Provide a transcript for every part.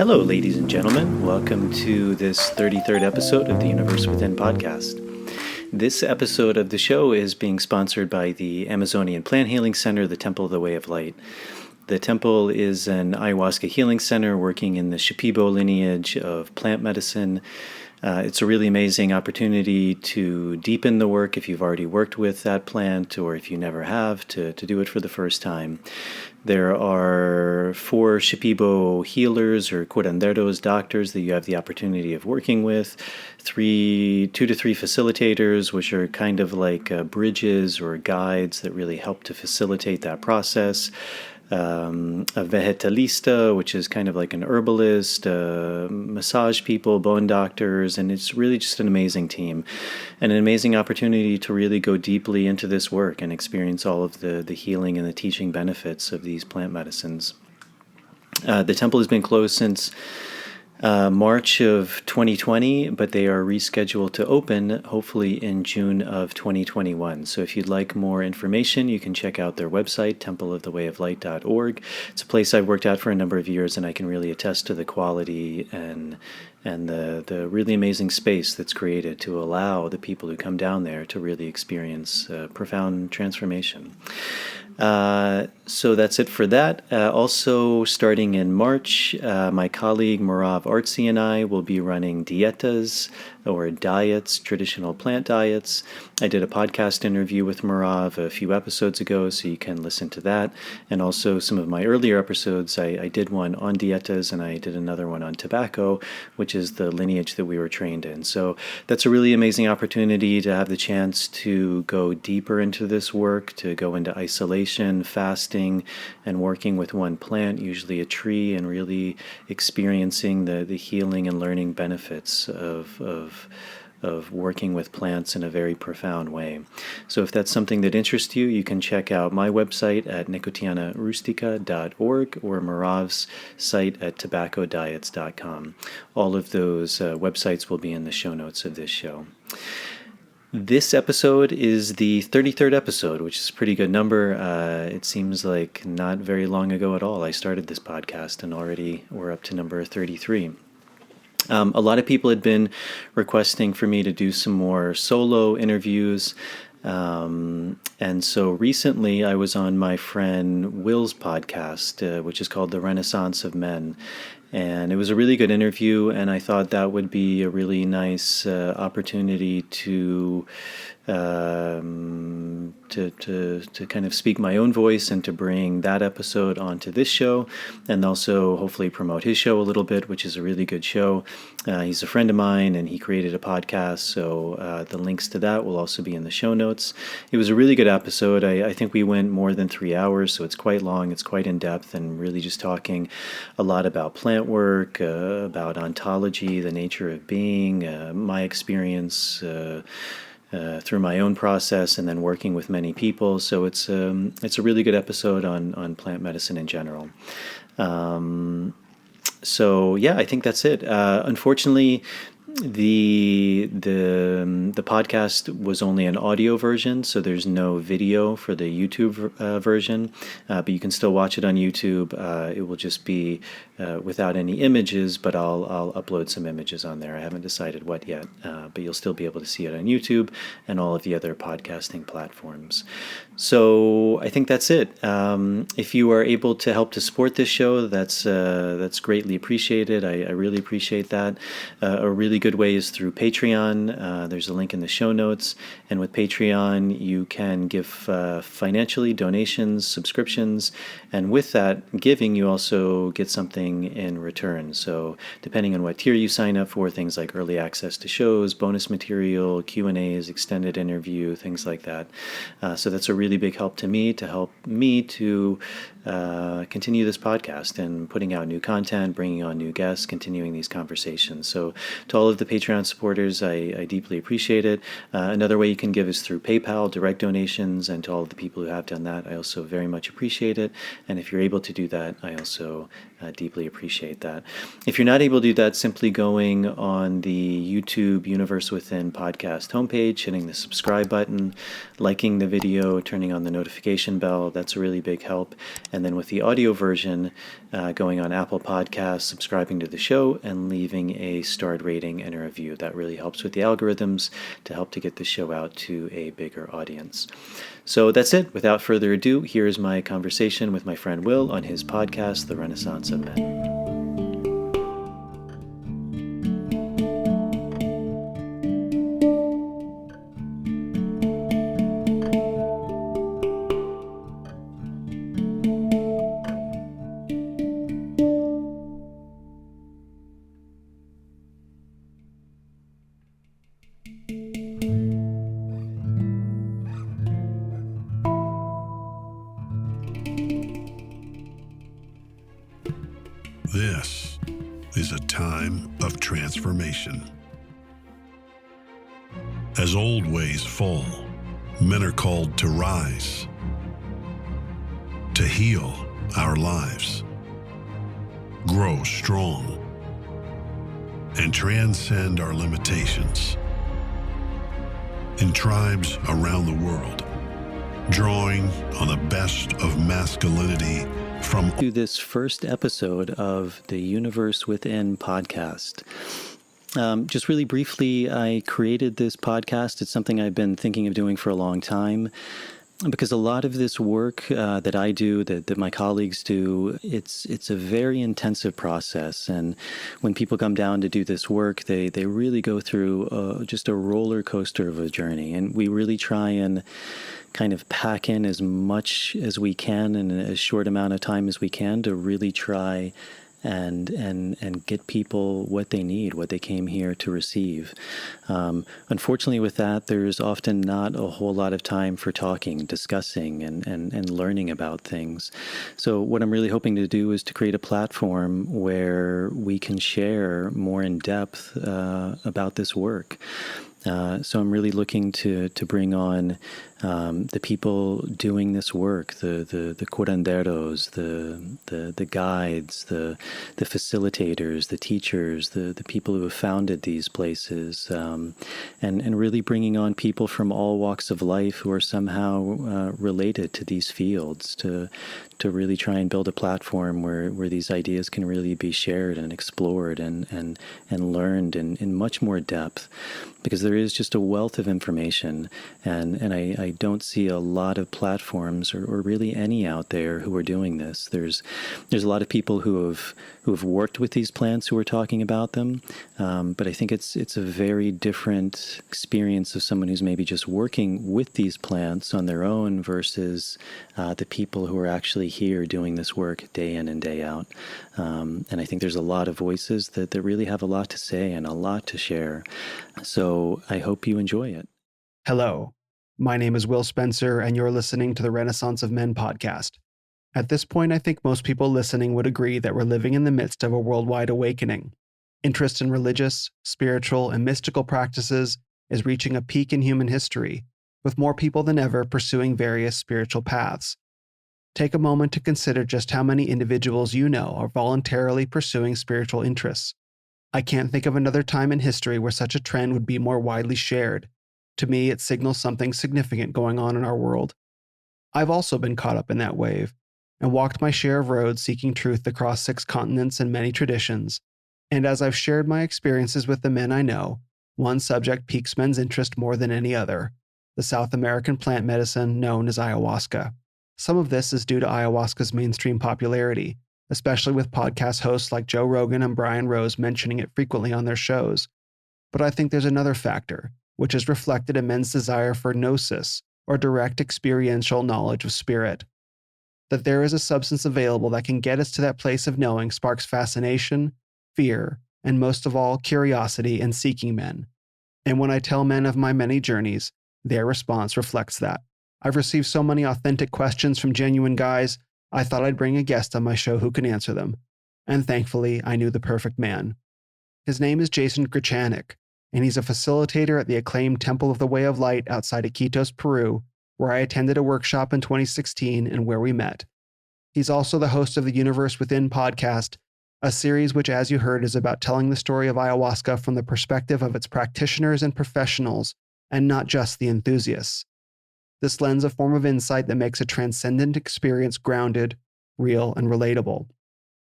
Hello, ladies and gentlemen. Welcome to this 33rd episode of the Universe Within podcast. This episode of the show is being sponsored by the Amazonian Plant Healing Center, the Temple of the Way of Light. The temple is an ayahuasca healing center working in the Shipibo lineage of plant medicine. It's a really amazing opportunity to deepen the work if you've already worked with that plant, or if you never have, to do it for the first time. There are 4 Shipibo healers or curanderos, doctors, that you have the opportunity of working with, 2 to 3 facilitators, which are kind of like bridges or guides that really help to facilitate that process. A vegetalista, which is kind of like an herbalist, massage people, bone doctors, and it's really just an amazing team and an amazing opportunity to really go deeply into this work and experience all of the healing and the teaching benefits of these plant medicines. The temple has been closed since March of 2020, but they are rescheduled to open hopefully in June of 2021. So if you'd like more information, you can check out their website, templeofthewayoflight.org. It's a place I've worked at for a number of years, and I can really attest to the quality and the really amazing space that's created to allow the people who come down there to really experience profound transformation. So that's it for that. Also, starting in March, my colleague Marav Artsy and I will be running dietas, or diets, traditional plant diets. I did a podcast interview with Marav a few episodes ago, so you can listen to that. And also some of my earlier episodes, I did one on dietas, and I did another one on tobacco, which is the lineage that we were trained in. So that's a really amazing opportunity to have the chance to go deeper into this work, to go into isolation, fasting, and working with one plant, usually a tree, and really experiencing the healing and learning benefits of working with plants in a very profound way. So if that's something that interests you, you can check out my website at nicotianarustica.org or Marav's site at tobaccodiets.com. All of those websites will be in the show notes of this show. This episode is the 33rd episode, which is a pretty good number. It seems like not very long ago at all I started this podcast, and already we're up to number 33. A lot of people had been requesting for me to do some more solo interviews. And so recently I was on my friend Will's podcast, which is called The Renaissance of Men. And it was a really good interview, and I thought that would be a really nice opportunity to kind of speak my own voice and to bring that episode onto this show, and also hopefully promote his show a little bit, which is a really good show. He's a friend of mine, and he created a podcast, so the links to that will also be in the show notes. It was a really good episode. I think we went more than 3 hours, so it's quite long, it's quite in-depth, and really just talking a lot about plant work, about ontology, the nature of being, my experience through my own process, and then working with many people. So it's a really good episode on plant medicine in general. So yeah, I think that's it. Unfortunately, the podcast was only an audio version, so there's no video for the YouTube version, but you can still watch it on YouTube. It will just be without any images, but I'll upload some images on there. I haven't decided what yet, but you'll still be able to see it on YouTube and all of the other podcasting platforms. So I think that's it. If you are able to help to support this show, that's greatly appreciated. I really appreciate that. A really good way is through Patreon. There's a link in the show notes. And with Patreon, you can give financially, donations, subscriptions. And with that giving, you also get something in return. So depending on what tier you sign up for, things like early access to shows, bonus material, Q&As, extended interview, things like that. So that's a really big help to help me to continue this podcast and putting out new content, bringing on new guests, continuing these conversations. So to all of the Patreon supporters, I deeply appreciate it. Another way you can give is through PayPal, direct donations, and to all of the people who have done that, I also very much appreciate it. And if you're able to do that, I also deeply appreciate that. If you're not able to do that, simply going on the YouTube Universe Within podcast homepage, hitting the subscribe button, liking the video, turning on the notification bell, that's a really big help. And then with the audio version, going on Apple Podcasts, subscribing to the show, and leaving a starred rating and a review. That really helps with the algorithms to help to get the show out to a bigger audience. So that's it. Without further ado, here is my conversation with my friend Will on his podcast, The Renaissance of Men. This is a time of transformation. As old ways fall, men are called to rise, to heal our lives, grow strong, and transcend our limitations. In tribes around the world, drawing on the best of masculinity from to this first episode of the Universe Within podcast. Just really briefly, I created this podcast. It's something I've been thinking of doing for a long time, because a lot of this work that I do, that my colleagues do, it's a very intensive process. And when people come down to do this work, they really go through just a roller coaster of a journey. And we really try and kind of pack in as much as we can in as short amount of time as we can to really try and get people what they need, what they came here to receive. Unfortunately, with that, there's often not a whole lot of time for talking, discussing, and learning about things. So what I'm really hoping to do is to create a platform where we can share more in depth about this work. So I'm really looking to bring on the people doing this work, the curanderos, the guides, the facilitators, the teachers, the people who have founded these places, and really bringing on people from all walks of life who are somehow related to these fields to really try and build a platform where these ideas can really be shared and explored and learned in much more depth, because there is just a wealth of information, and I don't see a lot of platforms or really any out there who are doing this. There's a lot of people who have worked with these plants who are talking about them, but I think it's a very different experience of someone who's maybe just working with these plants on their own versus the people who are actually here doing this work day in and day out. And I think there's a lot of voices that really have a lot to say and a lot to share. So I hope you enjoy it. Hello, my name is Will Spencer, and you're listening to the Renaissance of Men podcast. At this point, I think most people listening would agree that we're living in the midst of a worldwide awakening. Interest in religious, spiritual, and mystical practices is reaching a peak in human history, with more people than ever pursuing various spiritual paths. Take a moment to consider just how many individuals you know are voluntarily pursuing spiritual interests. I can't think of another time in history where such a trend would be more widely shared. To me, it signals something significant going on in our world. I've also been caught up in that wave, and walked my share of roads seeking truth across 6 continents and many traditions. And as I've shared my experiences with the men I know, one subject piques men's interest more than any other: the South American plant medicine known as ayahuasca. Some of this is due to ayahuasca's mainstream popularity, especially with podcast hosts like Joe Rogan and Brian Rose mentioning it frequently on their shows. But I think there's another factor, which is reflected in men's desire for gnosis, or direct experiential knowledge of spirit. That there is a substance available that can get us to that place of knowing sparks fascination, fear, and most of all, curiosity in seeking men. And when I tell men of my many journeys, their response reflects that. I've received so many authentic questions from genuine guys, I thought I'd bring a guest on my show who can answer them. And thankfully, I knew the perfect man. His name is Jason Grechanik, and he's a facilitator at the acclaimed Temple of the Way of Light outside Iquitos, Peru, where I attended a workshop in 2016 and where we met. He's also the host of the Universe Within podcast, a series which, as you heard, is about telling the story of ayahuasca from the perspective of its practitioners and professionals, and not just the enthusiasts. This lends a form of insight that makes a transcendent experience grounded, real, and relatable.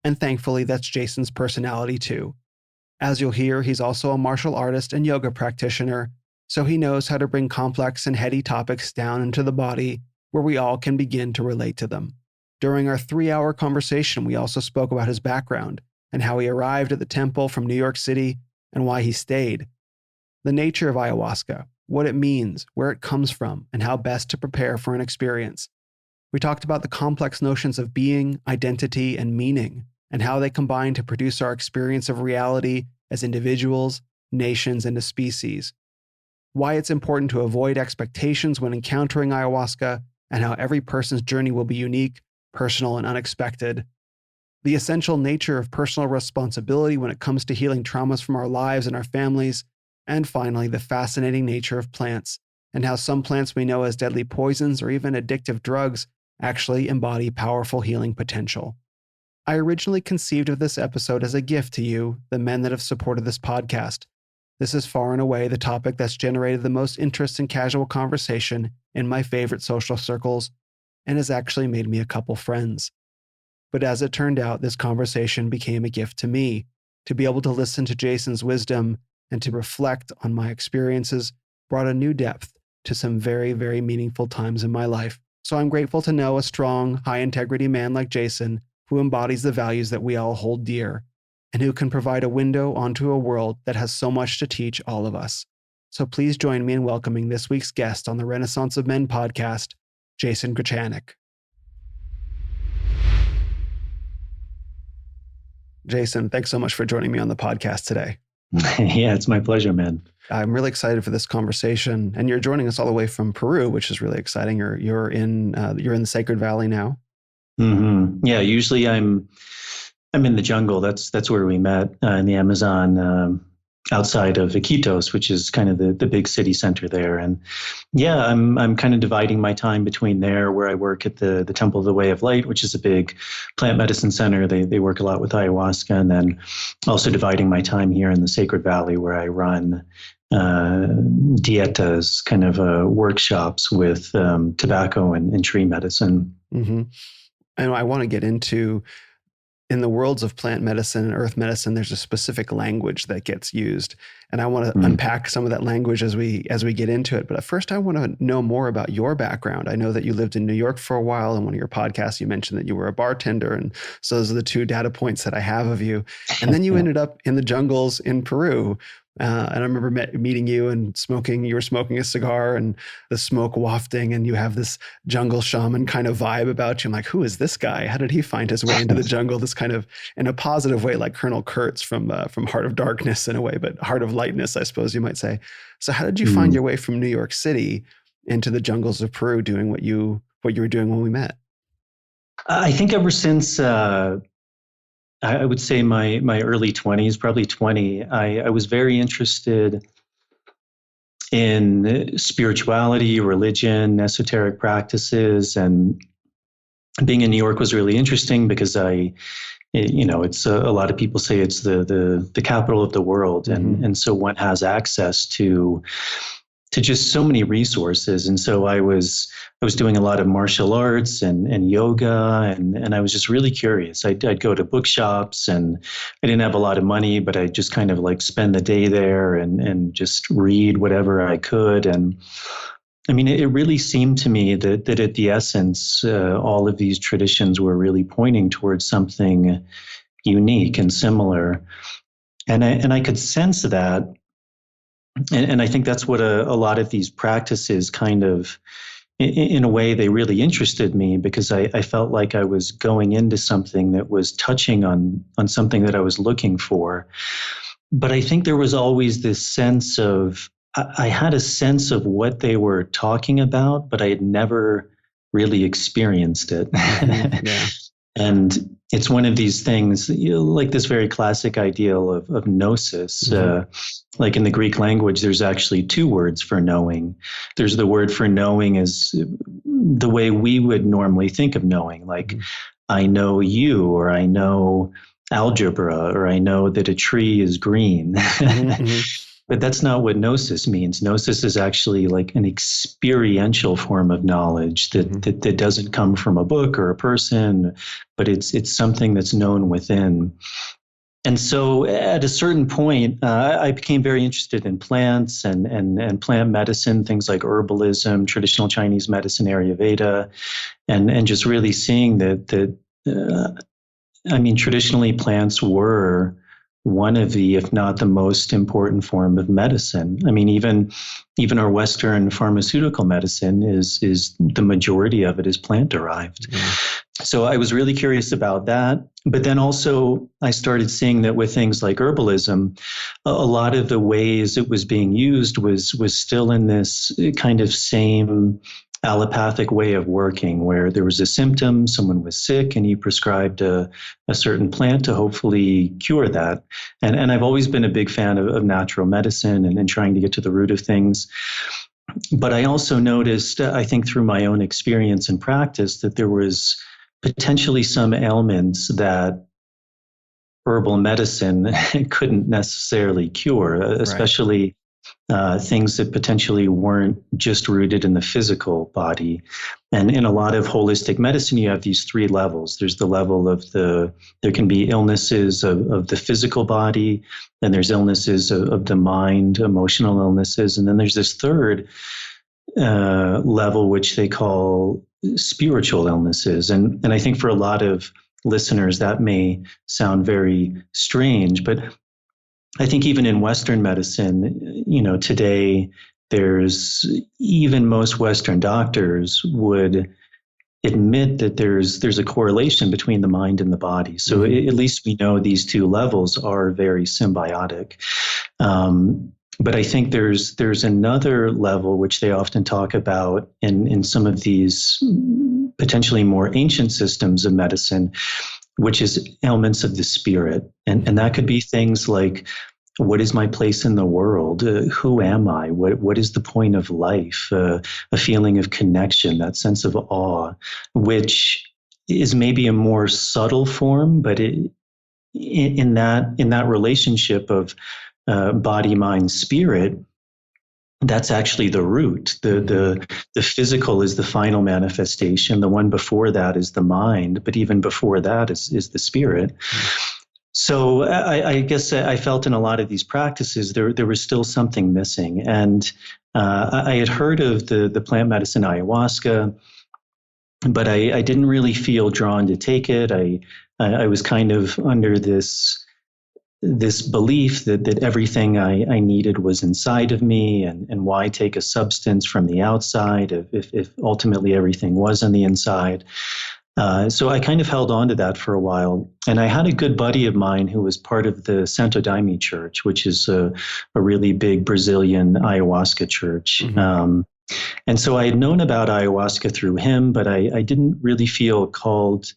And thankfully, that's Jason's personality too. As you'll hear, he's also a martial artist and yoga practitioner, so he knows how to bring complex and heady topics down into the body where we all can begin to relate to them. During our 3-hour conversation, we also spoke about his background and how he arrived at the temple from New York City and why he stayed. The nature of ayahuasca, what it means, where it comes from, and how best to prepare for an experience. We talked about the complex notions of being, identity, and meaning, and how they combine to produce our experience of reality as individuals, nations, and as species. Why it's important to avoid expectations when encountering ayahuasca, and how every person's journey will be unique, personal, and unexpected. The essential nature of personal responsibility when it comes to healing traumas from our lives and our families. And finally, the fascinating nature of plants, and how some plants we know as deadly poisons or even addictive drugs actually embody powerful healing potential. I originally conceived of this episode as a gift to you, the men that have supported this podcast. This is far and away the topic that's generated the most interest in casual conversation in my favorite social circles, and has actually made me a couple friends. But as it turned out, this conversation became a gift to me. To be able to listen to Jason's wisdom and to reflect on my experiences brought a new depth to some very, very meaningful times in my life. So I'm grateful to know a strong, high-integrity man like Jason who embodies the values that we all hold dear, and who can provide a window onto a world that has so much to teach all of us. So please join me in welcoming this week's guest on the Renaissance of Men podcast, Jason Grechanik. Jason, thanks so much for joining me on the podcast today. Yeah, it's my pleasure, man. I'm really excited for this conversation, and you're joining us all the way from Peru, which is really exciting. You're in the Sacred Valley now. Mm-hmm. Yeah, usually I'm in the jungle. That's where we met in the Amazon, outside of Iquitos, which is kind of the big city center there. And yeah, I'm kind of dividing my time between there, where I work at the Temple of the Way of Light, which is a big plant medicine center. They work a lot with ayahuasca, and then also dividing my time here in the Sacred Valley, where I run dietas, kind of workshops with tobacco and tree medicine. Mm-hmm. And I want to get into, in the worlds of plant medicine and earth medicine, there's a specific language that gets used. And I want to unpack some of that language as we get into it. But first, I want to know more about your background. I know that you lived in New York for a while. In one of your podcasts, you mentioned that you were a bartender. And so those are the 2 data points that I have of you. And then you ended up in the jungles in Peru. And I remember meeting you and you were smoking a cigar and the smoke wafting, and you have this jungle shaman kind of vibe about you. I'm like, who is this guy? How did he find his way into the jungle? This kind of, in a positive way, like Colonel Kurtz from Heart of Darkness in a way, but Heart of Lightness, I suppose you might say. So how did you find your way from New York City into the jungles of Peru, doing what you were doing when we met? I think ever since I would say my early 20s, probably 20, I was very interested in spirituality, religion, esoteric practices, and being in New York was really interesting because it's a lot of people say it's the capital of the world, and so one has access to just so many resources. And so I was doing a lot of martial arts and yoga, and I was just really curious. I'd go to bookshops, and I didn't have a lot of money, but I just kind of like spend the day there and just read whatever I could. And I mean, it really seemed to me that at the essence, all of these traditions were really pointing towards something unique and similar. And I could sense that. And I think that's what a lot of these practices kind of, in a way, they really interested me, because I felt like I was going into something that was touching on something that I was looking for. But I think there was always this sense of, I had a sense of what they were talking about, but I had never really experienced it. Yeah. And it's one of these things, like this very classic ideal of gnosis. Like in the Greek language, there's actually two words for knowing. There's the word for knowing as the way we would normally think of knowing, like I know you, or I know algebra, or I know that a tree is green. But that's not what gnosis means. Gnosis is actually like an experiential form of knowledge that doesn't come from a book or a person, but it's something that's known within. And so at a certain point, I became very interested in plants and plant medicine, things like herbalism, traditional Chinese medicine, Ayurveda, and just really seeing that traditionally plants were one of the, if not the most important form of medicine. I mean, even our Western pharmaceutical medicine is the majority of it is plant derived. So I was really curious about that. But then also I started seeing that with things like herbalism, a lot of the ways it was being used was still in this kind of same allopathic way of working, where there was a symptom, someone was sick, and you prescribed a certain plant to hopefully cure that. And I've always been a big fan of natural medicine and trying to get to the root of things. But I also noticed, I think through my own experience and practice, that there was potentially some ailments that herbal medicine couldn't necessarily cure, especially things that potentially weren't just rooted in the physical body. And in a lot of holistic medicine, you have these three levels. There's the level of there can be illnesses of the physical body, then there's illnesses of the mind, emotional illnesses, and then there's this third level, which they call spiritual illnesses. And I think for a lot of listeners, that may sound very strange, but I think even in Western medicine, today there's even most Western doctors would admit that there's a correlation between the mind and the body. So at least we know these two levels are very symbiotic. But I think there's another level which they often talk about in some of these potentially more ancient systems of medicine, which is ailments of the spirit. And that could be things like, what is my place in the world? Who am I? What is the point of life? A feeling of connection, that sense of awe, which is maybe a more subtle form, but in that relationship of body, mind, spirit, that's actually the root. The physical is the final manifestation. The one before that is the mind, but even before that is the spirit. So I guess I felt in a lot of these practices there was still something missing. And I had heard of the plant medicine ayahuasca, but I didn't really feel drawn to take it. I was kind of under this belief that everything I needed was inside of me, and why take a substance from the outside if ultimately everything was on the inside. So I kind of held on to that for a while. And I had a good buddy of mine who was part of the Santo Daime Church, which is a really big Brazilian ayahuasca church. And so I had known about ayahuasca through him, but I didn't really feel called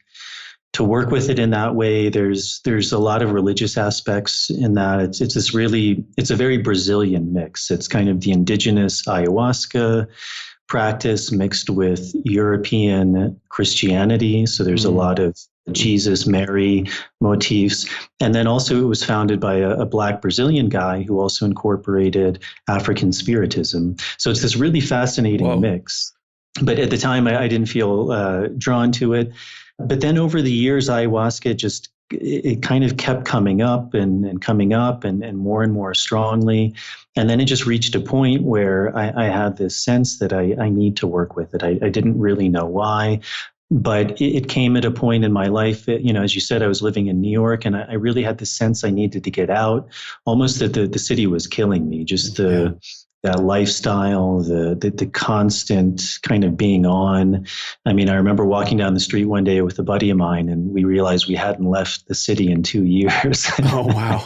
to work with it in that way. There's a lot of religious aspects in that. It's a very Brazilian mix. It's kind of the indigenous ayahuasca practice mixed with European Christianity. So there's a lot of Jesus, Mary motifs. And then also it was founded by a Black Brazilian guy who also incorporated African Spiritism. So it's this really fascinating mix. But at the time, I didn't feel drawn to it. But then over the years, ayahuasca it kind of kept coming up and coming up and more strongly. And then it just reached a point where I had this sense that I need to work with it. I didn't really know why, but it came at a point in my life, as you said, I was living in New York, and I really had the sense I needed to get out, almost that the city was killing me, just that lifestyle, the constant kind of being on. I mean, I remember walking down the street one day with a buddy of mine, and we realized we hadn't left the city in 2 years. Oh, wow.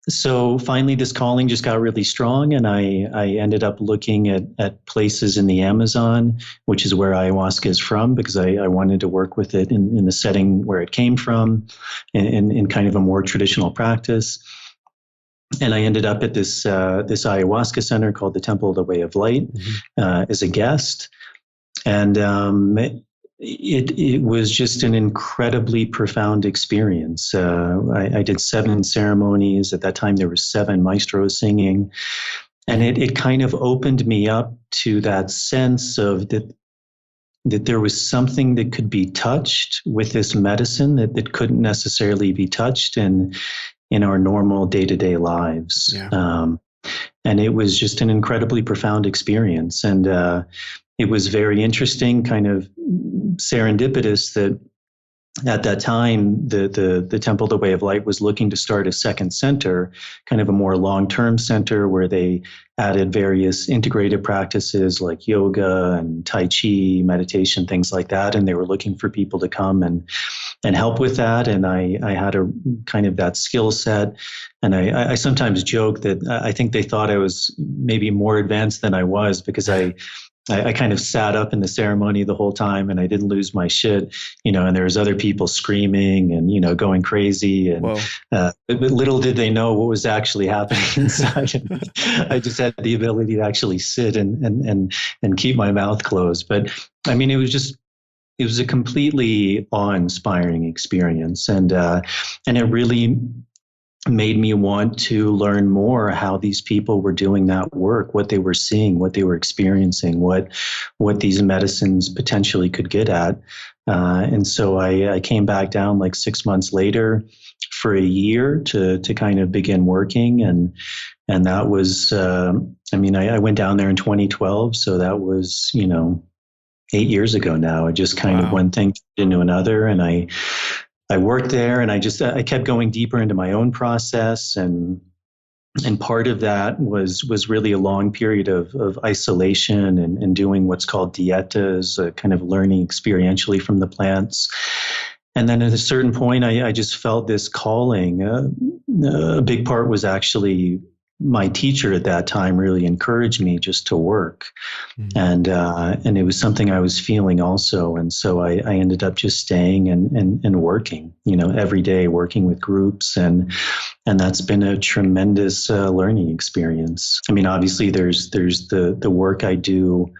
so finally this calling just got really strong, and I ended up looking at places in the Amazon, which is where ayahuasca is from, because I wanted to work with it in the setting where it came from, in kind of a more traditional practice. And I ended up at this ayahuasca center called the Temple of the Way of Light, as a guest. And it was just an incredibly profound experience. I did 7 ceremonies. At that time, there were 7 maestros singing. And it kind of opened me up to that sense of that there was something that could be touched with this medicine that couldn't necessarily be touched in our normal day-to-day lives. Yeah. And it was just an incredibly profound experience. And it was very interesting, kind of serendipitous, that at that time, the Temple of the Way of Light was looking to start a second center, kind of a more long-term center where they added various integrated practices like yoga and Tai Chi, meditation, things like that. And they were looking for people to come and help with that. And I had a kind of that skill set. And I sometimes joke that I think they thought I was maybe more advanced than I was, because I kind of sat up in the ceremony the whole time, and I didn't lose my shit, and there was other people screaming and, going crazy. And but little did they know what was actually happening inside. And I just had the ability to actually sit and keep my mouth closed. But I mean, it was a completely awe-inspiring experience. And it really made me want to learn more how these people were doing that work, what they were seeing, what they were experiencing, what these medicines potentially could get at. And so I came back down like 6 months later for a year to kind of begin working. And that was, I went down there in 2012. So that was, 8 years ago now. It just kind of one thing into another. And I worked there, and I kept going deeper into my own process, and part of that was really a long period of isolation and doing what's called dietas, kind of learning experientially from the plants. And then at a certain point, I just felt this calling. A big part was actually my teacher at that time really encouraged me just to work. And it was something I was feeling also. And so I ended up just staying and working, every day, working with groups. And that's been a tremendous learning experience. I mean, obviously there's the work I do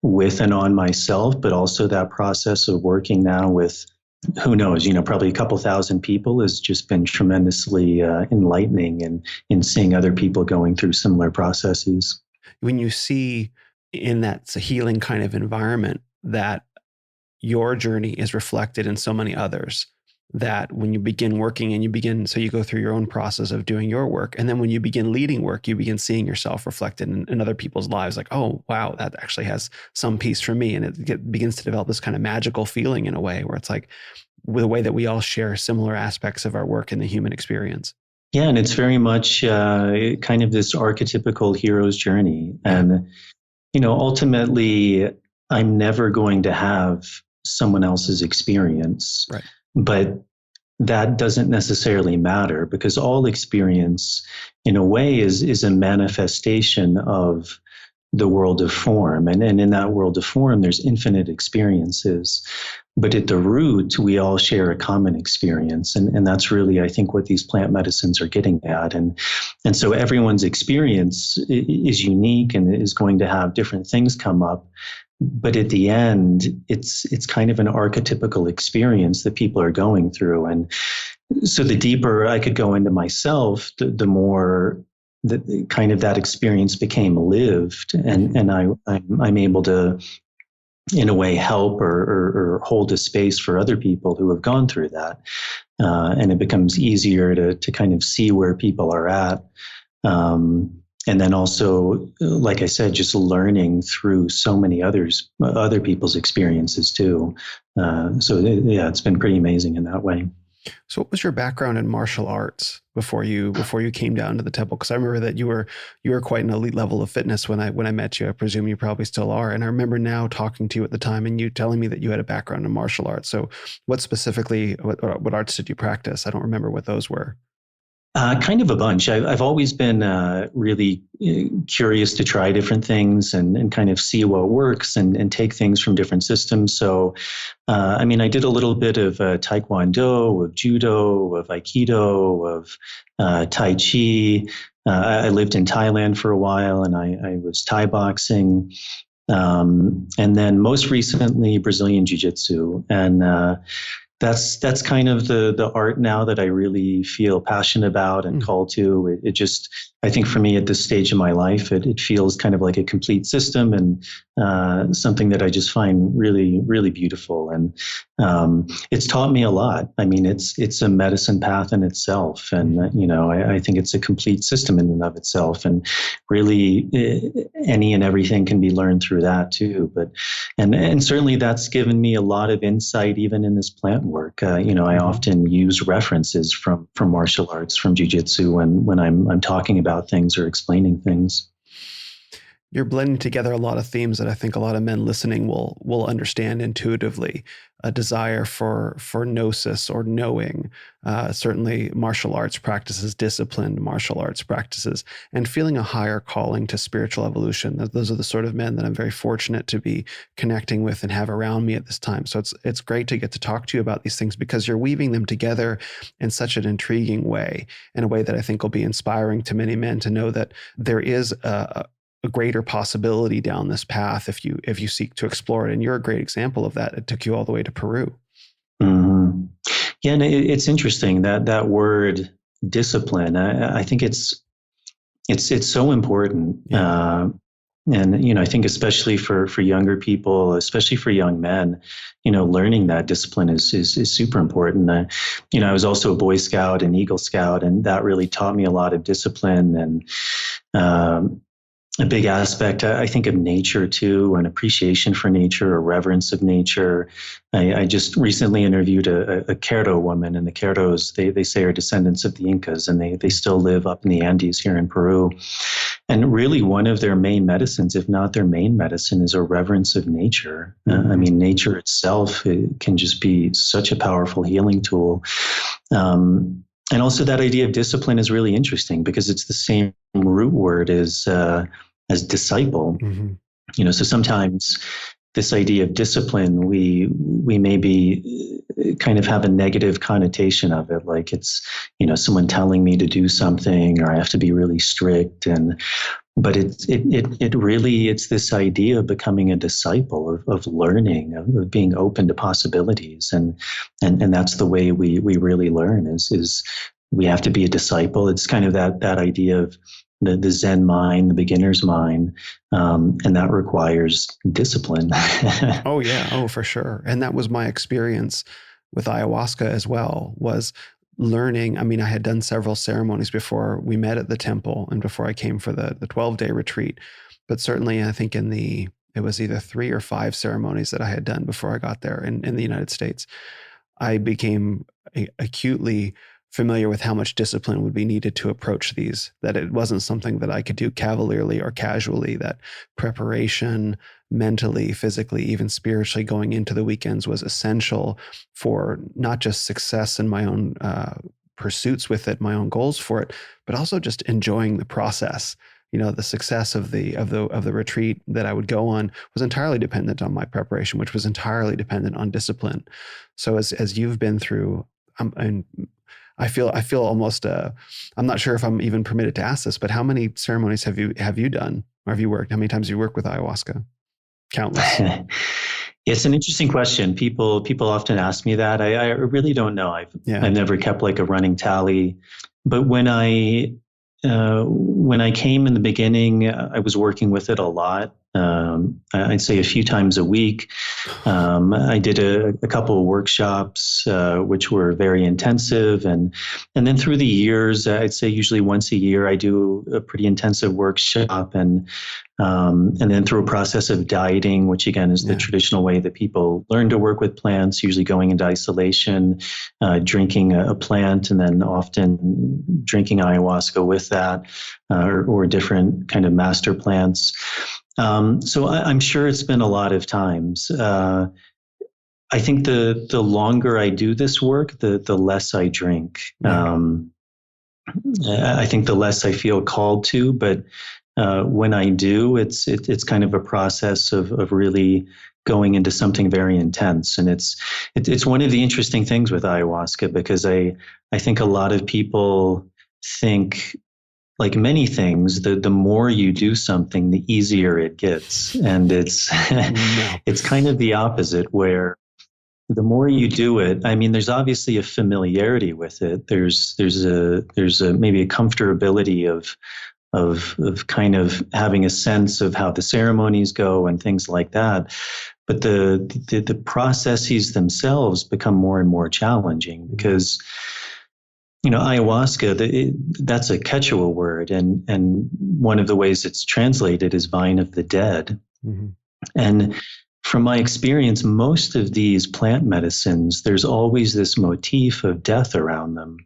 with and on myself, but also that process of working now with, who knows, probably a couple thousand people has just been tremendously enlightening, and in seeing other people going through similar processes. When you see in that healing kind of environment that your journey is reflected in so many others, that when you begin working and so you go through your own process of doing your work. And then when you begin leading work, you begin seeing yourself reflected in other people's lives. Like, oh, wow, that actually has some piece for me. And it begins to develop this kind of magical feeling in a way where it's like the way that we all share similar aspects of our work in the human experience. Yeah. And it's very much kind of this archetypical hero's journey. And, ultimately, I'm never going to have someone else's experience. Right. But that doesn't necessarily matter, because all experience, in a way, is a manifestation of the world of form. And in that world of form, there's infinite experiences. But at the root, we all share a common experience. And that's really, I think, what these plant medicines are getting at. And so everyone's experience is unique and is going to have different things come up. But at the end, it's kind of an archetypical experience that people are going through. And so the deeper I could go into myself, the more the kind of that experience became lived. And I'm able to, in a way, help or hold a space for other people who have gone through that. And it becomes easier to kind of see where people are at. And then also, like I said, just learning through so many other people's experiences too. So it's been pretty amazing in that way. So what was your background in martial arts before you came down to the temple? Because I remember that you were quite an elite level of fitness when I met you. I presume you probably still are. And I remember now talking to you at the time and you telling me that you had a background in martial arts. So what specifically, what arts did you practice? I don't remember what those were. Kind of a bunch. I've always been really curious to try different things and kind of see what works and take things from different systems. So, I mean, I did a little bit of Taekwondo, of Judo, of Aikido, of Tai Chi. I lived in Thailand for a while and I was Thai boxing. And then most recently, Brazilian Jiu Jitsu. And that's kind of the art now that I really feel passionate about and called to. It just, I think for me at this stage of my life, it feels kind of like a complete system and something that I just find really, really beautiful. And it's taught me a lot. I mean, it's a medicine path in itself. And, I think it's a complete system in and of itself. And really any and everything can be learned through that too. But, and certainly that's given me a lot of insight, even in this plant work. I often use references from martial arts, from jiu-jitsu when I'm talking about things or explaining things. You're blending together a lot of themes that I think a lot of men listening will understand intuitively. A desire for gnosis or knowing, certainly martial arts practices, disciplined martial arts practices, and feeling a higher calling to spiritual evolution. Those are the sort of men that I'm very fortunate to be connecting with and have around me at this time. So it's great to get to talk to you about these things because you're weaving them together in such an intriguing way, in a way that I think will be inspiring to many men to know that there is a greater possibility down this path if you seek to explore it. And you're a great example of that. It took you all the way to Peru. Mm-hmm. Yeah, and it's interesting that word discipline. I think it's so important. Yeah. And I think especially for younger people, especially for young men, learning that discipline is super important. I was also a Boy Scout and Eagle Scout, and that really taught me a lot of discipline and a big aspect, I think, of nature too, an appreciation for nature, a reverence of nature. I just recently interviewed a Quero woman, and the Queros, they say, are descendants of the Incas, and they still live up in the Andes here in Peru. And really one of their main medicines, if not their main medicine, is a reverence of nature. I mean, nature itself, it can just be such a powerful healing tool. And also that idea of discipline is really interesting because it's the same root word as disciple. Mm-hmm. So sometimes this idea of discipline, we maybe kind of have a negative connotation of it, like it's, someone telling me to do something, or I have to be really strict. But it really, it's this idea of becoming a disciple, of learning, of being open to possibilities. And that's the way we really learn is we have to be a disciple. It's kind of that idea of the Zen mind, the beginner's mind, and that requires discipline. Oh yeah, oh for sure. And that was my experience with ayahuasca as well, was learning. I mean, I had done several ceremonies before we met at the temple and before I came for the 12-day retreat. But certainly I think it was either 3 or 5 ceremonies that I had done before I got there in the United States. I became acutely familiar with how much discipline would be needed to approach these, that it wasn't something that I could do cavalierly or casually, that preparation mentally, physically, even spiritually going into the weekends was essential for not just success in my own pursuits with it, my own goals for it, but also just enjoying the process. The success of the retreat that I would go on was entirely dependent on my preparation, which was entirely dependent on discipline. So as you've been through, I feel almost I'm not sure if I'm even permitted to ask this, but how many ceremonies have you done, or have you worked? How many times have you worked with ayahuasca? Countless. It's an interesting question. People often ask me that. I really don't know. I've never kept like a running tally, but when I came in the beginning, I was working with it a lot. I'd say a few times a week. I did a couple of workshops, which were very intensive. And then through the years, I'd say usually once a year, I do a pretty intensive workshop. And then through a process of dieting, which again is the traditional way that people learn to work with plants, usually going into isolation, drinking a plant, and then often drinking ayahuasca with that, or different kind of master plants. So I'm sure it's been a lot of times. I think the longer I do this work, the less I drink. I think the less I feel called to, but when I do, it's kind of a process of really going into something very intense, and it's one of the interesting things with ayahuasca, because I think a lot of people think, like many things, the more you do something, the easier it gets, and it's No. it's kind of the opposite, where the more you do it, I mean, there's obviously a familiarity with it. There's a maybe a comfortability of kind of having a sense of how the ceremonies go and things like that. But the processes themselves become more and more challenging, because ayahuasca, that's a Quechua word, and one of the ways it's translated is vine of the dead. Mm-hmm. And from my experience, most of these plant medicines, there's always this motif of death around them,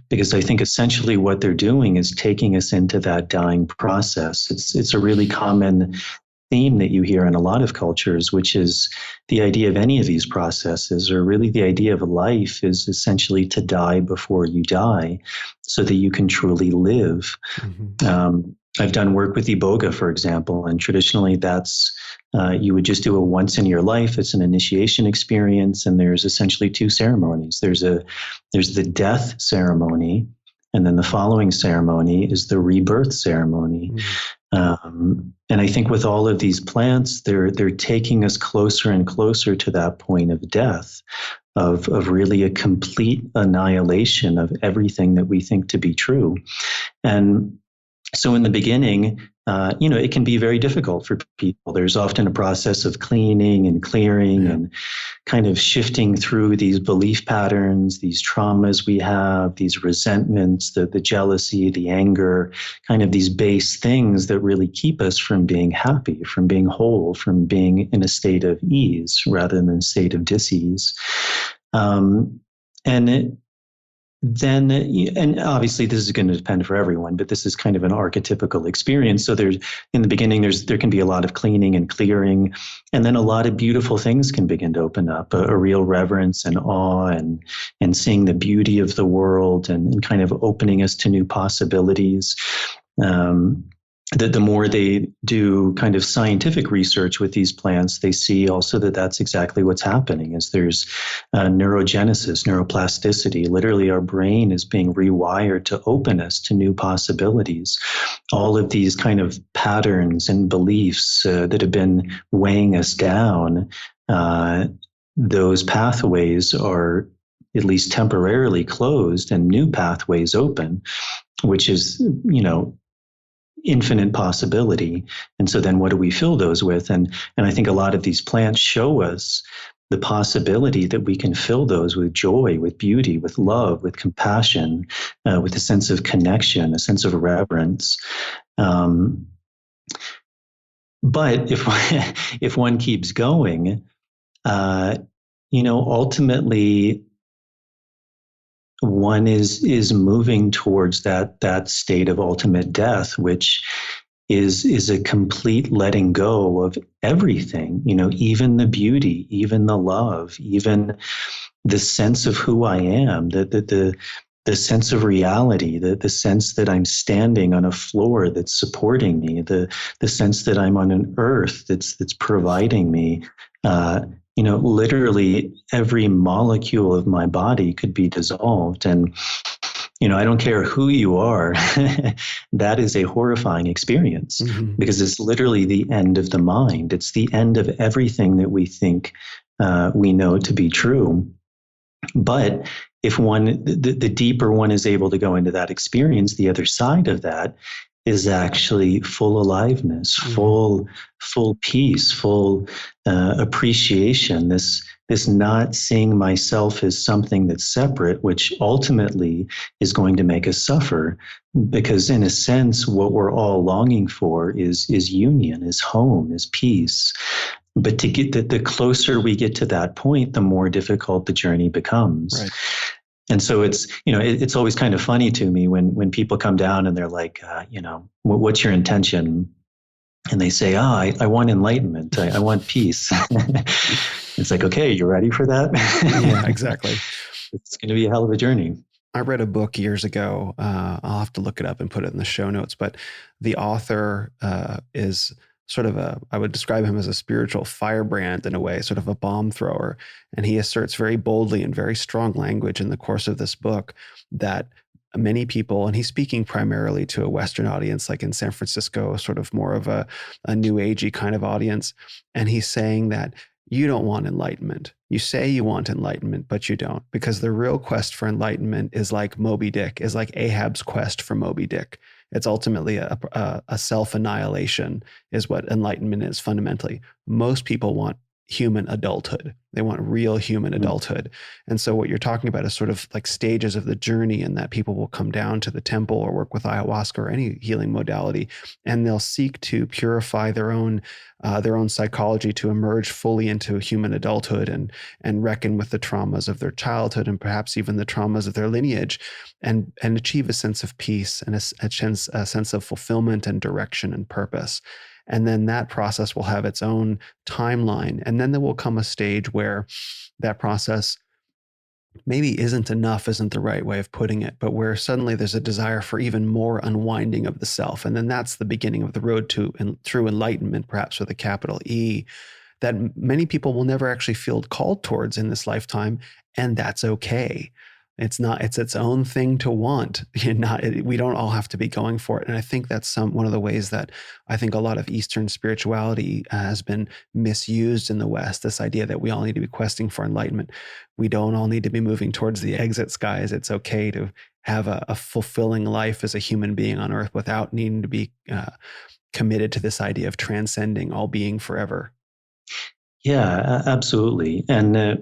because I think essentially what they're doing is taking us into that dying process. It's a really common theme that you hear in a lot of cultures, which is the idea of any of these processes, or really the idea of life, is essentially to die before you die, so that you can truly live. I've done work with Iboga, for example, and traditionally that's you would just do it once in your life. It's an initiation experience, and there's essentially two ceremonies. There's the death ceremony, and then the following ceremony is the rebirth ceremony. And I think with all of these plants, they're taking us closer and closer to that point of death, of really a complete annihilation of everything that we think to be true. And so in the beginning, it can be very difficult for people. There's often a process of cleaning and clearing and kind of shifting through these belief patterns, these traumas we have, these resentments, the jealousy, the anger, kind of these base things that really keep us from being happy, from being whole, from being in a state of ease rather than a state of dis-ease. And obviously this is going to depend for everyone, but this is kind of an archetypical experience. So in the beginning, there can be a lot of cleaning and clearing, and then a lot of beautiful things can begin to open up, a real reverence and awe, and seeing the beauty of the world, and kind of opening us to new possibilities. The more they do kind of scientific research with these plants, they see also that that's exactly what's happening. Is there's neurogenesis, neuroplasticity. Literally, our brain is being rewired to open us to new possibilities. All of these kind of patterns and beliefs that have been weighing us down, those pathways are at least temporarily closed, and new pathways open, which is, infinite possibility. And so then what do we fill those with? And I think a lot of these plants show us the possibility that we can fill those with joy, with beauty, with love, with compassion, with a sense of connection, a sense of reverence. But if one keeps going, ultimately one is moving towards that state of ultimate death, which is a complete letting go of everything, even the beauty, even the love, even the sense of who I am, the sense of reality, the sense that I'm standing on a floor that's supporting me, the sense that I'm on an earth that's providing me. Literally every molecule of my body could be dissolved. And, I don't care who you are, that is a horrifying experience, because it's literally the end of the mind. It's the end of everything that we think we know to be true. But if the deeper one is able to go into that experience, the other side of that is actually full aliveness, full peace, full appreciation, this not seeing myself as something that's separate, which ultimately is going to make us suffer. Because in a sense, what we're all longing for is union, is home, is peace. But to get the closer we get to that point, the more difficult the journey becomes. Right. And so it's always kind of funny to me when people come down and they're like, what's your intention? And they say, I want enlightenment. I want peace. It's like, okay, you ready for that? Yeah, exactly. It's going to be a hell of a journey. I read a book years ago. I'll have to look it up and put it in the show notes. But the author is sort of I would describe him as a spiritual firebrand in a way, sort of a bomb thrower. And he asserts very boldly and very strong language in the course of this book that many people, and he's speaking primarily to a Western audience, like in San Francisco, sort of more of a new agey kind of audience. And he's saying that you don't want enlightenment. You say you want enlightenment, but you don't, because the real quest for enlightenment is like Moby Dick, is like Ahab's quest for Moby Dick. It's ultimately a self-annihilation is what enlightenment is fundamentally. Most people want human adulthood. They want real human adulthood. And so what you're talking about is sort of like stages of the journey, and that people will come down to the temple or work with ayahuasca or any healing modality, and they'll seek to purify their own psychology to emerge fully into human adulthood and reckon with the traumas of their childhood and perhaps even the traumas of their lineage, and achieve a sense of peace and a sense of fulfillment and direction and purpose. And then that process will have its own timeline. And then there will come a stage where that process maybe isn't the right way of putting it, but where suddenly there's a desire for even more unwinding of the self. And then that's the beginning of the road to through enlightenment, perhaps with a capital E, that many people will never actually feel called towards in this lifetime. And that's okay. It's its own thing to want. We don't all have to be going for it. And I think that's one of the ways that I think a lot of Eastern spirituality has been misused in the West. This idea that we all need to be questing for enlightenment. We don't all need to be moving towards the exit skies. It's okay to have a fulfilling life as a human being on earth without needing to be committed to this idea of transcending all being forever. Yeah, absolutely. And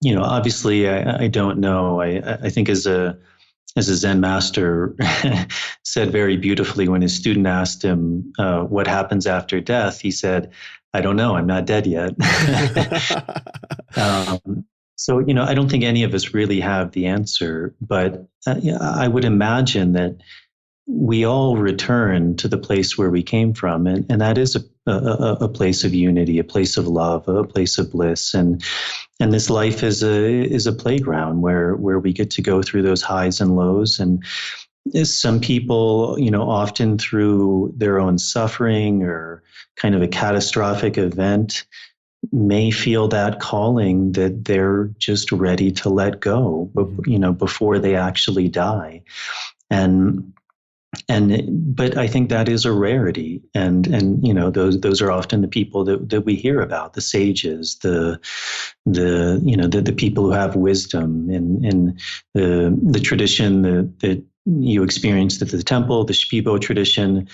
obviously, I don't know. I think as a Zen master said very beautifully when his student asked him what happens after death, he said, "I don't know. I'm not dead yet." So I don't think any of us really have the answer, but I would imagine that we all return to the place where we came from, and that is a place of unity, a place of love, a place of bliss, and this life is a playground where we get to go through those highs and lows. And some people, often through their own suffering or kind of a catastrophic event, may feel that calling that they're just ready to let go, before they actually die, but I think that is a rarity, and those are often the people that we hear about, the sages, the people who have wisdom in the tradition that you experienced at the temple, the Shipibo tradition.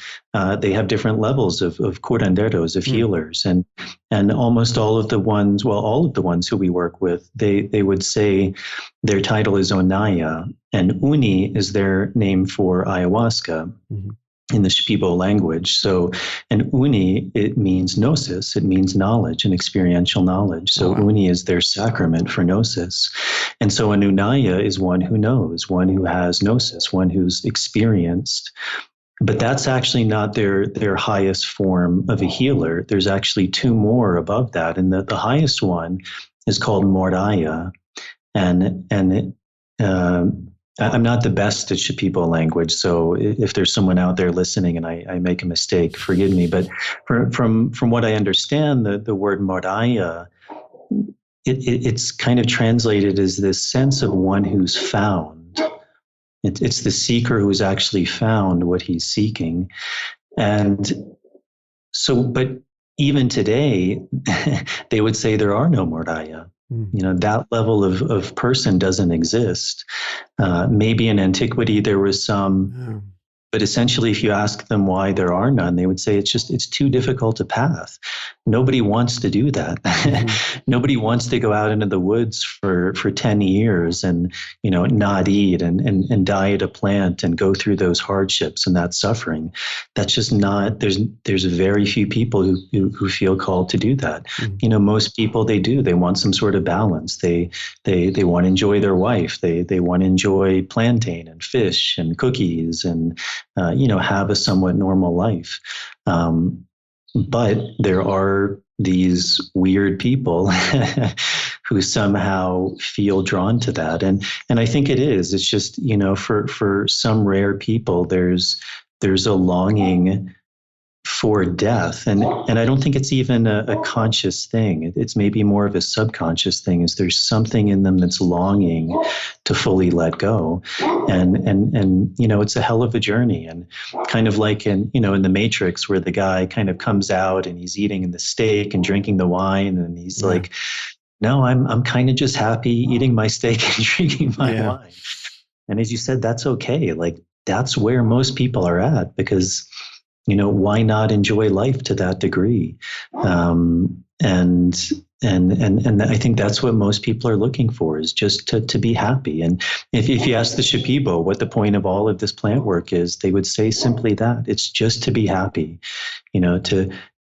They have different levels of curanderos, of healers, and almost all of the ones who we work with, they would say their title is Onaya, and Uni is their name for ayahuasca in the Shipibo language. So, and Uni, it means gnosis, it means knowledge and experiential knowledge. So Uni is their sacrament for gnosis. And so an Unaya is one who knows, one who has gnosis, one who's experienced. But that's actually not their highest form of a healer. There's actually two more above that. And the highest one is called Moraya. And I'm not the best at Shipibo language, so if there's someone out there listening and I make a mistake, forgive me. But from what I understand, the word Moraya, it's kind of translated as this sense of one who's found. It's the seeker who's actually found what he's seeking. And so, but even today, they would say there are no Moraya. That level of person doesn't exist. Maybe in antiquity there was some, but essentially if you ask them why there are none, they would say it's too difficult a path. Nobody wants to do that. Nobody wants to go out into the woods for 10 years and, not eat and diet a plant and go through those hardships and that suffering. That's just not, there's very few people who feel called to do that. Most people, they want some sort of balance. They want to enjoy their wife. They want to enjoy plantain and fish and cookies and, have a somewhat normal life. But there are these weird people who somehow feel drawn to that. And I think it is. It's just, for some rare people, there's a longing for death. And I don't think it's even a conscious thing. It's maybe more of a subconscious thing, is there's something in them that's longing to fully let go. And it's a hell of a journey. And kind of like in the Matrix, where the guy kind of comes out and he's eating the steak and drinking the wine, and he's like, no, I'm kind of just happy eating my steak and drinking my wine. And as you said, that's okay. Like, that's where most people are at, because why not enjoy life to that degree? And I think that's what most people are looking for, is just to be happy. And if you ask the Shipibo what the point of all of this plant work is, they would say simply that: it's just to be happy,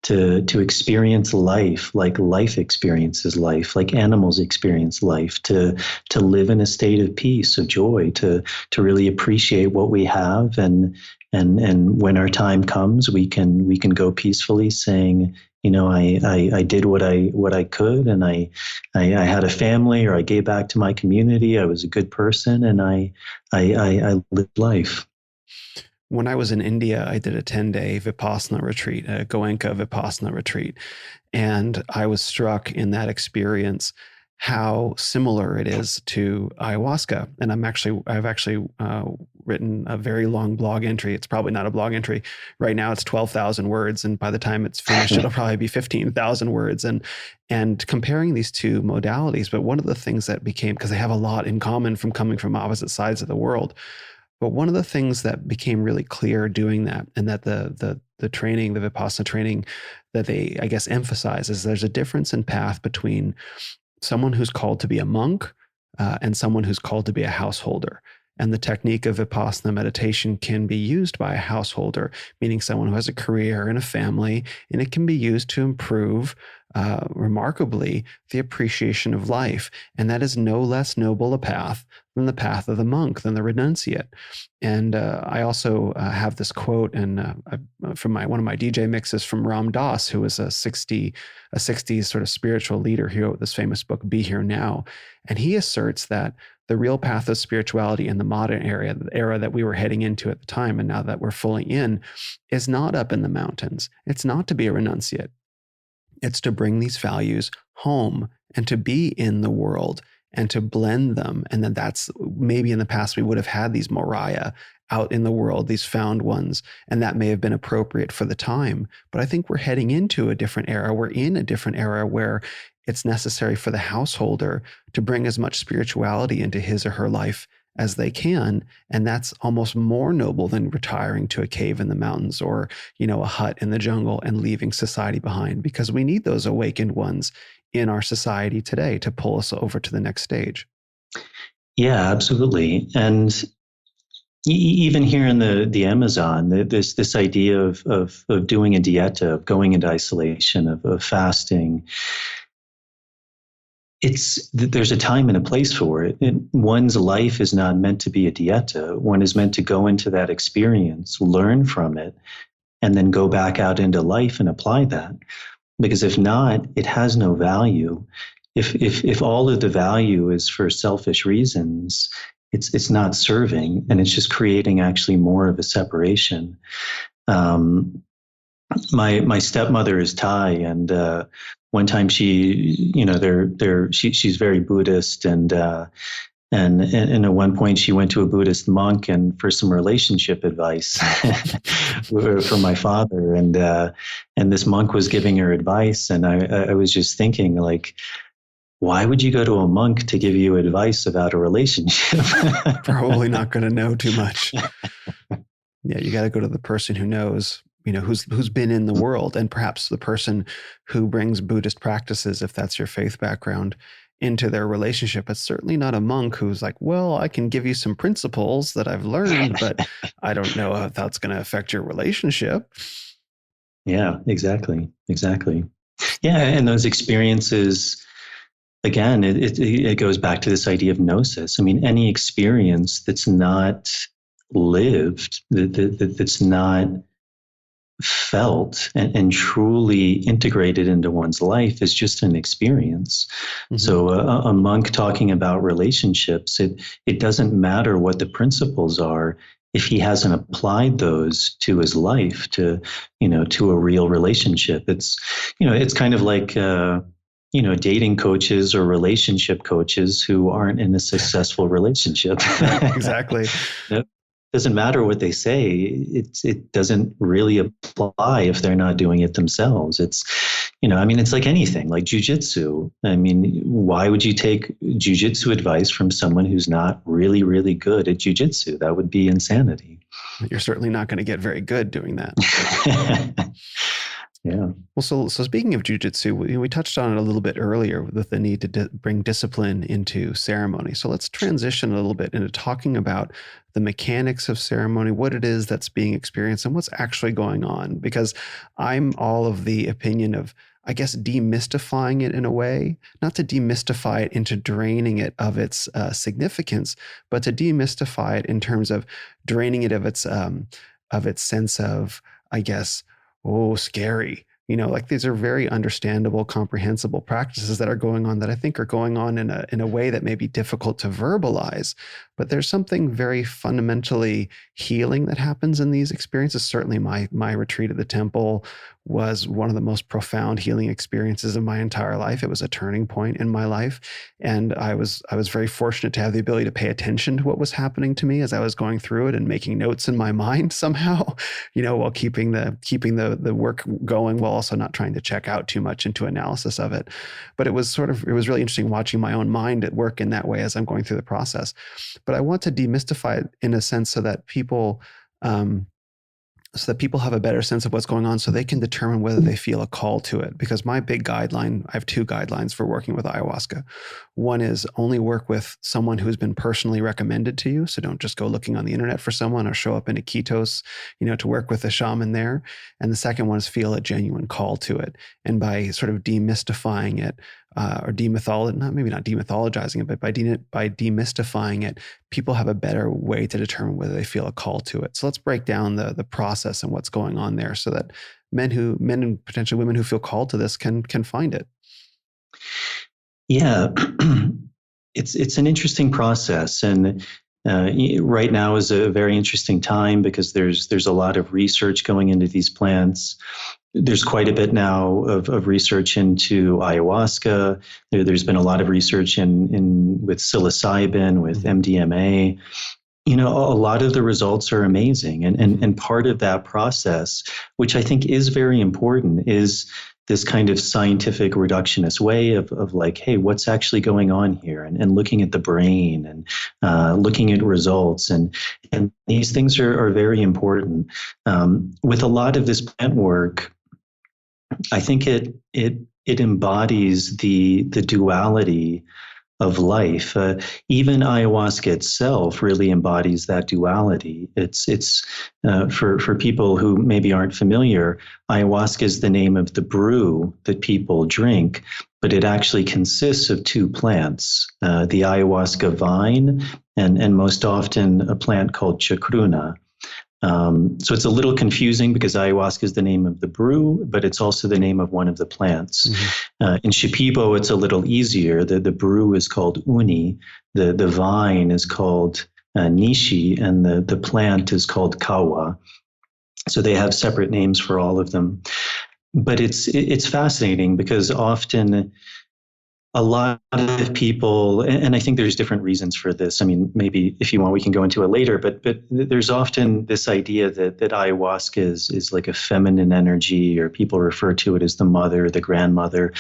to experience life like life experiences life, like animals experience life, to live in a state of peace, of joy, to really appreciate what we have. And when our time comes, we can go peacefully, saying, I did what I could, and I had a family, or I gave back to my community. I was a good person, and I lived life. When I was in India, I did a 10-day Vipassana retreat, a Goenka Vipassana retreat, and I was struck in that experience how similar it is to ayahuasca. And I've actually written a very long blog entry. It's probably not a blog entry. Right now it's 12,000 words. And by the time it's finished, it'll probably be 15,000 words. And comparing these two modalities. But one of the things that became, because they have a lot in common from coming from opposite sides of the world, but one of the things that became really clear doing that, and that the training, the Vipassana training that they, I guess, emphasize, is there's a difference in path between someone who's called to be a monk and someone who's called to be a householder. And the technique of Vipassana meditation can be used by a householder, meaning someone who has a career and a family, and it can be used to improve remarkably the appreciation of life. And that is no less noble a path than the path of the monk, than the renunciate. And I also have this quote from one of my DJ mixes from Ram Dass, who was a 60s sort of spiritual leader. He wrote this famous book, Be Here Now. And he asserts that the real path of spirituality in the modern era, the era that we were heading into at the time, and now that we're fully in, is not up in the mountains. It's not to be a renunciate. It's to bring these values home and to be in the world and to blend them. And then that's maybe in the past we would have had these Moriah out in the world, these found ones, and that may have been appropriate for the time. But I think we're heading into a different era. We're in a different era where it's necessary for the householder to bring as much spirituality into his or her life as they can. And that's almost more noble than retiring to a cave in the mountains or, a hut in the jungle and leaving society behind, because we need those awakened ones in our society today to pull us over to the next stage. Yeah, absolutely. And even here in the Amazon, this idea of doing a dieta, of going into isolation, of fasting, there's a time and a place for it. One's life is not meant to be a dieta. One is meant to go into that experience, learn from it, and then go back out into life and apply that. Because if not, it has no value. If all of the value is for selfish reasons, it's not serving, and it's just creating actually more of a separation. My stepmother is Thai, and one time she's very Buddhist, and at one point she went to a Buddhist monk and for some relationship advice for my father, and this monk was giving her advice, and I was just thinking, like, why would you go to a monk to give you advice about a relationship? Probably not going to know too much. Yeah, you got to go to the person who knows, who's been in the world, and perhaps the person who brings Buddhist practices, if that's your faith background, into their relationship. It's certainly not a monk who's like, well, I can give you some principles that I've learned, but I don't know how that's going to affect your relationship. Yeah, exactly. Yeah, and those experiences, again, it goes back to this idea of gnosis. I mean, any experience that's not lived, that's not felt and truly integrated into one's life is just an experience. Mhm. So a monk talking about relationships, it doesn't matter what the principles are if he hasn't applied those to his life, to a real relationship. It's kind of like dating coaches or relationship coaches who aren't in a successful relationship. Exactly. Doesn't matter what they say. It doesn't really apply if they're not doing it themselves. It's like anything, like jujitsu. I mean, why would you take jujitsu advice from someone who's not really, really good at jujitsu? That would be insanity. You're certainly not going to get very good doing that. Yeah. Well, so speaking of jujitsu, we touched on it a little bit earlier with the need to bring discipline into ceremony. So let's transition a little bit into talking about the mechanics of ceremony, what it is that's being experienced, and what's actually going on. Because I'm all of the opinion of, I guess, demystifying it in a way, not to demystify it into draining it of its significance, but to demystify it in terms of draining it of its sense of, I guess, scary. Like these are very understandable, comprehensible practices that are going on that I think are going on in a way that may be difficult to verbalize. But there's something very fundamentally healing that happens in these experiences. Certainly my retreat at the temple was one of the most profound healing experiences of my entire life. It was a turning point in my life. And I was very fortunate to have the ability to pay attention to what was happening to me as I was going through it and making notes in my mind somehow, while keeping the work going, while also not trying to check out too much into analysis of it. But it was really interesting watching my own mind at work in that way as I'm going through the process. But I want to demystify it in a sense so that people have a better sense of what's going on so they can determine whether they feel a call to it. Because my big guideline, I have two guidelines for working with ayahuasca. One is only work with someone who's been personally recommended to you. So don't just go looking on the internet for someone or show up in Iquitos, to work with a shaman there. And the second one is feel a genuine call to it. And by sort of demystifying it, or maybe not demythologizing it, but by demystifying it, people have a better way to determine whether they feel a call to it. So let's break down the process and what's going on there so that men and potentially women who feel called to this can find it. Yeah, it's an interesting process, and right now is a very interesting time because there's a lot of research going into these plants. There's quite a bit now of research into ayahuasca. There's been a lot of research with psilocybin, with MDMA. A lot of the results are amazing. And part of that process, which I think is very important, is this kind of scientific reductionist way of like, hey, what's actually going on here? And looking at the brain and looking at results. And these things are very important. With a lot of this plant work, I think it embodies the duality of life. Even ayahuasca itself really embodies that duality. It's for people who maybe aren't familiar, ayahuasca is the name of the brew that people drink, but it actually consists of two plants, the ayahuasca vine and most often a plant called chacruna. So it's a little confusing because ayahuasca is the name of the brew, but it's also the name of one of the plants. In Shipibo, it's a little easier. The brew is called uni, the vine is called nishi, and the plant is called kawa. So they have separate names for all of them. But it's fascinating because often a lot of people, and I think there's different reasons for this. I mean, maybe if you want, we can go into it later, but there's often this idea that ayahuasca is like a feminine energy, or people refer to it as the mother, the grandmother.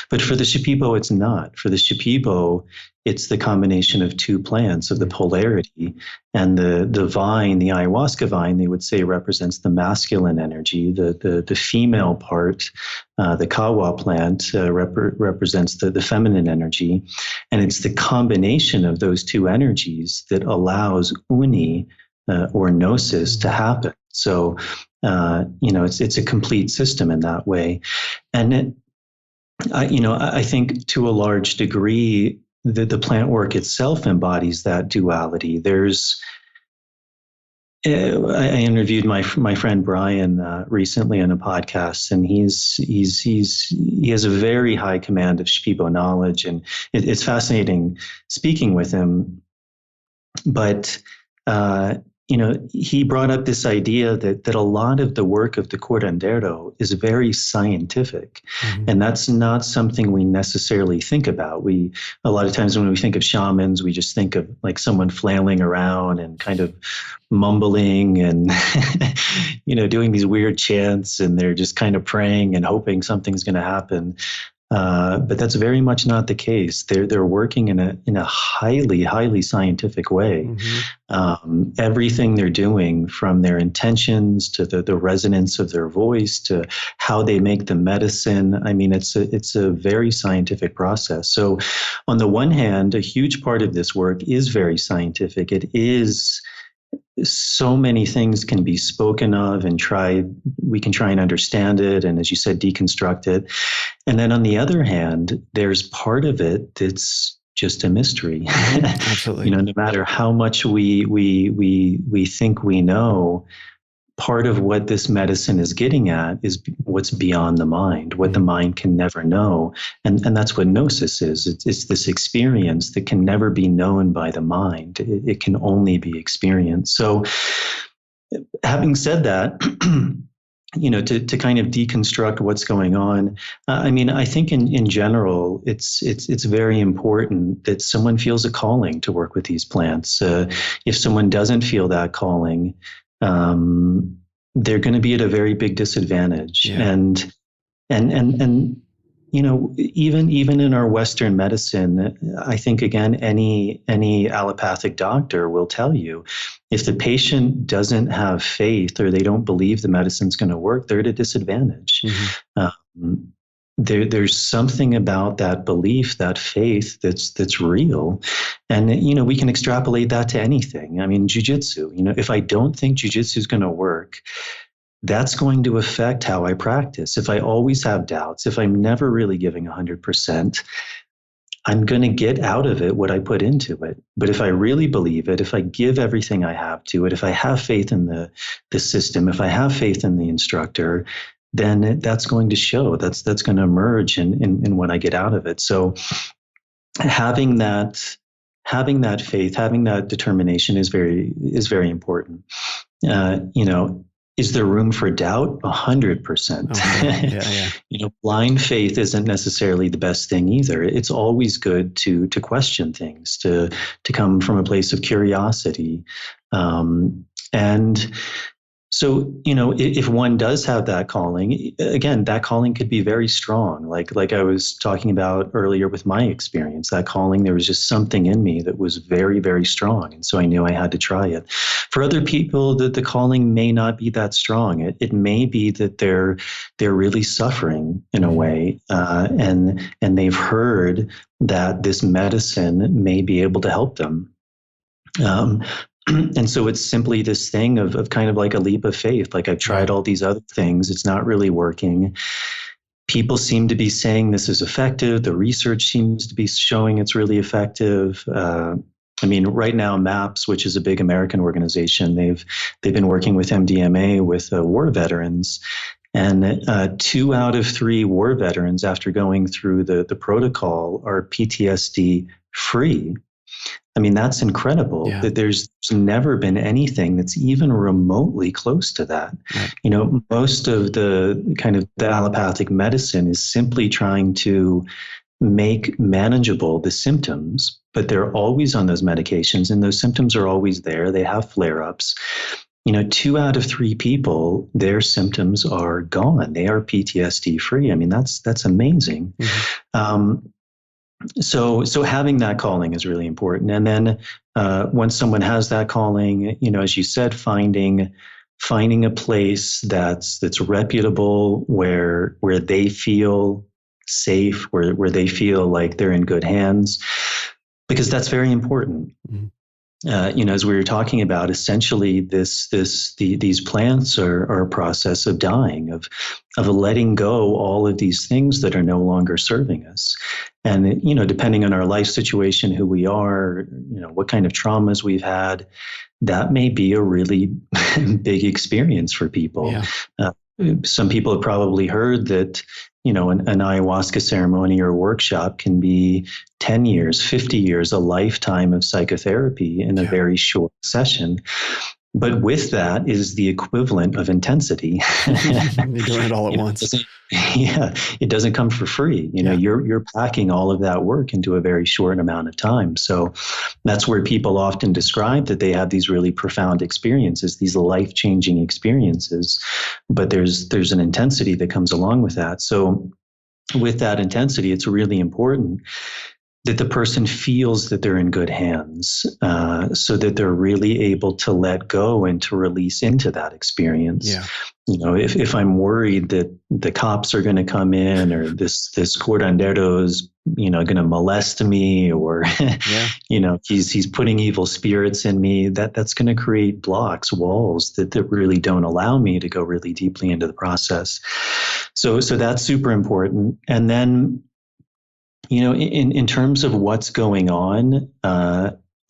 But for the Shipibo, it's not. For the Shipibo, it's the combination of two plants of the polarity, and the vine, the ayahuasca vine, they would say represents the masculine energy. The female part, the kawa plant, represents the feminine energy, and it's the combination of those two energies that allows uni or gnosis to happen. So, it's a complete system in that way, and I think to a large degree, the plant work itself embodies that duality. There's I interviewed my friend Brian recently on a podcast, and he has a very high command of Shipibo knowledge, and it's fascinating speaking with him. But he brought up this idea that a lot of the work of the curandero is very scientific, and that's not something we necessarily think about. A lot of times when we think of shamans, we just think of like someone flailing around and kind of mumbling and doing these weird chants, and they're just kind of praying and hoping something's going to happen. But that's very much not the case. They're working in a highly scientific way. Everything they're doing, from their intentions to the resonance of their voice to how they make the medicine. I mean, it's a very scientific process. So, on the one hand, a huge part of this work is very scientific. It is. So many things can be spoken of and we can try and understand it, and as you said, deconstruct it. And then on the other hand, there's part of it that's just a mystery. Absolutely. No matter how much we think we know, part of what this medicine is getting at is what's beyond the mind, what the mind can never know. And that's what gnosis is. It's this experience that can never be known by the mind. It can only be experienced. So having said that, to kind of deconstruct what's going on, I think in general, it's very important that someone feels a calling to work with these plants. If someone doesn't feel that calling, they're going to be at a very big disadvantage. Yeah. And even in our Western medicine, I think, again, any allopathic doctor will tell you, if the patient doesn't have faith or they don't believe the medicine's going to work, they're at a disadvantage. There's something about that belief, that faith that's real. And, we can extrapolate that to anything. I mean, jujitsu, if I don't think jujitsu is going to work, that's going to affect how I practice. If I always have doubts, if I'm never really giving 100%, I'm going to get out of it what I put into it. But if I really believe it, if I give everything I have to it, if I have faith in the system, if I have faith in the instructor, then that's going to show. That's going to emerge in what I get out of it. So having that faith, having that determination is very important. Is there room for doubt? 100%. Okay. Yeah. Blind faith isn't necessarily the best thing either. It's always good to question things, to come from a place of curiosity, and so, if one does have that calling, again, that calling could be very strong. Like I was talking about earlier with my experience, that calling, there was just something in me that was very, very strong. And so I knew I had to try it. For other people, the calling may not be that strong. It may be that they're really suffering in a way, and they've heard that this medicine may be able to help them. And so it's simply this thing of kind of like a leap of faith. Like, I've tried all these other things. It's not really working. People seem to be saying this is effective. The research seems to be showing it's really effective. Right now, MAPS, which is a big American organization, they've been working with MDMA with war veterans. And 2 out of 3 war veterans, after going through the protocol, are PTSD free. That's incredible. Yeah. That there's never been anything that's even remotely close to that. Right. Most of the kind of the allopathic medicine is simply trying to make manageable the symptoms, but they're always on those medications, and those symptoms are always there. They have flare-ups. 2 out of 3 people, their symptoms are gone. They are PTSD free. That's amazing. Mm-hmm. So having that calling is really important. And then once someone has that calling, as you said, finding a place that's reputable, where they feel safe, where they feel like they're in good hands, because that's very important. Mm-hmm. as we were talking about, essentially these plants are a process of dying, of letting go all of these things that are no longer serving us. And, depending on our life situation, who we are, what kind of traumas we've had, that may be a really big experience for people. Yeah. Some people have probably heard that, an ayahuasca ceremony or workshop can be 10 years, 50 years, a lifetime of psychotherapy in a very short session. But with that is the equivalent of intensity. You're doing it all at once. It doesn't come for free. You're packing all of that work into a very short amount of time. So that's where people often describe that they have these really profound experiences, these life-changing experiences. But there's an intensity that comes along with that. So with that intensity, it's really important that the person feels that they're in good hands, so that they're really able to let go and to release into that experience. Yeah. If I'm worried that the cops are going to come in, or this curandero is, going to molest me, or, he's putting evil spirits in me, that's going to create blocks, walls that really don't allow me to go really deeply into the process. So that's super important. And then, in terms of what's going on,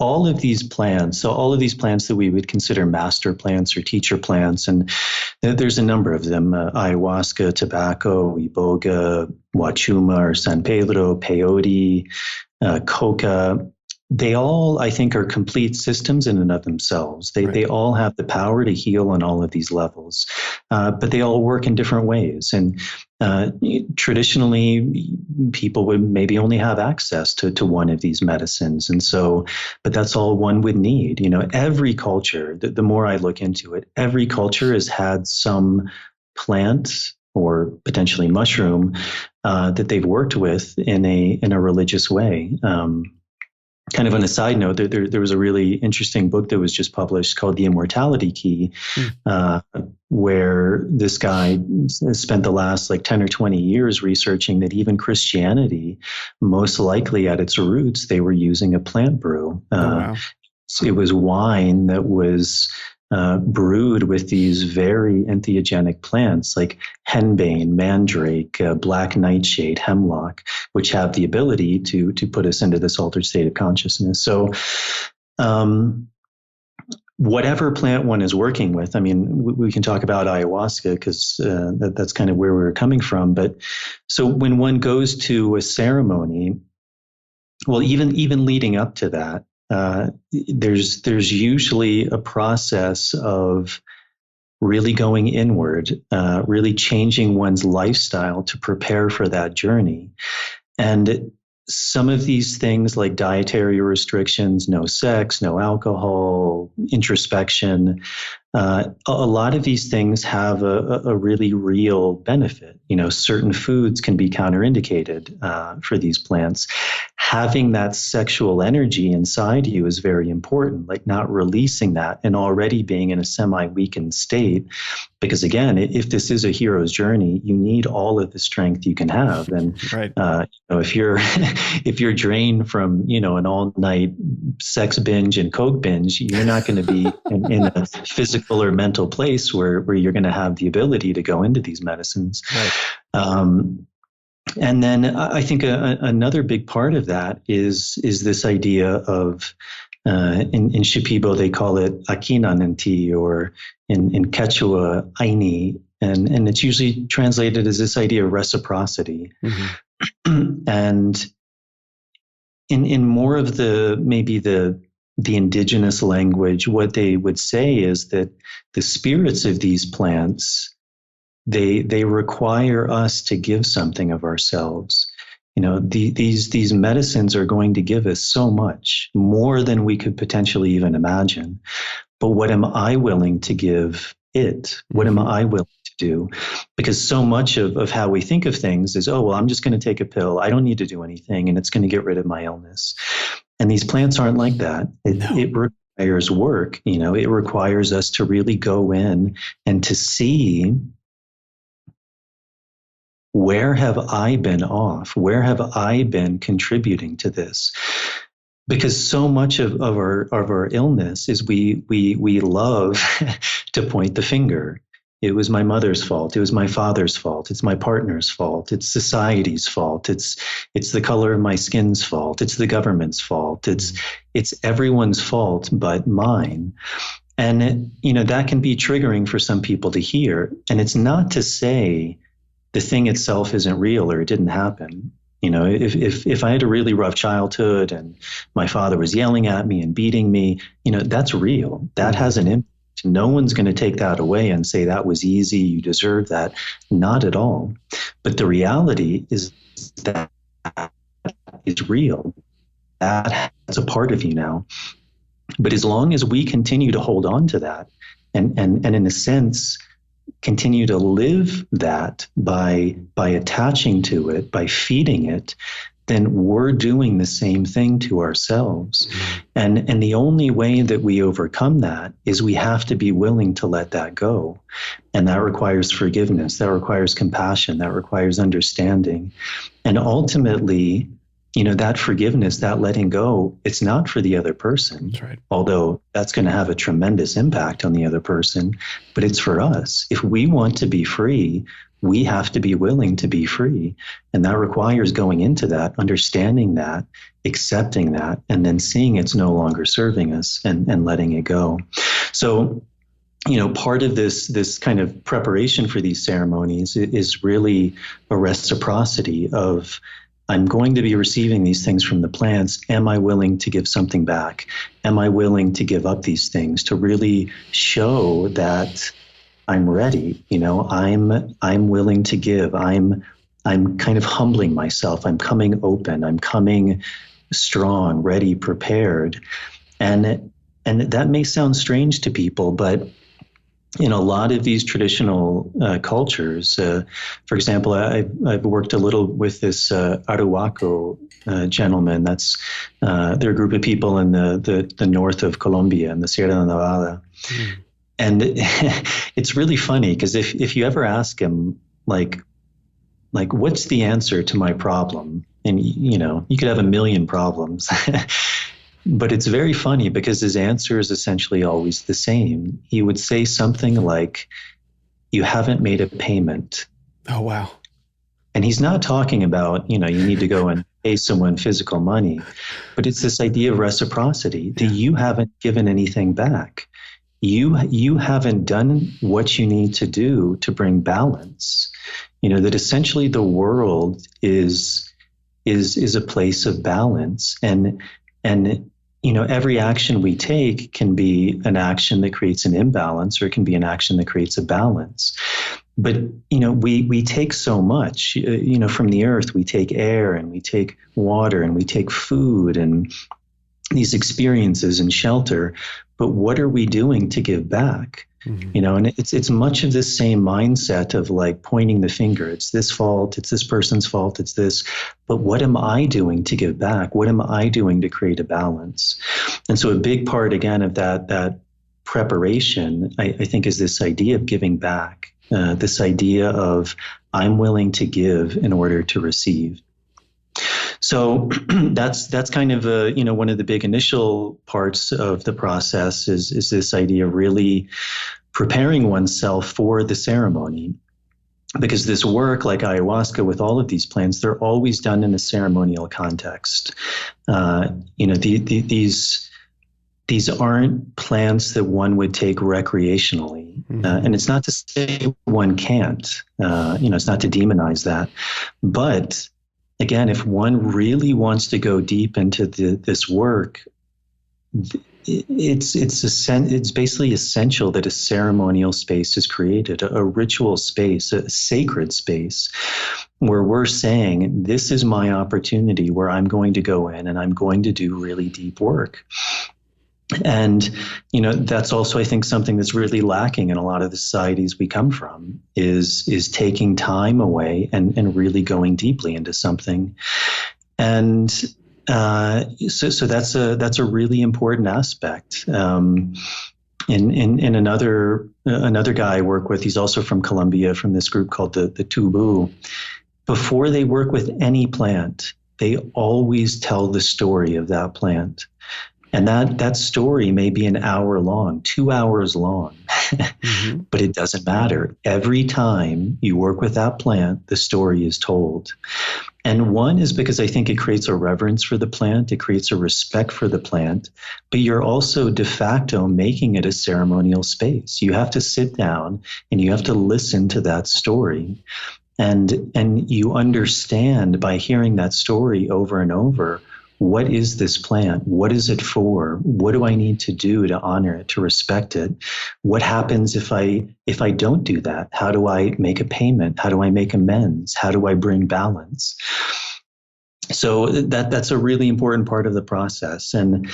all of these plants that we would consider master plants or teacher plants, and there's a number of them, ayahuasca, tobacco, iboga, huachuma or San Pedro, peyote, coca, they all, I think, are complete systems in and of themselves. They all have the power to heal on all of these levels, but they all work in different ways. And traditionally, people would maybe only have access to one of these medicines. And so, but that's all one would need. Every culture, the more I look into it, every culture has had some plant or potentially mushroom that they've worked with in a religious way. Kind of on a side note, there was a really interesting book that was just published called The Immortality Key, where this guy spent the last 10 or 20 years researching that even Christianity, most likely at its roots, they were using a plant brew. Wow. It was wine that was brewed with these very entheogenic plants like henbane, mandrake, black nightshade, hemlock, which have the ability to put us into this altered state of consciousness. So whatever plant one is working with, I mean, we can talk about ayahuasca because that's kind of where we were coming from. But so when one goes to a ceremony, well, even leading up to that, there's usually a process of really going inward, really changing one's lifestyle to prepare for that journey. And some of these things like dietary restrictions, no sex, no alcohol, introspection, a lot of these things have a really real benefit. Certain foods can be counterindicated for these plants. Having that sexual energy inside you is very important, like not releasing that and already being in a semi-weakened state. Because again, if this is a hero's journey, you need all of the strength you can have. And if you're drained from an all-night sex binge and coke binge, you're not going to be in a physical or mental place where you're going to have the ability to go into these medicines. And then I think another big part of that is this idea of in Shipibo they call it akinananti, or in Quechua aini, and it's usually translated as this idea of reciprocity. And in more of the indigenous language, what they would say is that the spirits of these plants, they require us to give something of ourselves. These medicines are going to give us so much more than we could potentially even imagine. But what am I willing to give it? What am I willing to do? Because so much of how we think of things is, I'm just going to take a pill. I don't need to do anything, and it's going to get rid of my illness. And these plants aren't like that. It requires work. It requires us to really go in and to see, where have I been off? Where have I been contributing to this? because so much of our illness is we love to point the finger. It was my mother's fault. It was my father's fault. It's my partner's fault. It's society's fault. It's the color of my skin's fault. It's the government's fault. It's everyone's fault but mine. And that can be triggering for some people to hear. And it's not to say the thing itself isn't real or it didn't happen. If I had a really rough childhood and my father was yelling at me and beating me, that's real. That has an impact. No one's going to take that away and say that was easy, you deserve that. Not at all. But the reality is that is real. That's a part of you now. But as long as we continue to hold on to that and in a sense, continue to live that by attaching to it, by feeding it, then we're doing the same thing to ourselves. And the only way that we overcome that is we have to be willing to let that go. And that requires forgiveness, that requires compassion, that requires understanding. And ultimately, that forgiveness, that letting go, it's not for the other person. That's right. Although that's going to have a tremendous impact on the other person, but it's for us. If we want to be free, we have to be willing to be free. And that requires going into that, understanding that, accepting that, and then seeing it's no longer serving us and letting it go. So, part of this kind of preparation for these ceremonies is really a reciprocity of, I'm going to be receiving these things from the plants. Am I willing to give something back? Am I willing to give up these things to really show that I'm ready? I'm willing to give. I'm kind of humbling myself. I'm coming open. I'm coming strong, ready, prepared. And that may sound strange to people, but in a lot of these traditional cultures, for example, I've worked a little with this Arhuaco gentleman. They're a group of people in the north of Colombia, in the Sierra Nevada. And it's really funny because if you ever ask him, like, what's the answer to my problem? And, you could have a million problems. But it's very funny because his answer is essentially always the same. He would say something like, you haven't made a payment. Oh, wow. And he's not talking about, you need to go and pay someone physical money, but it's this idea of reciprocity, that you haven't given anything back. You haven't done what you need to do to bring balance. That essentially the world is a place of balance. And every action we take can be an action that creates an imbalance, or it can be an action that creates a balance. But, we take so much, from the earth. We take air and we take water and we take food and these experiences and shelter. But what are we doing to give back? Mm-hmm. And it's much of this same mindset of like pointing the finger. It's this fault. It's this person's fault. It's this. But what am I doing to give back? What am I doing to create a balance? And so a big part, again, of that preparation, I think, is this idea of giving back, this idea of I'm willing to give in order to receive. So that's kind of one of the big initial parts of the process is this idea of really preparing oneself for the ceremony, because this work, like ayahuasca, with all of these plants, they're always done in a ceremonial context. These aren't plants that one would take recreationally, and it's not to say one can't. It's not to demonize that, but again, if one really wants to go deep into this work, it's basically essential that a ceremonial space is created, a ritual space, a sacred space, where we're saying, this is my opportunity where I'm going to go in and I'm going to do really deep work. And, that's also, I think, something that's really lacking in a lot of the societies we come from is taking time away and really going deeply into something. And so that's a really important aspect. In another guy I work with, he's also from Colombia, from this group called the Tubu. Before they work with any plant, they always tell the story of that plant. And that story may be an hour long, 2 hours long, but it doesn't matter. Every time you work with that plant, the story is told. And one is because I think it creates a reverence for the plant. It creates a respect for the plant, but you're also de facto making it a ceremonial space. You have to sit down and you have to listen to that story. And you understand by hearing that story over and over, what is this plant? What is it for? What do I need to do to honor it, to respect it? What happens if I don't do that? How do I make a payment? How do I make amends? How do I bring balance? So that's a really important part of the process. And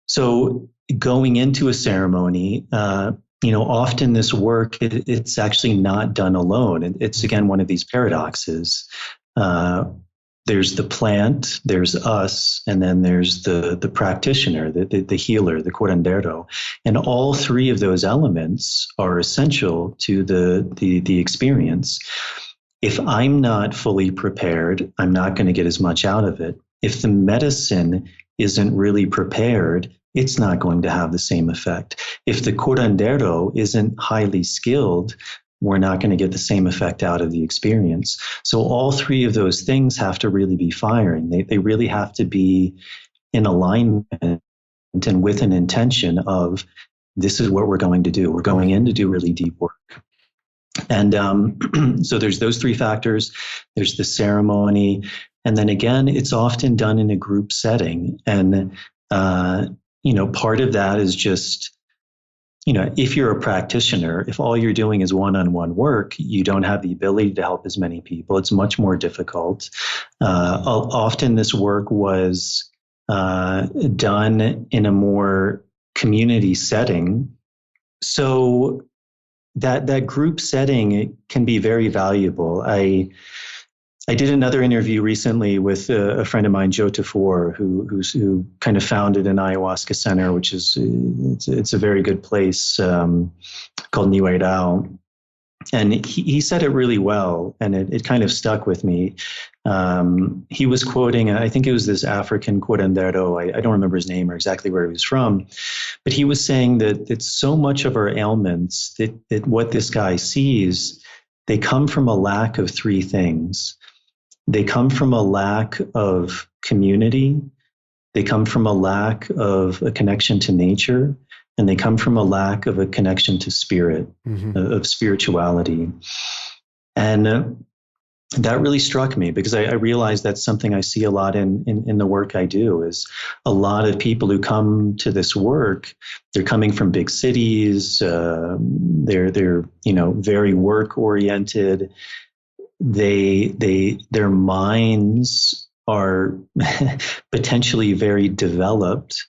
so going into a ceremony, often this work, it's actually not done alone. It's, again, one of these paradoxes. There's the plant, there's us, and then there's the practitioner, the healer, the curandero. And all three of those elements are essential to the experience. If I'm not fully prepared, I'm not going to get as much out of it. If the medicine isn't really prepared, it's not going to have the same effect. If the curandero isn't highly skilled, we're not going to get the same effect out of the experience. So all three of those things have to really be firing. They really have to be in alignment and with an intention of, this is what we're going to do. We're going in to do really deep work. And so there's those three factors. There's the ceremony. And then again, it's often done in a group setting. And, part of that is just, if you're a practitioner, if all you're doing is one-on-one work, you don't have the ability to help as many people. It's much more difficult. Often this work was done in a more community setting. So that group setting can be very valuable. I did another interview recently with a friend of mine, Joe Tafour, who kind of founded an ayahuasca center, which is it's a very good place called Niueirao. And he said it really well, and it kind of stuck with me. He was quoting, I think it was this African curandero. I don't remember his name or exactly where he was from, but he was saying that so much of our ailments, that what this guy sees, they come from a lack of three things. They come from a lack of community. They come from a lack of a connection to nature, and they come from a lack of a connection to spirit, of spirituality. And that really struck me, because I realized that's something I see a lot in the work I do. Is a lot of people who come to this work, they're coming from big cities. They're very work oriented. Their minds are potentially very developed,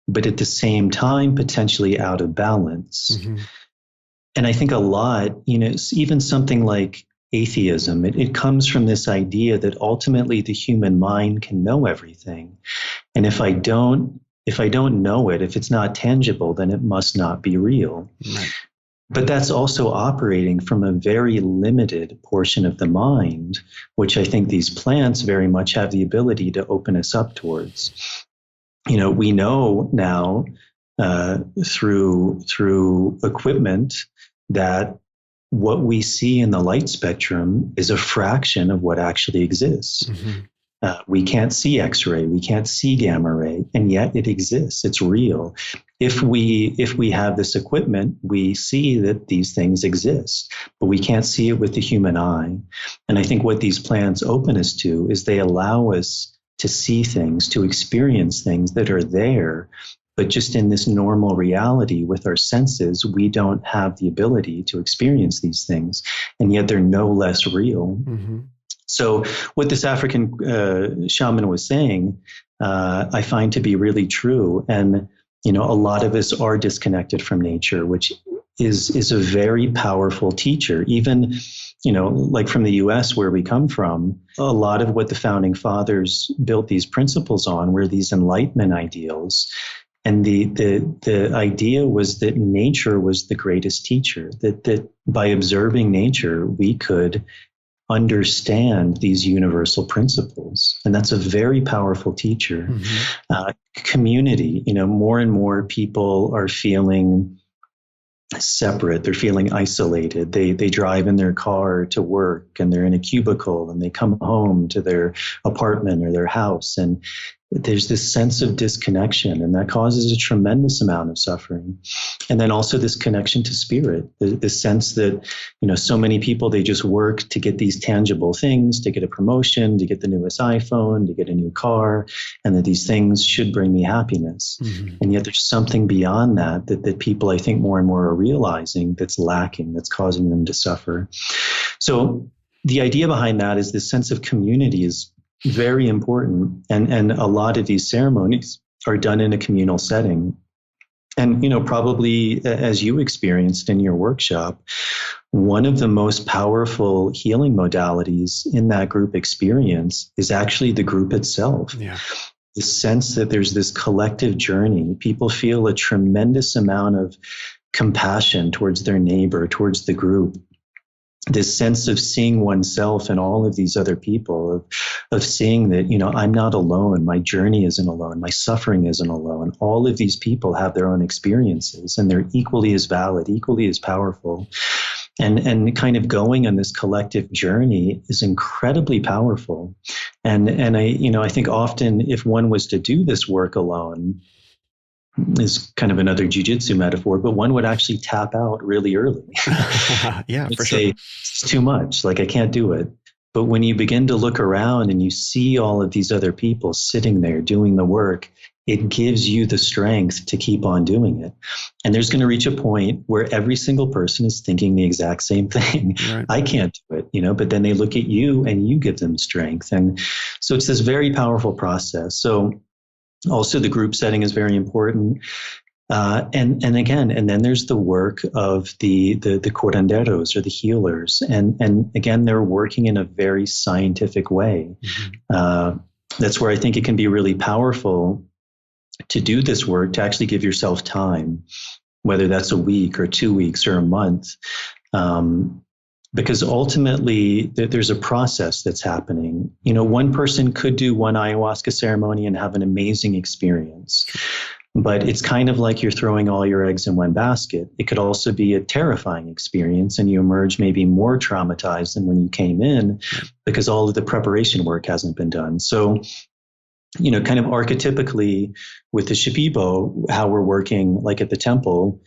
but at the same time, potentially out of balance. And I think a lot, even something like atheism, it comes from this idea that ultimately the human mind can know everything. And if I don't know it, if it's not tangible, then it must not be real. Right. But that's also operating from a very limited portion of the mind, which I think these plants very much have the ability to open us up towards. We know now through equipment that what we see in the light spectrum is a fraction of what actually exists. We can't see X-ray, we can't see gamma ray, and yet it exists. It's real. If we have this equipment, we see that these things exist, but we can't see it with the human eye. And I think what these plants open us to is they allow us to see things, to experience things that are there, but just in this normal reality with our senses, we don't have the ability to experience these things, and yet they're no less real. So what this African shaman was saying, I find to be really true. And, a lot of us are disconnected from nature, which is a very powerful teacher. Even, like from the US where we come from, a lot of what the founding fathers built these principles on were these enlightenment ideals. And the idea was that nature was the greatest teacher, that by observing nature, we could understand these universal principles. And that's a very powerful teacher. Community, more and more people are feeling separate. They're feeling isolated. They drive in their car to work, and they're in a cubicle, and they come home to their apartment or their house, and there's this sense of disconnection, and that causes a tremendous amount of suffering. And then also this connection to spirit, the sense that, so many people, they just work to get these tangible things, to get a promotion, to get the newest iPhone, to get a new car, and that these things should bring me happiness. And yet there's something beyond that people, I think, more and more are realizing that's lacking, that's causing them to suffer. So the idea behind that is this sense of community is very important. And a lot of these ceremonies are done in a communal setting. And, probably as you experienced in your workshop, one of the most powerful healing modalities in that group experience is actually the group itself. Yeah. The sense that there's this collective journey. People feel a tremendous amount of compassion towards their neighbor, towards the group. This sense of seeing oneself and all of these other people, of seeing that, I'm not alone. My journey isn't alone. My suffering isn't alone. All of these people have their own experiences, and they're equally as valid, equally as powerful. And kind of going on this collective journey is incredibly powerful. And I think often if one was to do this work alone, is kind of another jiu-jitsu metaphor, but one would actually tap out really early. Yeah, for say, sure. It's too much, I can't do it. But when you begin to look around and you see all of these other people sitting there doing the work, it gives you the strength to keep on doing it. And there's going to reach a point where every single person is thinking the exact same thing. Right. I can't do it, but then they look at you and you give them strength. And so it's this very powerful process. So also, the group setting is very important. And then there's the work of the curanderos, or the healers. And again, they're working in a very scientific way. That's where I think it can be really powerful to do this work, to actually give yourself time, whether that's a week or 2 weeks or a month. Because ultimately there's a process that's happening. One person could do one ayahuasca ceremony and have an amazing experience, but it's kind of like you're throwing all your eggs in one basket. It could also be a terrifying experience, and you emerge maybe more traumatized than when you came in, because all of the preparation work hasn't been done. So, kind of archetypically with the Shipibo, how we're working, like at the temple,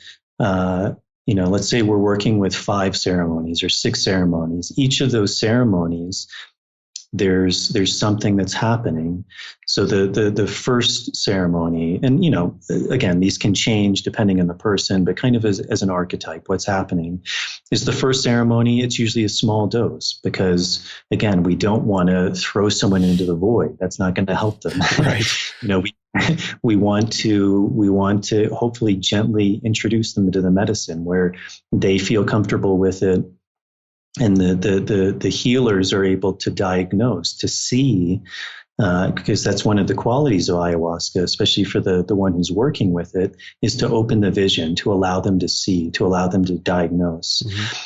let's say we're working with 5 ceremonies or 6 ceremonies. Each of those ceremonies, there's something that's happening. So the first ceremony, and again, these can change depending on the person, but kind of as an archetype, what's happening is the first ceremony. It's usually a small dose, because again, we don't want to throw someone into the void. That's not going to help them. Right. We want to hopefully gently introduce them to the medicine where they feel comfortable with it. And the healers are able to diagnose, to see, because that's one of the qualities of ayahuasca, especially for the one who's working with it, is to open the vision, to allow them to see, to allow them to diagnose.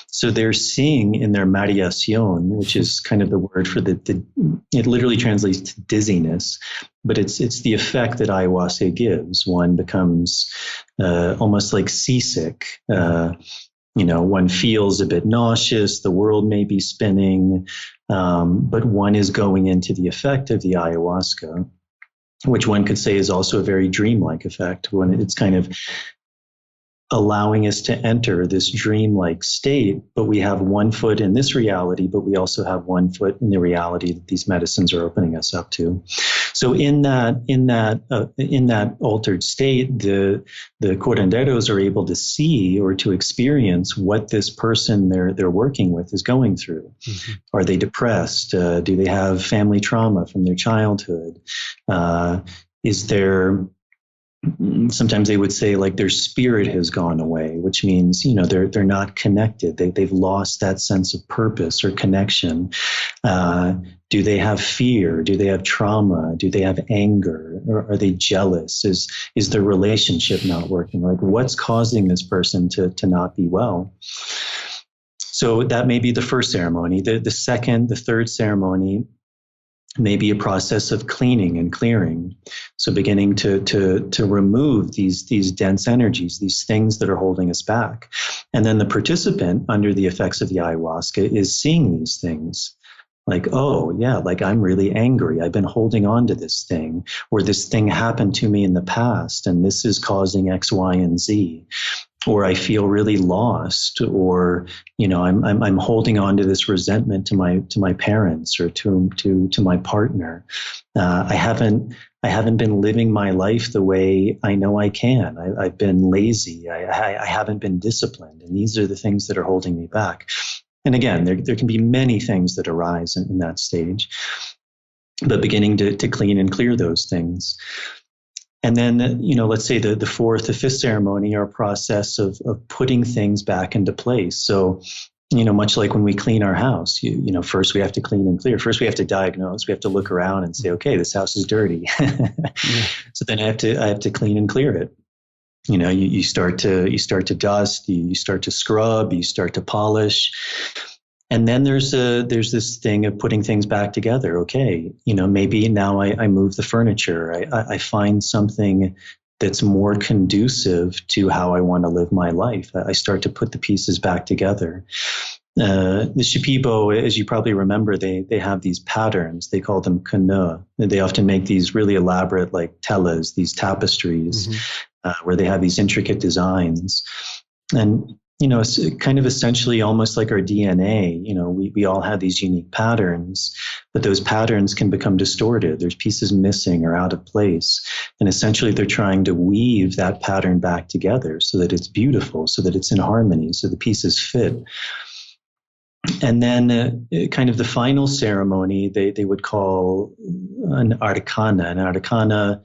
So they're seeing in their mareación, which is kind of the word for it literally translates to dizziness, but it's the effect that ayahuasca gives. One becomes almost like seasick. One feels a bit nauseous, the world may be spinning, but one is going into the effect of the ayahuasca, which one could say is also a very dreamlike effect, when it's kind of allowing us to enter this dreamlike state, but we have one foot in this reality, but we also have one foot in the reality that these medicines are opening us up to. So in that altered state, the curanderos are able to see or to experience what this person they're working with is going through. Are they depressed? Do they have family trauma from their childhood? Is there sometimes they would say their spirit has gone away, which means, they're not connected. They've lost that sense of purpose or connection. Do they have fear? Do they have trauma? Do they have anger? Or are they jealous? Is their relationship not working? What's causing this person to not be well? So that may be the first ceremony. The second, the third ceremony may be a process of cleaning and clearing. So beginning to remove these dense energies, these things that are holding us back. And then the participant, under the effects of the ayahuasca, is seeing these things. Like, oh, yeah, like I'm really angry. I've been holding on to this thing, or this thing happened to me in the past, and this is causing X, Y, and Z. Or I feel really lost, or I'm holding on to this resentment to my parents or to my partner. I haven't been living my life the way I know I can. I've been lazy. I haven't been disciplined, and these are the things that are holding me back. And again, there can be many things that arise in that stage, but beginning to clean and clear those things. And then, let's say the fourth, the fifth ceremony are a process of putting things back into place. So, much like when we clean our house, first we have to clean and clear. First we have to diagnose. We have to look around and say, okay, this house is dirty. So then I have to clean and clear it. You start to dust, you start to scrub, you start to polish. And then there's this thing of putting things back together. Okay, maybe now I move the furniture. I find something that's more conducive to how I want to live my life. I start to put the pieces back together. The Shipibo, as you probably remember, they have these patterns. They call them kanu. They often make these really elaborate, like telas, these tapestries, where they have these intricate designs. And it's kind of essentially almost like our DNA. We all have these unique patterns, but those patterns can become distorted. There's pieces missing or out of place. And essentially they're trying to weave that pattern back together so that it's beautiful, so that it's in harmony, so the pieces fit. And then kind of the final ceremony, they would call an arcana. An arcana,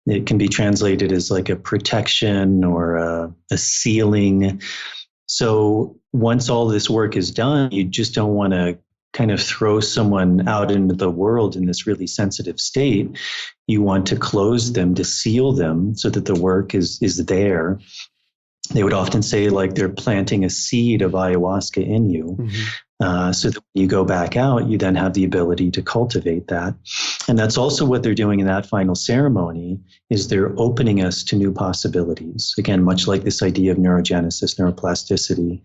it can be translated as like a protection or a sealing. So once all this work is done, you just don't want to kind of throw someone out into the world in this really sensitive state. You want to close them, to seal them so that the work is there. They would often say like they're planting a seed of ayahuasca in you. So that when you go back out, you then have the ability to cultivate that. And that's also what they're doing in that final ceremony, is they're opening us to new possibilities. Again, much like this idea of neurogenesis, neuroplasticity.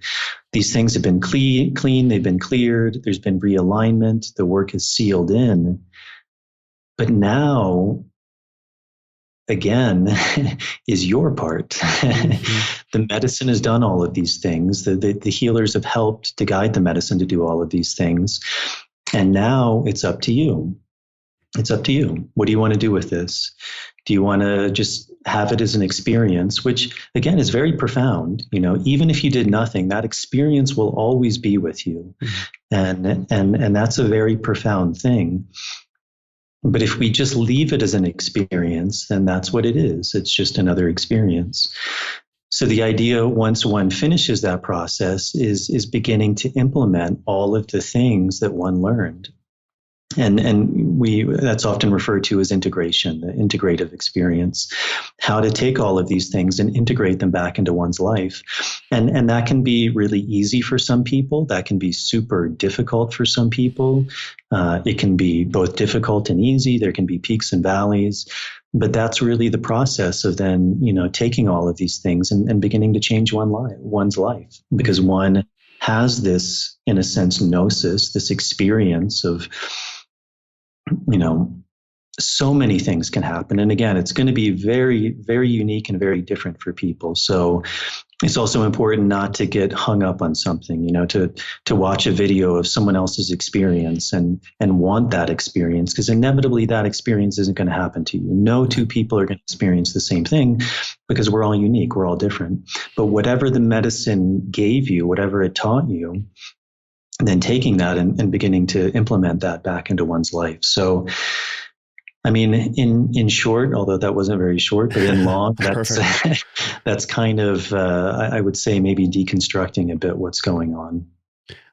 These things have been clean, they've been cleared, there's been realignment, the work is sealed in. But now, again, is your part. The medicine has done all of these things. The healers have helped to guide the medicine to do all of these things. And now it's up to you. It's up to you. What do you want to do with this? Do you want to just have it as an experience, which again is very profound? Even if you did nothing, that experience will always be with you. And that's a very profound thing. But if we just leave it as an experience, then that's what it is. It's just another experience. So the idea, once one finishes that process, is beginning to implement all of the things that one learned. And that's often referred to as integration, the integrative experience, how to take all of these things and integrate them back into one's life. And that can be really easy for some people. That can be super difficult for some people. It can be both difficult and easy. There can be peaks and valleys. But that's really the process of then, taking all of these things and beginning to change one's life, because one has this, in a sense, gnosis, this experience of, so many things can happen. And again, it's going to be very, very unique and very different for people. So it's also important not to get hung up on something, to watch a video of someone else's experience and want that experience, because inevitably that experience isn't going to happen to you. No two people are going to experience the same thing, because we're all unique. We're all different. But whatever the medicine gave you, whatever it taught you, then taking that and beginning to implement that back into one's life. So, I mean, in short, although that wasn't very short, but in long, that's kind of, I would say, maybe deconstructing a bit what's going on.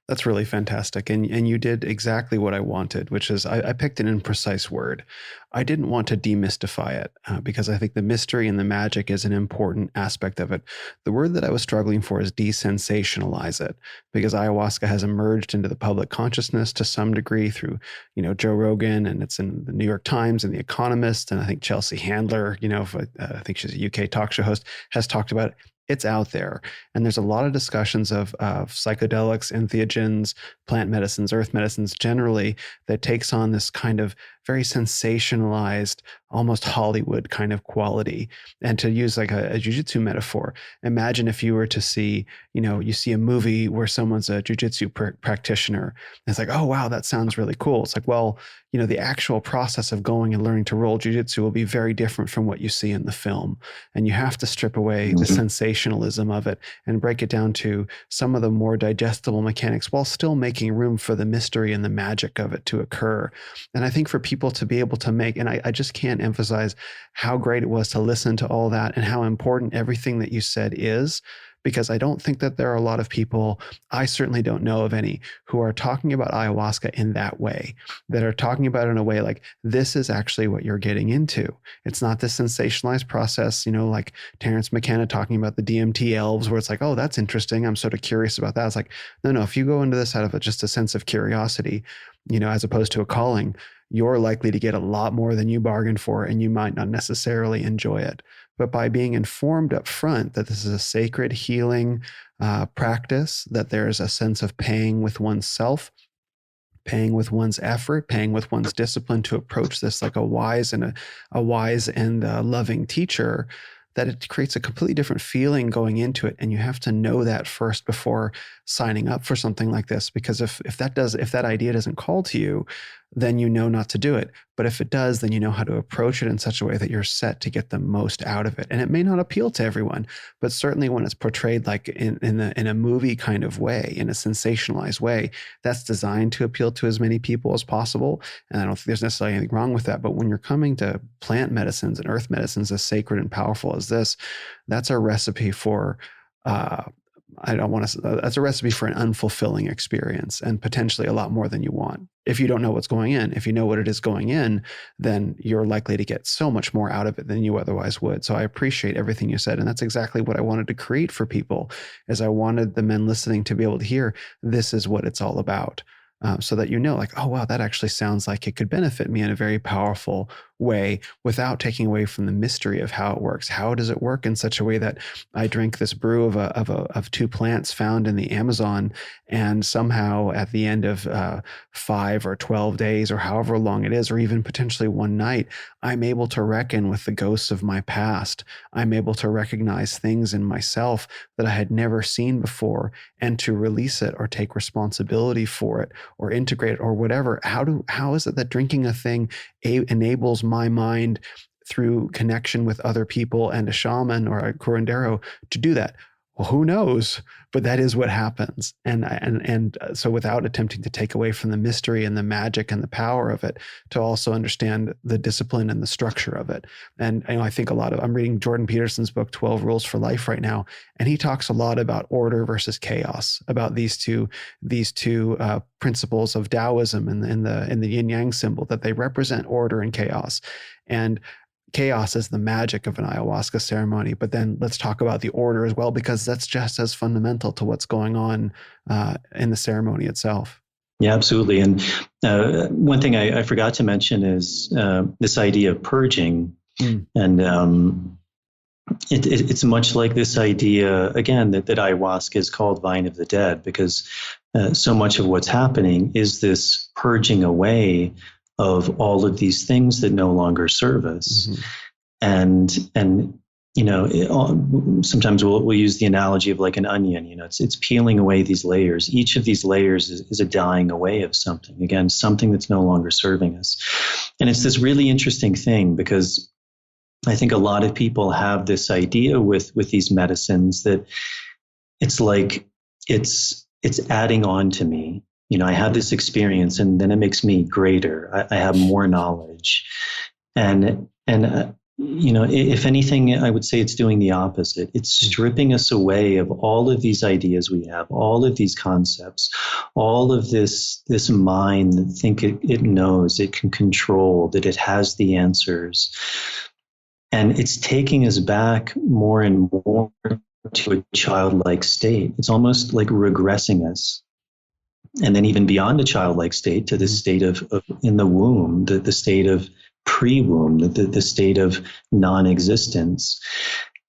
That's really fantastic. And you did exactly what I wanted, which is I picked an imprecise word. I didn't want to demystify it because I think the mystery and the magic is an important aspect of it. The word that I was struggling for is desensationalize it, because ayahuasca has emerged into the public consciousness to some degree through, Joe Rogan, and it's in the New York Times and The Economist. And I think Chelsea Handler, I think she's a UK talk show host, has talked about it. It's out there. And there's a lot of discussions of psychedelics, entheogens, plant medicines, earth medicines generally, that takes on this kind of very sensationalized, almost Hollywood kind of quality. And to use like a jujitsu metaphor, imagine if you were to see, you see a movie where someone's a jujitsu practitioner. And it's like, oh, wow, that sounds really cool. It's like, well, the actual process of going and learning to roll jujitsu will be very different from what you see in the film. And you have to strip away the sensationalism of it and break it down to some of the more digestible mechanics while still making room for the mystery and the magic of it to occur. And I think for people to be able to make, and I just can't emphasize how great it was to listen to all that and how important everything that you said is, because I don't think that there are a lot of people, I certainly don't know of any, who are talking about ayahuasca in that way, that are talking about it in a way like, this is actually what you're getting into. It's not this sensationalized process, like Terence McKenna talking about the DMT elves, where it's like, oh, that's interesting, I'm sort of curious about that. It's like, no, if you go into this out of just a sense of curiosity, as opposed to a calling, you're likely to get a lot more than you bargained for, and you might not necessarily enjoy it. But by being informed up front that this is a sacred healing practice, that there's a sense of paying with oneself, paying with one's effort, paying with one's discipline to approach this like a wise and loving teacher, that it creates a completely different feeling going into it. And you have to know that first before signing up for something like this, because if that idea doesn't call to you, then you know not to do it. But if it does, then you know how to approach it in such a way that you're set to get the most out of it. And it may not appeal to everyone, but certainly when it's portrayed like in a movie kind of way, in a sensationalized way, that's designed to appeal to as many people as possible. And I don't think there's necessarily anything wrong with that. But when you're coming to plant medicines and earth medicines as sacred and powerful as this, that's a recipe for that's a recipe for an unfulfilling experience, and potentially a lot more than you want. If you don't know what's going in, if you know what it is going in, then you're likely to get so much more out of it than you otherwise would. So I appreciate everything you said. And that's exactly what I wanted to create for people, is I wanted the men listening to be able to hear, this is what it's all about. So that like, oh, wow, that actually sounds like it could benefit me in a very powerful way without taking away from the mystery of how it works. How does it work in such a way that I drink this brew of two plants found in the Amazon, and somehow at the end of 5 or 12 days or however long it is, or even potentially one night, I'm able to reckon with the ghosts of my past. I'm able to recognize things in myself that I had never seen before, and to release it or take responsibility for it or integrate it or whatever. How is it that drinking a thing enables my mind through connection with other people and a shaman or a curandero to do that? Well, who knows? But that is what happens. And so without attempting to take away from the mystery and the magic and the power of it, to also understand the discipline and the structure of it. And I think I'm reading Jordan Peterson's book, 12 Rules for Life right now. And he talks a lot about order versus chaos, about these two principles of Taoism in the yin yang symbol, that they represent order and chaos. And chaos is the magic of an ayahuasca ceremony, but then let's talk about the order as well, because that's just as fundamental to what's going on in the ceremony itself. Yeah, absolutely. And one thing I forgot to mention is this idea of purging. And it's much like this idea, again, that ayahuasca is called Vine of the Dead, because so much of what's happening is this purging away of all of these things that no longer serve us. Mm-hmm. And sometimes we'll use the analogy of like an onion. It's peeling away these layers. Each of these layers is a dying away of something. Again, something that's no longer serving us. And it's this really interesting thing, because I think a lot of people have this idea with these medicines that it's like it's adding on to me. I had this experience, and then it makes me greater. I have more knowledge, and if anything, I would say it's doing the opposite. It's stripping us away of all of these ideas we have, all of these concepts, all of this mind that think it knows, it can control, that it has the answers. And it's taking us back more and more to a childlike state. It's almost like regressing us. And then even beyond a childlike state to the state of in the womb, the state of pre-womb, the state of non-existence.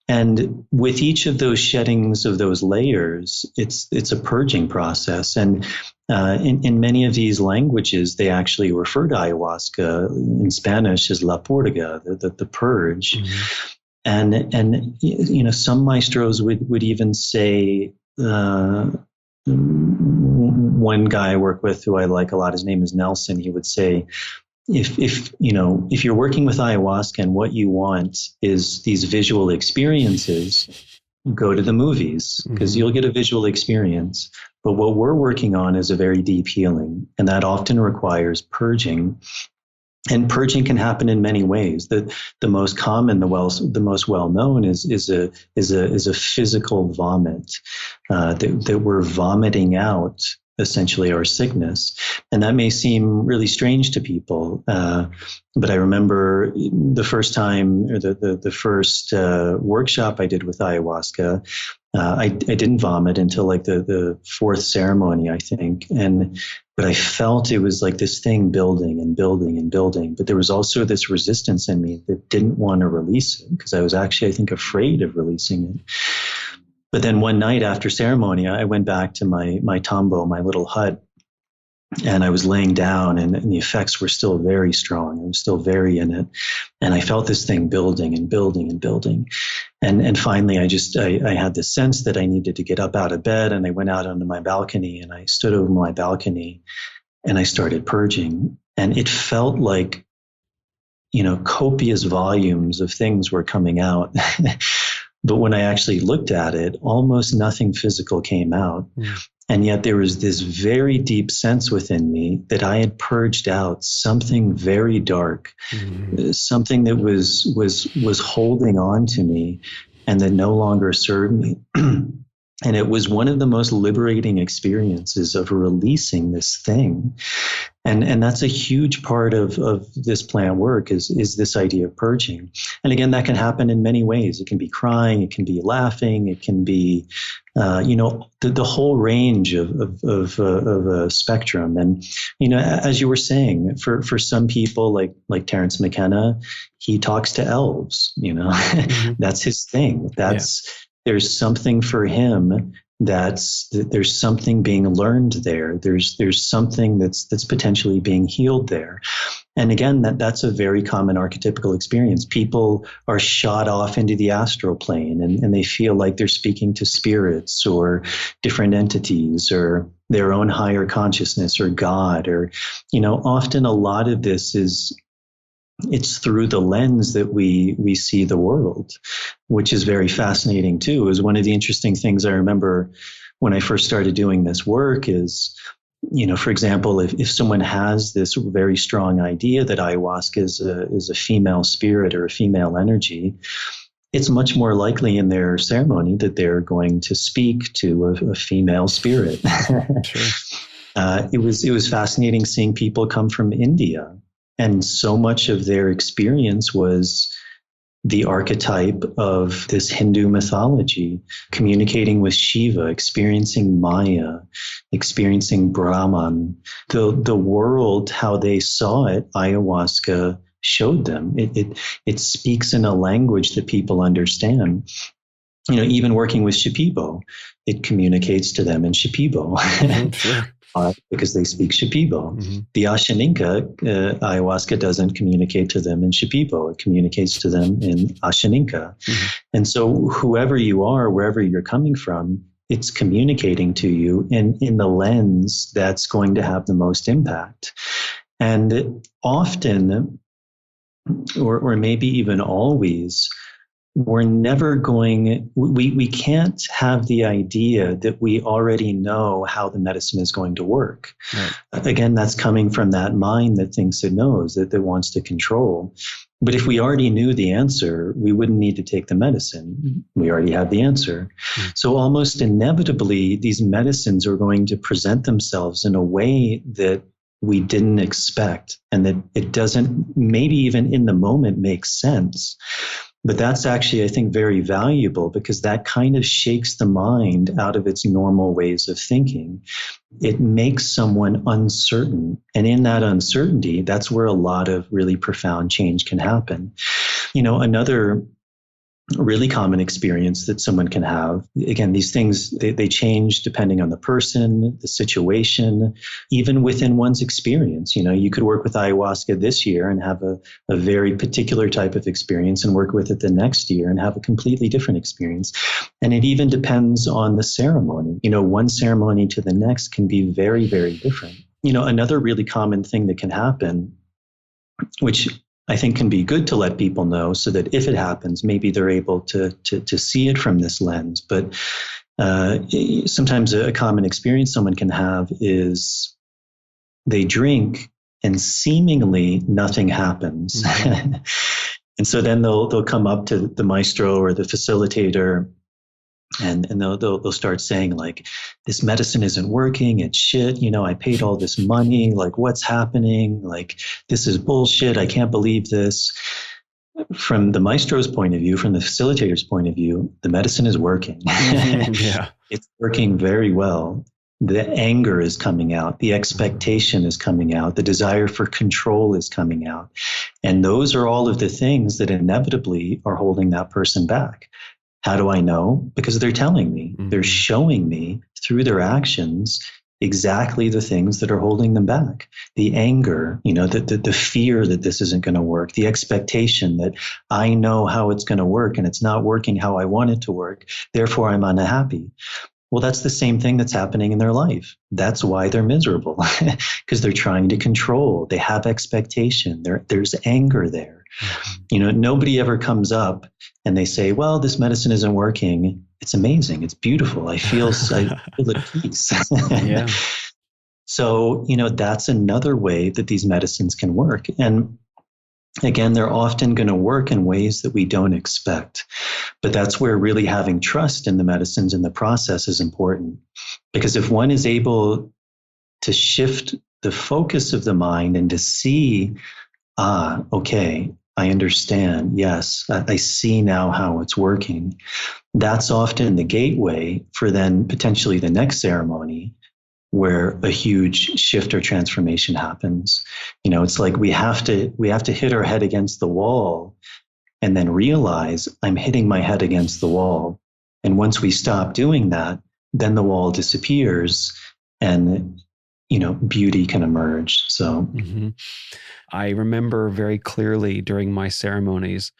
And with each of those sheddings of those layers, it's a purging process. And in many of these languages, they actually refer to ayahuasca in Spanish as la purga, the purge. And some maestros would even say, one guy I work with who I like a lot, his name is Nelson, he would say, if you're working with ayahuasca and what you want is these visual experiences, go to the movies because you'll get a visual experience. But what we're working on is a very deep healing, and that often requires purging. And purging can happen in many ways. The most common, the most well known is a physical vomit that we're vomiting out essentially our sickness. And that may seem really strange to people, but I remember the first time, or the first workshop I did with ayahuasca, I didn't vomit until like the fourth ceremony, I think. But I felt it was like this thing building and building and building. But there was also this resistance in me that didn't want to release it because I was actually, I think, afraid of releasing it. But then one night after ceremony, I went back to my tambo, my little hut, and I was laying down, and the effects were still very strong. I was still very in it. And I felt this thing building and building and building. And finally, I had this sense that I needed to get up out of bed, and I went out onto my balcony, and I stood over my balcony, and I started purging. And it felt like, copious volumes of things were coming out. But when I actually looked at it, almost nothing physical came out. And yet there was this very deep sense within me that I had purged out something very dark, something that was holding on to me and that no longer served me. And it was one of the most liberating experiences of releasing this thing. And that's a huge part of this plant work is this idea of purging. And again, that can happen in many ways. It can be crying, it can be laughing, it can be, the whole range of a spectrum. And, as you were saying, for some people like Terence McKenna, he talks to elves, that's his thing. There's something for him there's something being learned there. There's something that's potentially being healed there. And again, that's a very common archetypical experience. People are shot off into the astral plane and they feel like they're speaking to spirits or different entities or their own higher consciousness or God, or, often a lot of this it's through the lens that we see the world, which is very fascinating too. Is one of the interesting things I remember when I first started doing this work is, for example, if someone has this very strong idea that ayahuasca is a female spirit or a female energy, it's much more likely in their ceremony that they're going to speak to a female spirit. Sure. It was fascinating seeing people come from India. And so much of their experience was the archetype of this Hindu mythology, communicating with Shiva, experiencing Maya, experiencing Brahman. The world, how they saw it, ayahuasca showed them. It speaks in a language that people understand. Even working with Shipibo, it communicates to them in Shipibo. Sure. Because they speak Shipibo. The Ashaninka, ayahuasca doesn't communicate to them in Shipibo. It communicates to them in Ashaninka. And so whoever you are, wherever you're coming from, it's communicating to you in the lens that's going to have the most impact. And often, or maybe even always, we're never we can't have the idea that we already know how the medicine is going to work. Right. Again, that's coming from that mind that thinks it knows, that wants to control. But if we already knew the answer, we wouldn't need to take the medicine. We already had the answer. So almost inevitably, these medicines are going to present themselves in a way that we didn't expect, and that it doesn't, maybe even in the moment, make sense. But that's actually, I think, very valuable, because that kind of shakes the mind out of its normal ways of thinking. It makes someone uncertain. And in that uncertainty, that's where a lot of really profound change can happen. Another really common experience that someone can have, again, these things, they change depending on the person, the situation, even within one's experience. You could work with ayahuasca this year and have a very particular type of experience, and work with it the next year and have a completely different experience. And it even depends on the ceremony. One ceremony to the next can be very, very different. Another really common thing that can happen, which I think can be good to let people know, so that if it happens, maybe they're able to see it from this lens. But sometimes a common experience someone can have is they drink and seemingly nothing happens. Mm-hmm. And so then they'll come up to the maestro or the facilitator, and they'll start saying, like, this medicine isn't working. It's shit. I paid all this money. Like, what's happening? Like, this is bullshit. I can't believe this. From the maestro's point of view, from the facilitator's point of view, the medicine is working. Yeah. It's working very well. The anger is coming out. The expectation is coming out. The desire for control is coming out. And those are all of the things that inevitably are holding that person back. How do I know? Because they're telling me, they're showing me through their actions exactly the things that are holding them back. The anger, the fear that this isn't going to work, the expectation that I know how it's going to work and it's not working how I want it to work, therefore I'm unhappy. Well, that's the same thing that's happening in their life. That's why they're miserable, because they're trying to control. They have expectation. There's anger there. Nobody ever comes up and they say, well, this medicine isn't working. It's amazing. It's beautiful. I feel at peace. Yeah. So, that's another way that these medicines can work. And again, they're often going to work in ways that we don't expect. But that's where really having trust in the medicines and the process is important. Because if one is able to shift the focus of the mind and to see, okay, I understand. Yes, I see now how it's working. That's often the gateway for then potentially the next ceremony, where a huge shift or transformation happens. It's like we have to hit our head against the wall and then realize I'm hitting my head against the wall. And once we stop doing that, then the wall disappears and beauty can emerge. So I remember very clearly during my ceremonies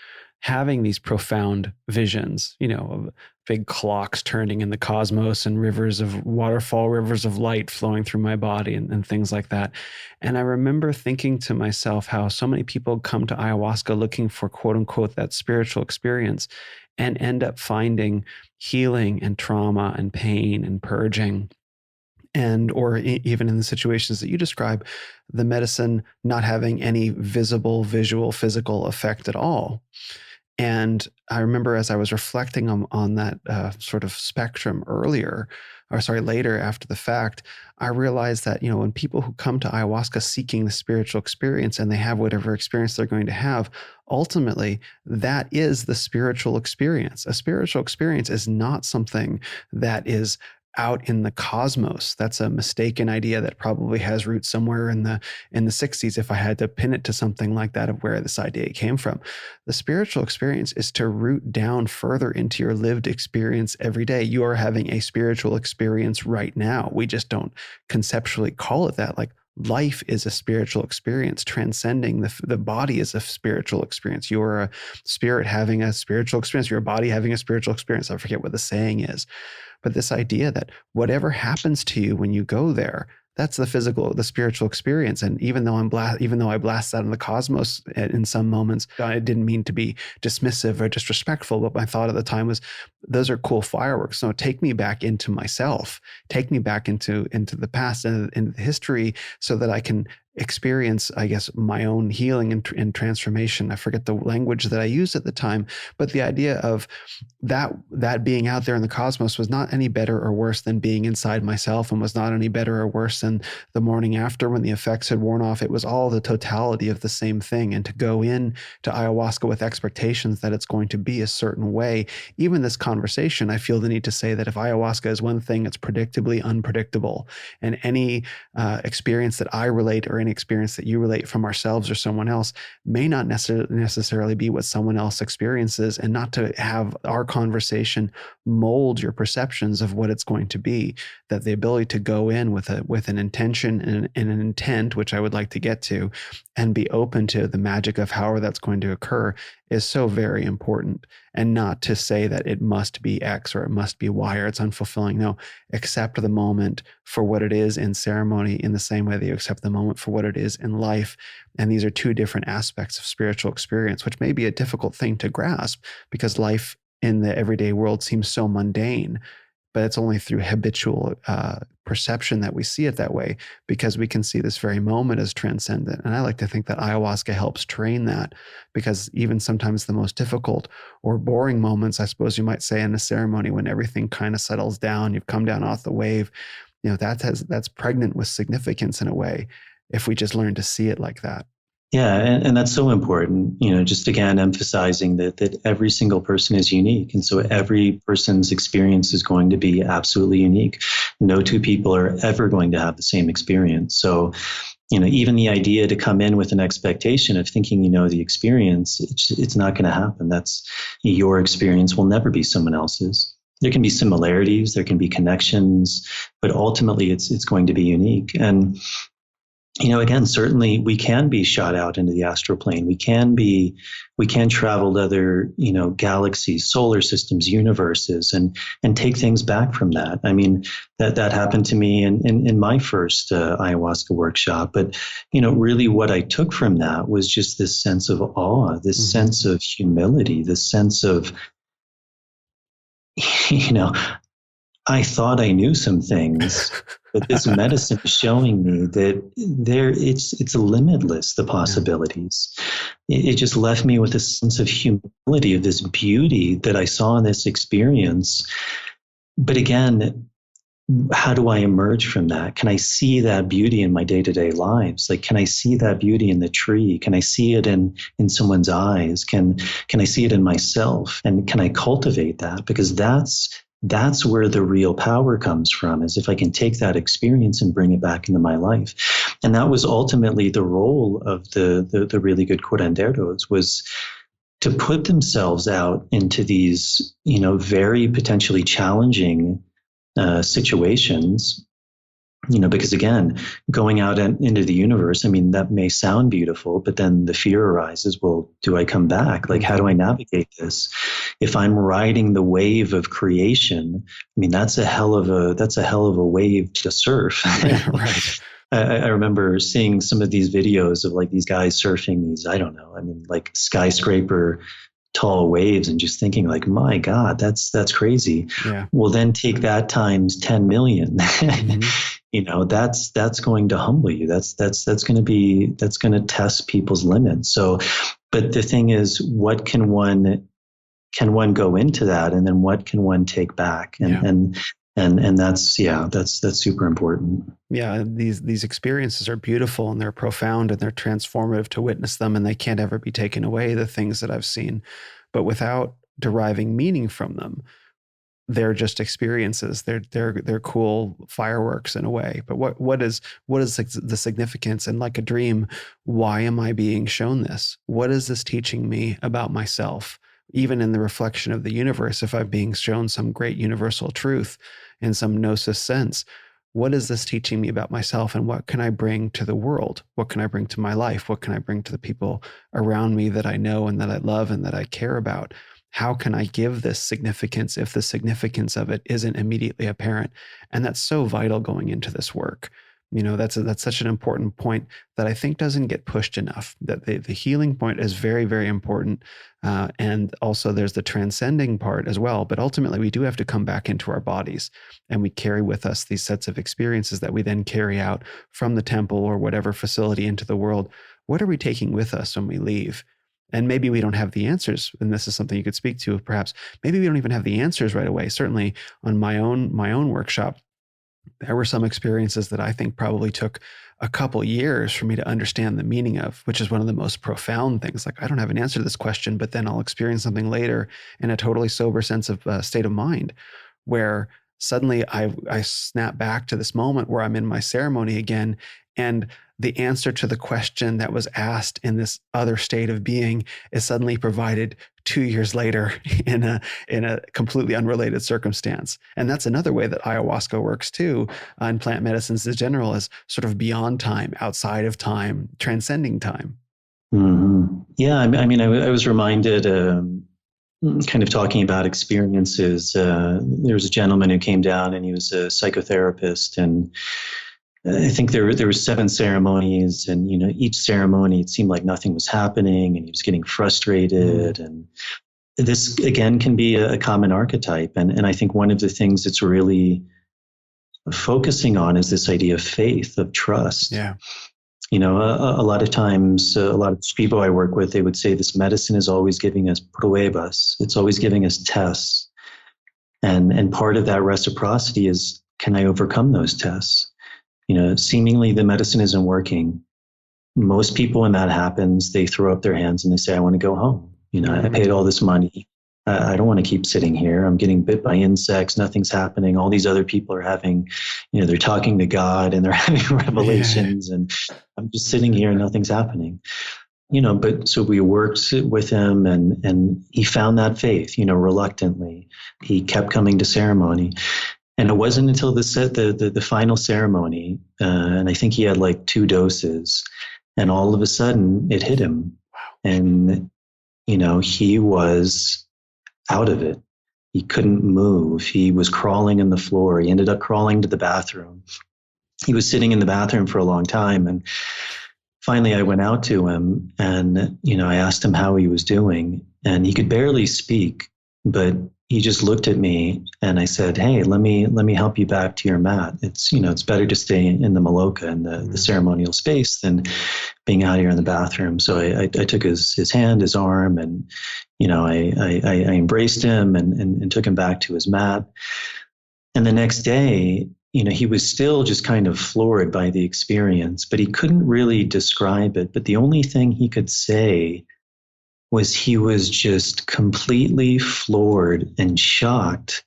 having these profound visions, of big clocks turning in the cosmos and rivers of light flowing through my body and things like that. And I remember thinking to myself how so many people come to ayahuasca looking for, quote unquote, that spiritual experience, and end up finding healing and trauma and pain and purging. Or even in the situations that you describe, the medicine not having any visible, visual, physical effect at all. And I remember as I was reflecting on that sort of spectrum later after the fact, I realized that, when people who come to ayahuasca seeking the spiritual experience and they have whatever experience they're going to have, ultimately, that is the spiritual experience. A spiritual experience is not something that is out in the cosmos. That's a mistaken idea that probably has roots somewhere in the 60s, if I had to pin it to something like that, of where this idea came from. The spiritual experience is to root down further into your lived experience every day. You are having a spiritual experience right now. We just don't conceptually call it that. Like, life is a spiritual experience. Transcending the body is a spiritual experience. You are a spirit having a spiritual experience. Your body having a spiritual experience. I forget what the saying is. But this idea that whatever happens to you when you go there, that's the spiritual experience. And even though I blast that in the cosmos in some moments, I didn't mean to be dismissive or disrespectful, but my thought at the time was, those are cool fireworks. So take me back into myself, take me back into the past and into the history, so that I can experience, I guess, my own healing and transformation. I forget the language that I used at the time, but the idea of that being out there in the cosmos was not any better or worse than being inside myself, and was not any better or worse than the morning after when the effects had worn off. It was all the totality of the same thing. And to go in to ayahuasca with expectations that it's going to be a certain way, even this conversation, I feel the need to say that if ayahuasca is one thing, it's predictably unpredictable. And any experience that I relate, or any experience that you relate from ourselves or someone else, may not necessarily be what someone else experiences, and not to have our conversation mold your perceptions of what it's going to be. That the ability to go in with an intention and an intent, which I would like to get to, and be open to the magic of however that's going to occur, is so very important. And not to say that it must be X or it must be Y or it's unfulfilling. No, accept the moment for what it is in ceremony, in the same way that you accept the moment for what it is in life. And these are two different aspects of spiritual experience, which may be a difficult thing to grasp because life in the everyday world seems so mundane. But it's only through habitual perception that we see it that way, because we can see this very moment as transcendent. And I like to think that ayahuasca helps train that, because even sometimes the most difficult or boring moments, I suppose you might say, in a ceremony, when everything kind of settles down, you've come down off the wave, that's pregnant with significance in a way, if we just learn to see it like that. Yeah, and that's so important, just again, emphasizing that every single person is unique. And so every person's experience is going to be absolutely unique. No two people are ever going to have the same experience. So, even the idea to come in with an expectation of thinking the experience, it's not going to happen. That's your experience will never be someone else's. There can be similarities, there can be connections, but ultimately it's going to be unique. And again, certainly we can be shot out into the astral plane. We can travel to other, galaxies, solar systems, universes, and take things back from that. I mean, that happened to me in my first ayahuasca workshop. But, really what I took from that was just this sense of awe, this sense of humility, this sense of, I thought I knew some things, but this medicine is showing me that it's limitless, the possibilities. It just left me with a sense of humility, of this beauty that I saw in this experience. But again, how do I emerge from that? Can I see that beauty in my day-to-day lives? Like, can I see that beauty in the tree? Can I see it in someone's eyes? Can I see it in myself? And can I cultivate that? Because that's where the real power comes from, is if I can take that experience and bring it back into my life. And that was ultimately the role of the really good curanderos, was to put themselves out into these, very potentially challenging situations, because again, going out into the universe, I mean, that may sound beautiful, but then the fear arises. Well, do I come back? Like, how do I navigate this? If I'm riding the wave of creation, I mean, that's a hell of a wave to surf. Right. I remember seeing some of these videos of like these guys surfing these, I don't know, I mean, like skyscraper tall waves, and just thinking like, my God, that's crazy. Yeah. Well, then take that times 10 million. That's going to humble you. That's going to test people's limits. So, but the thing is, what can one go into that, and then what can one take back? And that's super important. Yeah, these experiences are beautiful, and they're profound, and they're transformative to witness them, and they can't ever be taken away, the things that I've seen. But without deriving meaning from them, they're just experiences. They're cool fireworks in a way. But what is the significance? And like a dream, why am I being shown this? What is this teaching me about myself? Even in the reflection of the universe, if I'm being shown some great universal truth in some gnosis sense, what is this teaching me about myself, and what can I bring to the world? What can I bring to my life? What can I bring to the people around me that I know and that I love and that I care about? How can I give this significance if the significance of it isn't immediately apparent? And that's so vital going into this work, That's such an important point that I think doesn't get pushed enough. That the healing point is very, very important, and also there's the transcending part as well. But ultimately, we do have to come back into our bodies, and we carry with us these sets of experiences that we then carry out from the temple or whatever facility into the world. What are we taking with us when we leave? And maybe we don't have the answers, and this is something you could speak to. Perhaps maybe we don't even have the answers right away. Certainly, on my own workshop, there were some experiences that I think probably took a couple years for me to understand the meaning of, which is one of the most profound things. Like, I don't have an answer to this question, but then I'll experience something later in a totally sober sense of state of mind, where suddenly I snap back to this moment where I'm in my ceremony again, and the answer to the question that was asked in this other state of being is suddenly provided 2 years later in a completely unrelated circumstance. And that's another way that ayahuasca works too, and plant medicines in general, is sort of beyond time, outside of time, transcending time. Mm-hmm. Yeah, I was reminded, kind of talking about experiences. There was a gentleman who came down, and he was a psychotherapist, and I think there were 7 ceremonies, and each ceremony it seemed like nothing was happening, and he was getting frustrated. And this again can be a common archetype, and I think one of the things it's really focusing on is this idea of faith, of trust. Yeah. A lot of times, a lot of people I work with, they would say this medicine is always giving us pruebas. It's always giving us tests, and part of that reciprocity is, can I overcome those tests? Seemingly the medicine isn't working. Most people, when that happens, they throw up their hands and they say, I want to go home. I paid all this money. I don't want to keep sitting here. I'm getting bit by insects. Nothing's happening. All these other people are having, they're talking to God and they're having revelations, and I'm just sitting here and nothing's happening. But so we worked with him, and he found that faith, reluctantly. He kept coming to ceremony. And it wasn't until the final ceremony, and I think he had like 2 doses, and all of a sudden it hit him. Wow. And, he was out of it. He couldn't move. He was crawling on the floor. He ended up crawling to the bathroom. He was sitting in the bathroom for a long time. And finally I went out to him, and, I asked him how he was doing, and he could barely speak, but he just looked at me, and I said, hey, let me help you back to your mat. It's, it's better to stay in the maloka, in the ceremonial space, than being out here in the bathroom. So I took his hand, his arm, and, I embraced him and took him back to his mat. And the next day, he was still just kind of floored by the experience, but he couldn't really describe it. But the only thing he could say was he was just completely floored and shocked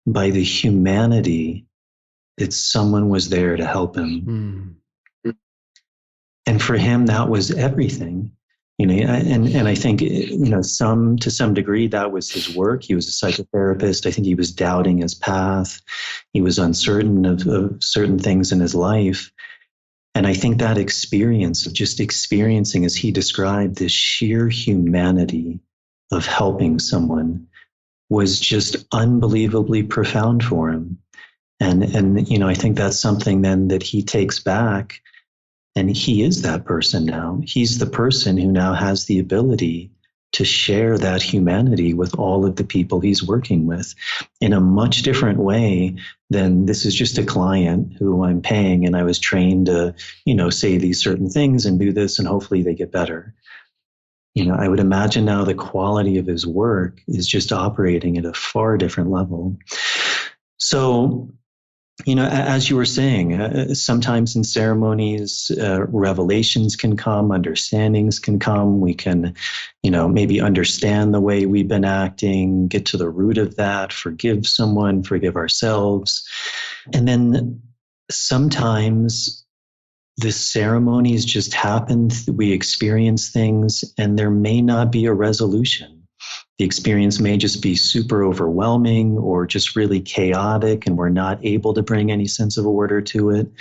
by the humanity that someone was there to help him. And for him, that was everything. And I think, to some degree, that was his work. He was a psychotherapist. I think he was doubting his path. He was uncertain of certain things in his life. And I think that experience of just experiencing, as he described, this sheer humanity of helping someone was just unbelievably profound for him. And I think that's something then that he takes back, and he is that person now. He's the person who now has the ability to share that humanity with all of the people he's working with in a much different way than, this is just a client who I'm paying, and I was trained to, say these certain things and do this, and hopefully they get better. I would imagine now the quality of his work is just operating at a far different level. So, as you were saying, sometimes in ceremonies, revelations can come, understandings can come. We can, maybe understand the way we've been acting, get to the root of that, forgive someone, forgive ourselves. And then sometimes the ceremonies just happen. We experience things, and there may not be a resolution. The experience may just be super overwhelming or just really chaotic, and we're not able to bring any sense of order to it.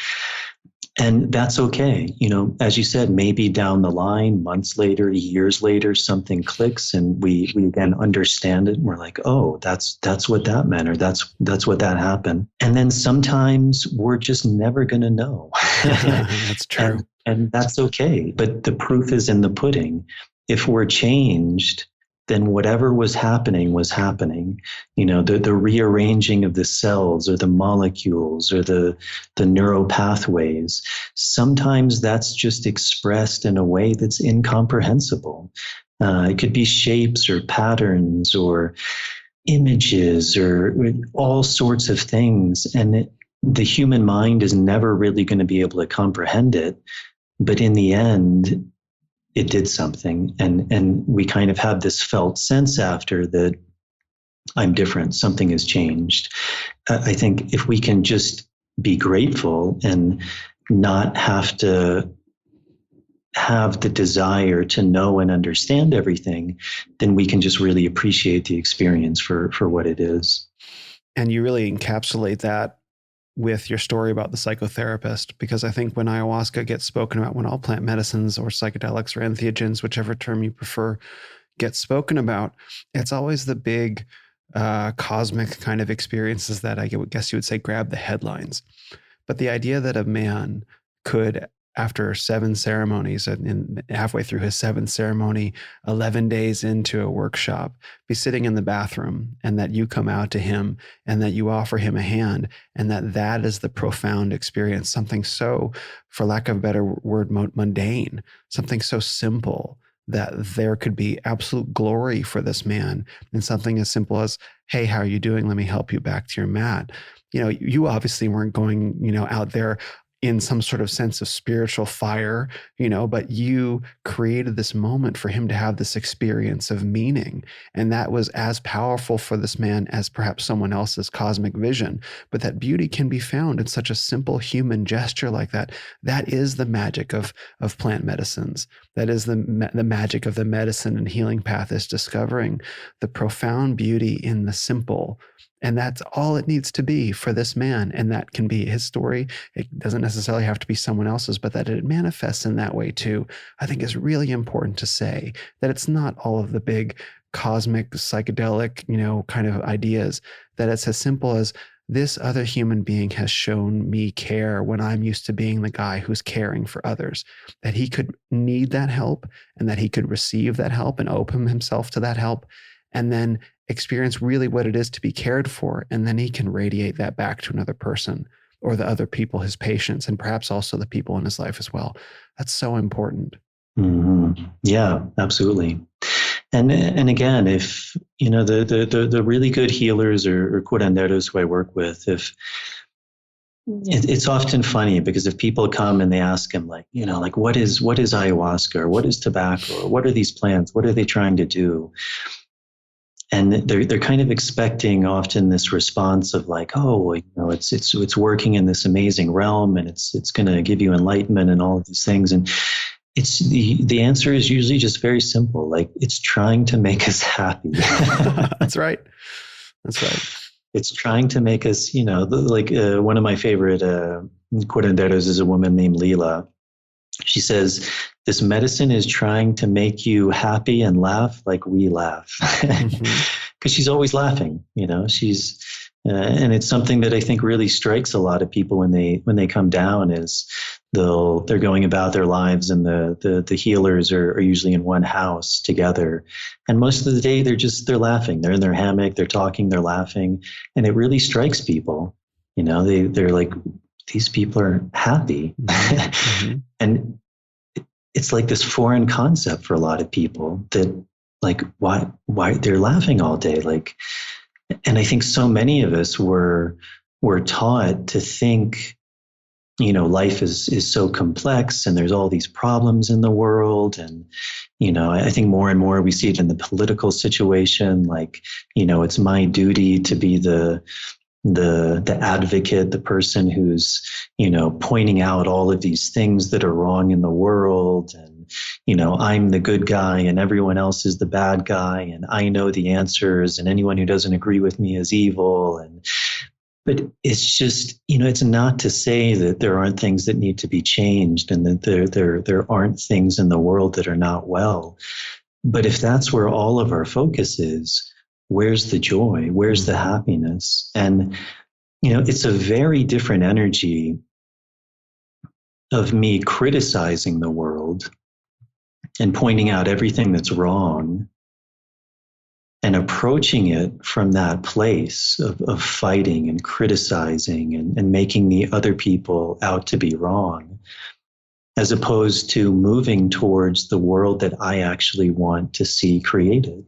And that's okay. As you said, maybe down the line, months later, years later, something clicks and we again understand it. And we're like, oh, that's what that meant, or that's what that happened. And then sometimes we're just never going to know. That's true. And that's okay. But the proof is in the pudding. If we're changed, then whatever was happening was happening. The rearranging of the cells or the molecules or the neural pathways. Sometimes that's just expressed in a way that's incomprehensible. It could be shapes or patterns or images or all sorts of things. And the human mind is never really going to be able to comprehend it. But in the end, it did something. And we kind of have this felt sense after that I'm different, something has changed. I think if we can just be grateful and not have to have the desire to know and understand everything, then we can just really appreciate the experience for what it is. And you really encapsulate that with your story about the psychotherapist, because I think when ayahuasca gets spoken about, when all plant medicines or psychedelics or entheogens, whichever term you prefer, get spoken about, it's always the big cosmic kind of experiences that I guess you would say grab the headlines. But the idea that a man could, after 7 ceremonies and halfway through his 7th ceremony, 11 days into a workshop, be sitting in the bathroom, and that you come out to him and that you offer him a hand, and that is the profound experience, something so, for lack of a better word, mundane, something so simple, that there could be absolute glory for this man in something as simple as, hey, how are you doing? Let me help you back to your mat. You obviously weren't going, out there in some sort of sense of spiritual fire, but you created this moment for him to have this experience of meaning. And that was as powerful for this man as perhaps someone else's cosmic vision. But that beauty can be found in such a simple human gesture like that. That is the magic of plant medicines. That is the magic of the medicine and healing path, is discovering the profound beauty in the simple. And that's all it needs to be for this man. And that can be his story. It doesn't necessarily have to be someone else's, but that it manifests in that way too, I think is really important to say. That it's not all of the big cosmic psychedelic, kind of ideas, that it's as simple as, this other human being has shown me care when I'm used to being the guy who's caring for others, that he could need that help and that he could receive that help and open himself to that help, and then experience really what it is to be cared for. And then he can radiate that back to another person or the other people, his patients, and perhaps also the people in his life as well. That's so important. Mm-hmm. Yeah, absolutely. And again, if, the really good healers or curanderos who I work with, if it's often funny, because if people come and they ask him like what is ayahuasca, or what is tobacco, or what are these plants? What are they trying to do? And they're kind of expecting often this response of like, oh, it's working in this amazing realm, and it's going to give you enlightenment and all of these things. And it's the answer is usually just very simple. Like, it's trying to make us happy. That's right. It's trying to make us, one of my favorite curanderos is a woman named Leela. She says, this medicine is trying to make you happy and laugh like we laugh. Because she's always laughing, she's, and it's something that I think really strikes a lot of people when they come down, is they're going about their lives, and the healers are usually in one house together. And most of the day they're laughing. They're in their hammock, they're talking, they're laughing. And it really strikes people, they're like, these people are happy. Mm-hmm. And it's like this foreign concept for a lot of people, that like, why they're laughing all day. Like, and I think so many of us were taught to think, life is so complex, and there's all these problems in the world. And, I think more and more we see it in the political situation. Like, it's my duty to be the advocate, the person who's, pointing out all of these things that are wrong in the world. And, I'm the good guy and everyone else is the bad guy, and I know the answers, and anyone who doesn't agree with me is evil. But it's just, it's not to say that there aren't things that need to be changed and that there aren't things in the world that are not well. But if that's where all of our focus is, where's the joy? Where's the happiness? And, it's a very different energy of me criticizing the world and pointing out everything that's wrong and approaching it from that place of fighting and criticizing and making the other people out to be wrong, as opposed to moving towards the world that I actually want to see created.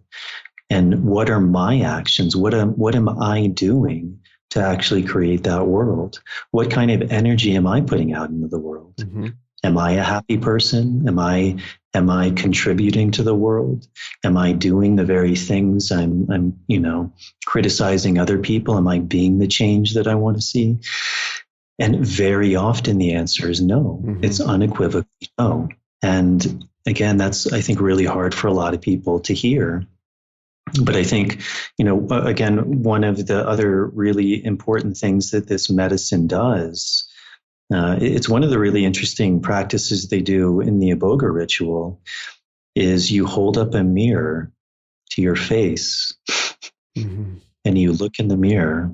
And what are my actions? What am I doing to actually create that world? What kind of energy am I putting out into the world? Mm-hmm. Am I a happy person? Am I contributing to the world? Am I doing the very things I'm criticizing other people? Am I being the change that I want to see? And very often the answer is no. Mm-hmm. It's unequivocally no. And again, that's, I think, really hard for a lot of people to hear. But I think, again, one of the other really important things that this medicine does, it's one of the really interesting practices they do in the Iboga ritual, is you hold up a mirror to your face and you look in the mirror.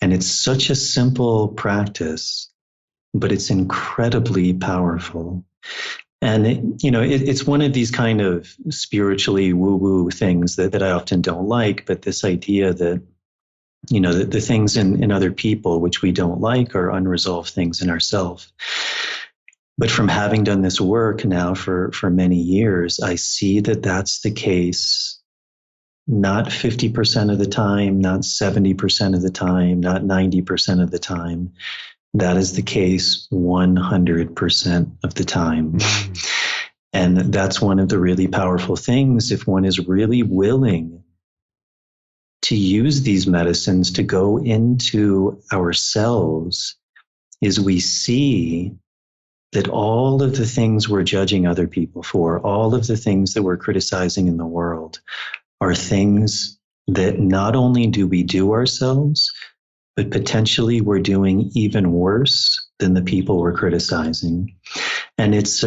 And it's such a simple practice, but it's incredibly powerful. And it's one of these kind of spiritually woo-woo things that I often don't like, but this idea that, the things in other people which we don't like are unresolved things in ourselves. But from having done this work now for many years, I see that that's the case, not 50% of the time, not 70% of the time, not 90% of the time. That is the case 100% of the time. And that's one of the really powerful things, if one is really willing to use these medicines to go into ourselves, is we see that all of the things we're judging other people for, all of the things that we're criticizing in the world, are things that not only do we do ourselves, but potentially we're doing even worse than the people we're criticizing. And it's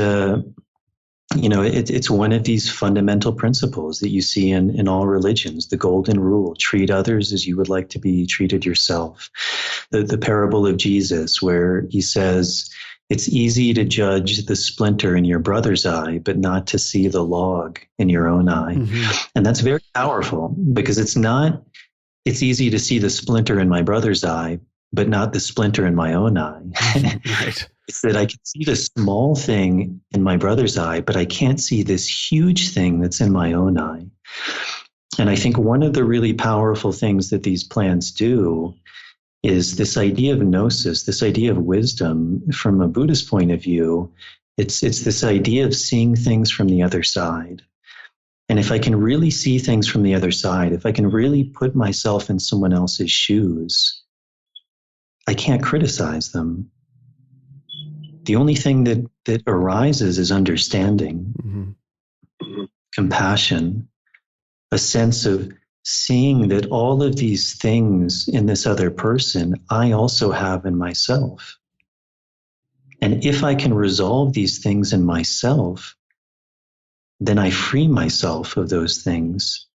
it's one of these fundamental principles that you see in all religions, the golden rule: treat others as you would like to be treated yourself. The parable of Jesus, where he says, it's easy to judge the splinter in your brother's eye, but not to see the log in your own eye. Mm-hmm. And that's very powerful, because it's easy to see the splinter in my brother's eye, but not the splinter in my own eye. Right. It's that I can see the small thing in my brother's eye, but I can't see this huge thing that's in my own eye. And I think one of the really powerful things that these plants do is this idea of gnosis, this idea of wisdom. From a Buddhist point of view, it's this idea of seeing things from the other side. And if I can really see things from the other side, if I can really put myself in someone else's shoes, I can't criticize them. The only thing that arises is understanding, compassion, a sense of seeing that all of these things in this other person, I also have in myself. And if I can resolve these things in myself, then I free myself of those things.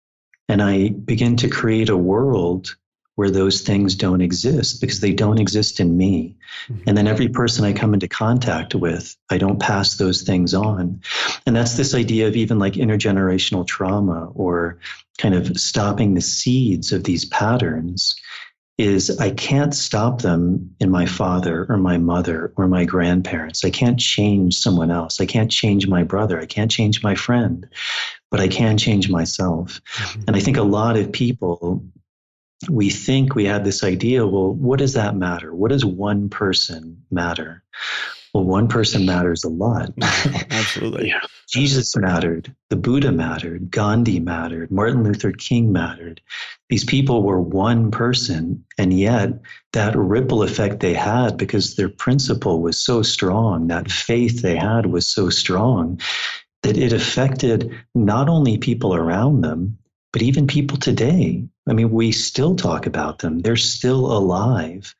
And I begin to create a world where those things don't exist, because they don't exist in me. And then every person I come into contact with, I don't pass those things on. And that's this idea of even like intergenerational trauma, or kind of stopping the seeds of these patterns, is I can't stop them in my father or my mother or my grandparents. I can't change someone else. I can't change my brother. I can't change my friend, but I can change myself. And I think a lot of people, we think we have this idea, well, what does that matter? What does one person matter? Well, one person matters a lot. Absolutely. Yeah. Jesus mattered. The Buddha mattered. Gandhi mattered. Martin Luther King mattered. These people were one person, and yet that ripple effect they had, because their principle was so strong, that faith they had was so strong, that it affected not only people around them, but even people today. I mean, we still talk about them. They're still alive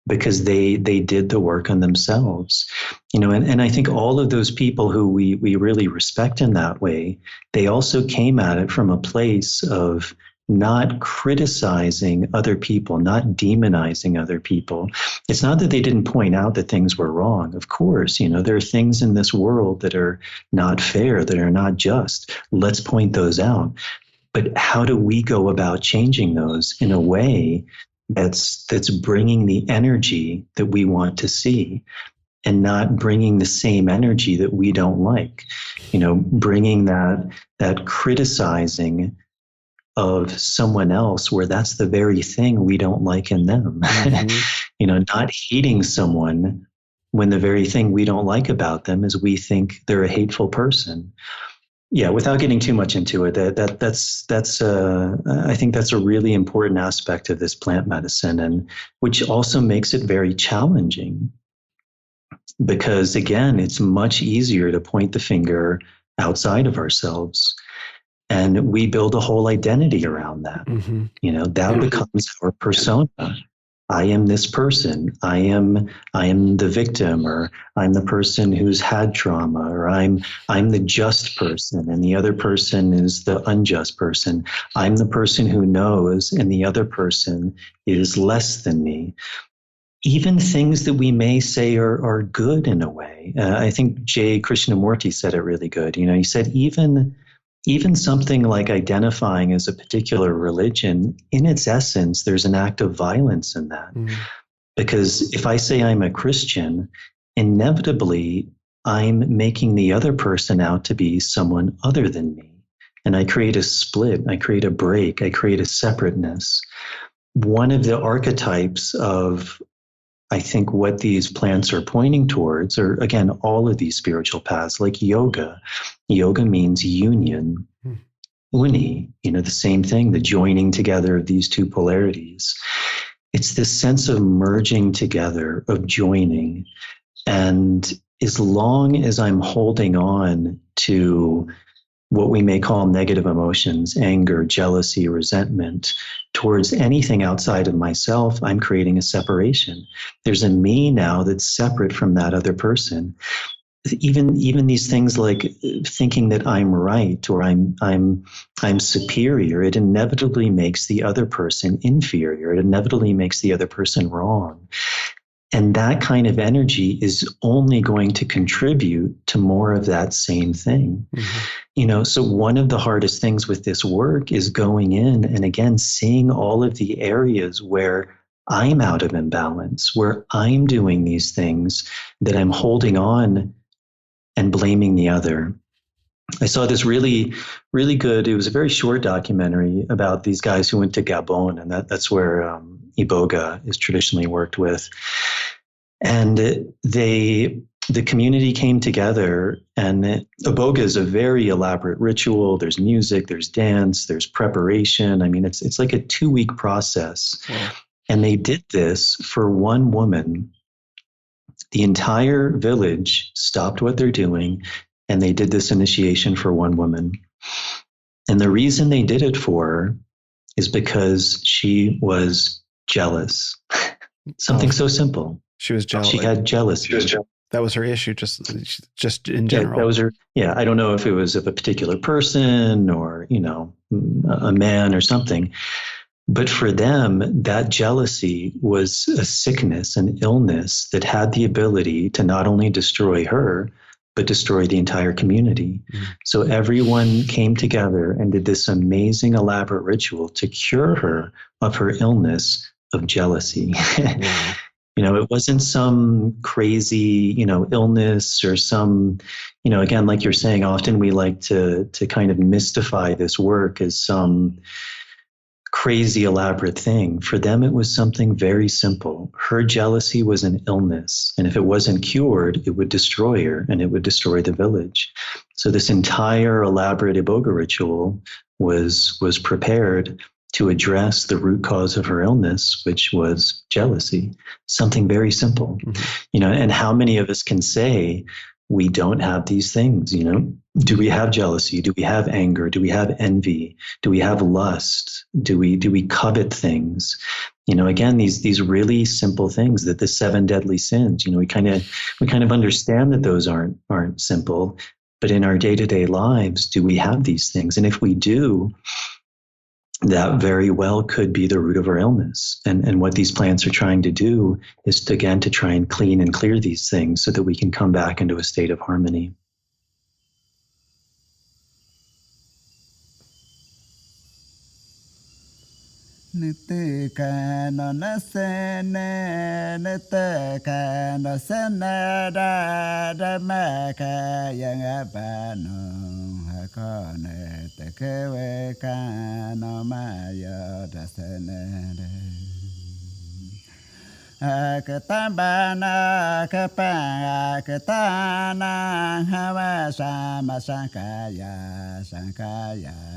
because they did the work on themselves. And I think all of those people who we really respect in that way, they also came at it from a place of not criticizing other people, not demonizing other people. It's not that they didn't point out that things were wrong. Of course, there are things in this world that are not fair, that are not just. Let's point those out. But how do we go about changing those in a way that's bringing the energy that we want to see, and not bringing the same energy that we don't like? Bringing that criticizing of someone else where that's the very thing we don't like in them. Mm-hmm. Not hating someone when the very thing we don't like about them is we think they're a hateful person. Yeah, without getting too much into it, that's I think that's a really important aspect of this plant medicine, and which also makes it very challenging, because again, it's much easier to point the finger outside of ourselves. And we build a whole identity around that. Mm-hmm. That becomes our persona. I am this person. I am the victim, or I'm the person who's had trauma, or I'm the just person, and the other person is the unjust person. I'm the person who knows, and the other person is less than me. Even things that we may say are good in a way. I think J. Krishnamurti said it really good. He said even something like identifying as a particular religion, in its essence, there's an act of violence in that. Mm. Because if I say I'm a Christian, inevitably I'm making the other person out to be someone other than me. And I create a split, I create a break, I create a separateness. One of the archetypes of, I think, what these plants are pointing towards, or again, all of these spiritual paths, like yoga. Yoga means union, uni, the same thing, the joining together of these two polarities. It's this sense of merging together, of joining. And as long as I'm holding on to what we may call negative emotions, anger, jealousy, resentment, towards anything outside of myself, I'm creating a separation. There's a me now that's separate from that other person. Even these things like thinking that I'm right, or I'm superior, it inevitably makes the other person inferior. It inevitably makes the other person wrong. And that kind of energy is only going to contribute to more of that same thing. Mm-hmm. So one of the hardest things with this work is going in and again, seeing all of the areas where I'm out of imbalance, where I'm doing these things that I'm holding on and blaming the other. I saw this really, really good, it was a very short documentary about these guys who went to Gabon, and that's where Iboga is traditionally worked with. And the community came together, and Iboga is a very elaborate ritual. There's music, there's dance, there's preparation. I mean, it's like a 2-week process. Yeah. And they did this for one woman. The entire village stopped what they're doing, and they did this initiation for one woman. And the reason they did it for her is because she was jealous. Something so simple. She was jealous. She had jealousy. That was her issue, just in general. Yeah, that was her. Yeah, I don't know if it was of a particular person or, a man or something. But for them, that jealousy was a sickness, an illness that had the ability to not only destroy her, but destroy the entire community. Mm. So everyone came together and did this amazing, elaborate ritual to cure her of her illness of jealousy. Wow. It wasn't some crazy, illness or some, again, like you're saying, often we like to kind of mystify this work as some crazy elaborate thing. For them, it was something very simple. Her jealousy was an illness, and if it wasn't cured, it would destroy her, and it would destroy the village. So this entire elaborate Iboga ritual was prepared to address the root cause of her illness, which was jealousy. Something very simple. Mm-hmm. And how many of us can say, we don't have these things, you know? Do we have jealousy? Do we have anger? Do we have envy? Do we have lust? Do we covet things? You know, again, these really simple things, that the 7 deadly sins, you know, we kind of understand that those aren't simple, but in our day-to-day lives, do we have these things? And if we do, that very well could be the root of our illness. And what these plants are trying to do is to, again, to try and clean and clear these things so that we can come back into a state of harmony. Niteka no nasene, niteka no sene da maka yang abano hakone tekewe ka no maya da sene. Ketambana kepang ketana hawa sama sangkaya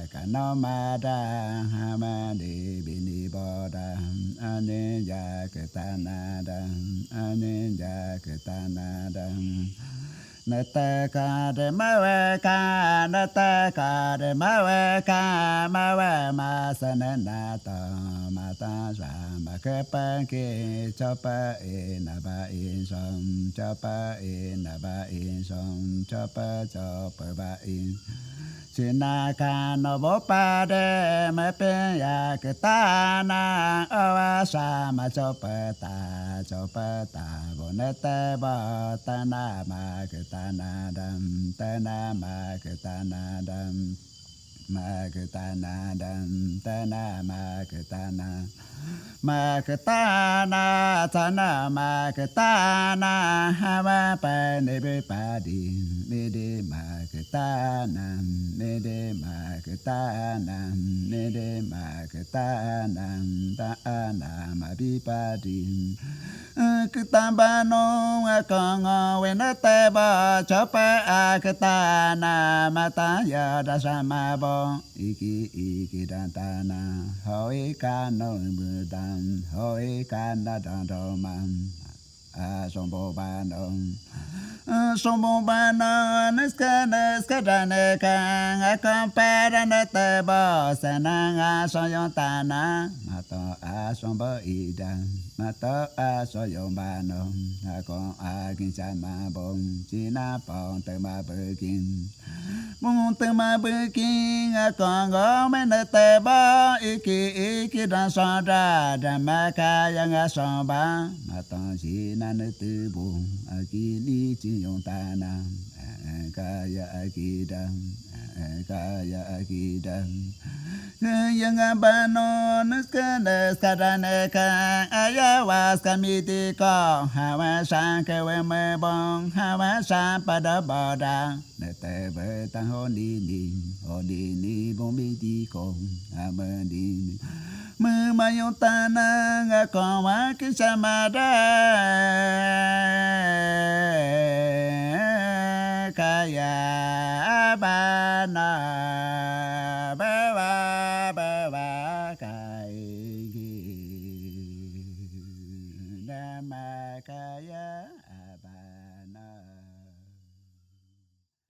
kanomada hamadi bini boda aninja ketanada Nataka de maweka mawe masanata mata sama kepanki chopa inaba insom chopa ba in Sinaka no bopade mepenya ketana awasa macopeta bonete botana maketana dam tana maketana dam tana maketana hama pa nebe padi nede maketana taana mabipadi ketambano akongo wenete ba chopa aketana mataya dasamabo iki dantana hoi kano mudan hoi kana dandoman sombo bano neskadane kan akompara nete ba senanga soyontana mato asombo ida mato asoyombano akon akin sama bom cina pon tema bekin akon go menete ba iki dan sonda dan maka yang asomba mato cina netubu akini ciyong tanam kaya akidam yang abano skadane ka ayawas kamiti ko hawasan kewe mebong hawasan pada boda nete betang hodini bombiti ko amendini memayong tanang ako makisamada kaya abana bawa kaigi nama kaya abana.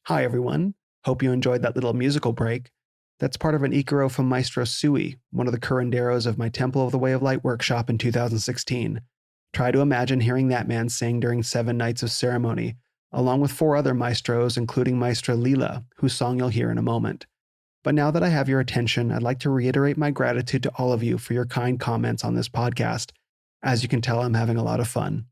Hi, everyone. Hope you enjoyed that little musical break. That's part of an Ikaro from Maestro Sui, one of the curanderos of my Temple of the Way of Light workshop in 2016. Try to imagine hearing that man sing during 7 nights of ceremony, along with 4 other maestros, including Maestra Lila, whose song you'll hear in a moment. But now that I have your attention, I'd like to reiterate my gratitude to all of you for your kind comments on this podcast. As you can tell, I'm having a lot of fun.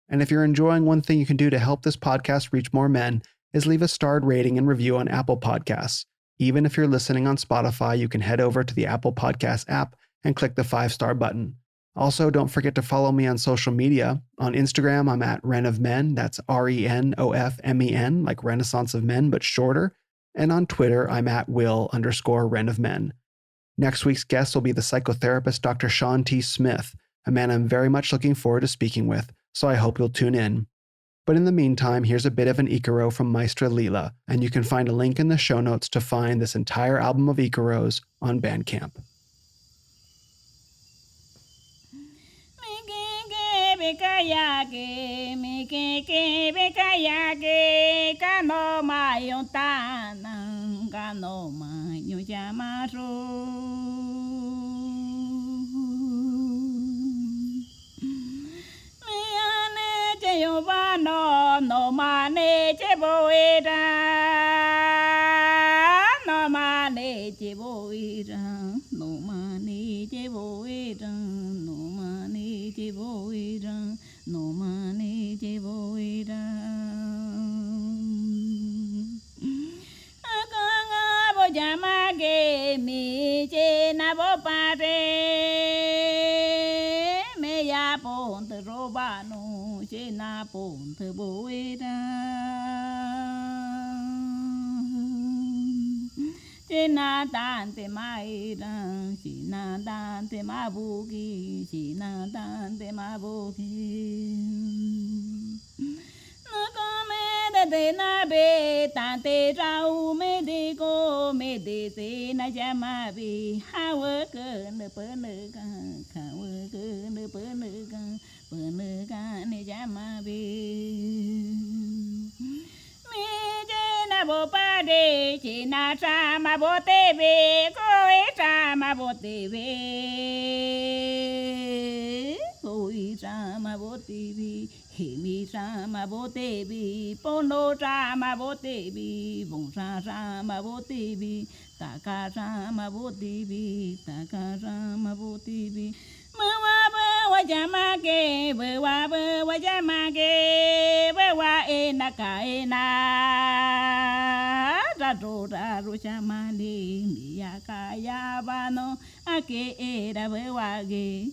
And if you're enjoying, one thing you can do to help this podcast reach more men is leave a starred rating and review on Apple Podcasts. Even if you're listening on Spotify, you can head over to the Apple Podcast app and click the 5-star button. Also, don't forget to follow me on social media. On Instagram, I'm at Ren of Men. That's RENOFMEN, like Renaissance of Men, but shorter. And on Twitter, I'm at Will_Ren of Men. Next week's guest will be the psychotherapist Dr. Sean T. Smith, a man I'm very much looking forward to speaking with, so I hope you'll tune in. But in the meantime, here's a bit of an Ikaro from Maestra Lila, and you can find a link in the show notes to find this entire album of Ikaros on Bandcamp. bekayake mi ke bekayake kano ma yontana kano ma yojamaru miane che yobano no mane che boeda no mane che boeda no mane che boeda no mane che boeda no mane che boeda akanga bojamage mi che na bopare me ya ponte robano che na ponte boeda China dante maida, China dante mabuki, China dante mabuki. No come de na be tante rau me de go me de se na jamabi, hawa ke ne penuka, hawa ke ne penuka, penuka ne jamabi. Bo pade china chama bo tebe koi chama bo tebe koi chama bo tebe himi chama bo tebe pono chama bo tebe bongsa chama bo tebe taka chama bo tebe taka chama bo tebe wa jamage wa jamage wa ena Raro chamani miyakaya bano ake era wage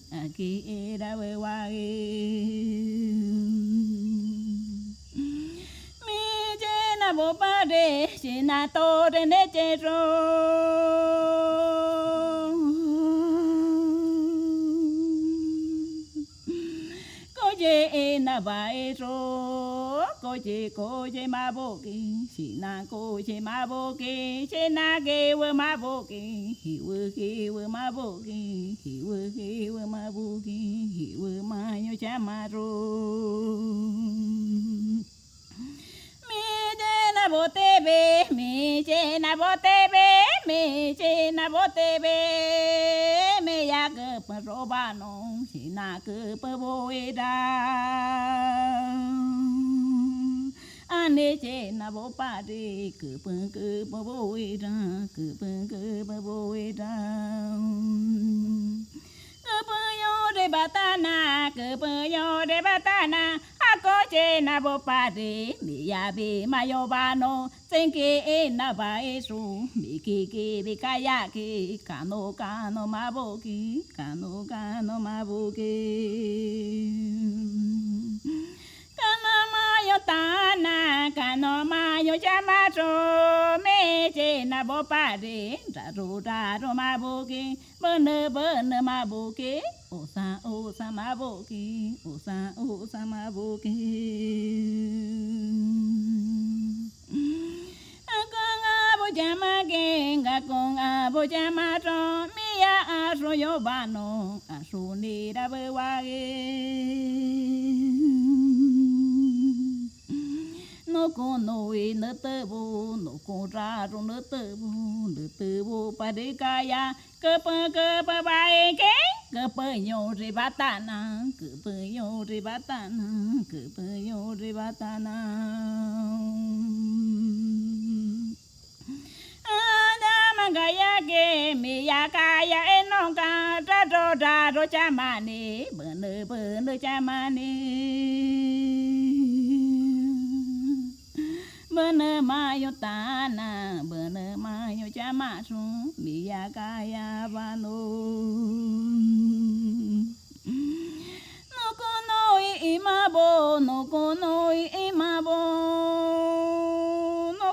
mi jena bo pare china tore ne chero Koje na baero, koje maboki, sina koje maboki, chena gewe maboki, hiwe maboki, hiwe maboki, hiwe mayo chamaro. Mi chena botebe, me ya ke perobano, sina ke peboeda. Ane chena bopade, ke peboeda, ke peboeda. Kepeyo de batana, ako chena bopade, miyabe mayobano, senke na baesu, mikiki bikayaki, kano maboki, kano maboki. Kano mayo chamato, me chena bopade, raro maboki, bene maboki. Osa maboki, osa maboki. Akonga bojamato, miya aso bano, aso nira bewage. No kono no tebo, no konraro no tebo padekaya, kepa baike. Kepenyo ribatana, Ada magaya ge miyakaya enonga dado chamani, bene chamani. Bene mayo tana, bene mayo chamasu, miyakaya bano. No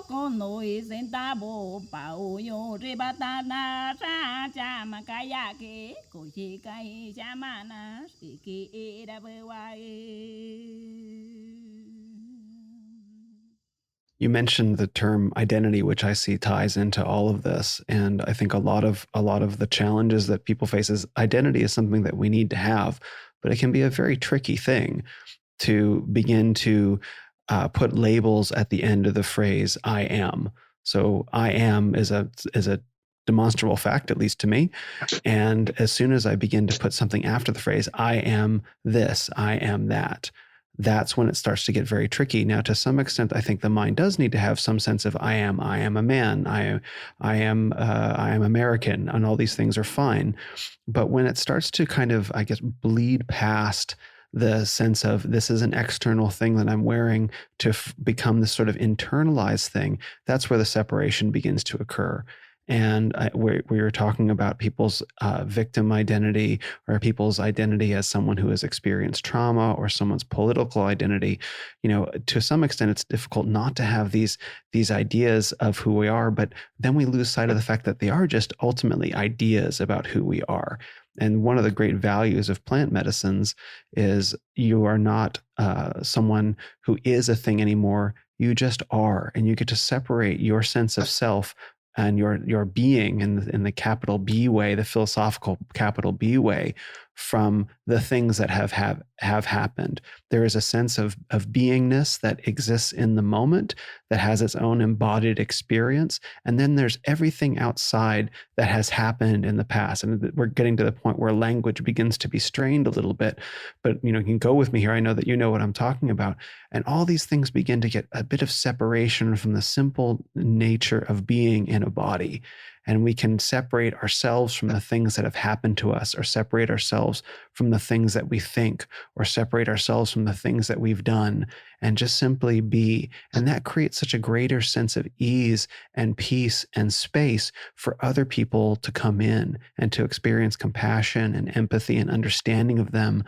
kono sentabo pao yo rebatana sa chama kayake kochi kai chamana iki era You mentioned the term identity, which I see ties into all of this. And I think a lot of the challenges that people face is identity is something that we need to have, but it can be a very tricky thing to begin to put labels at the end of the phrase "I am." So "I am" is a demonstrable fact, at least to me. And as soon as I begin to put something after the phrase "I am this," "I am that," that's when it starts to get very tricky. Now, to some extent, I think the mind does need to have some sense of I am a man, I am American, and all these things are fine. But when it starts to kind of, I guess, bleed past the sense of this is an external thing that I'm wearing to become this sort of internalized thing, that's where the separation begins to occur. And we were talking about people's victim identity, or people's identity as someone who has experienced trauma, or someone's political identity. To some extent, it's difficult not to have these ideas of who we are, but then we lose sight of the fact that they are just ultimately ideas about who we are. And one of the great values of plant medicines is you are not someone who is a thing anymore. You just are, and you get to separate your sense of self and your being in the capital B way, the philosophical capital B way, from the things that have happened. There is a sense of beingness that exists in the moment, that has its own embodied experience. And then there's everything outside that has happened in the past. And we're getting to the point where language begins to be strained a little bit, but you can go with me here. I know that you know what I'm talking about. And all these things begin to get a bit of separation from the simple nature of being in a body. And we can separate ourselves from the things that have happened to us, or separate ourselves from the things that we think, or separate ourselves from the things that we've done, and just simply be. And that creates such a greater sense of ease and peace and space for other people to come in and to experience compassion and empathy and understanding of them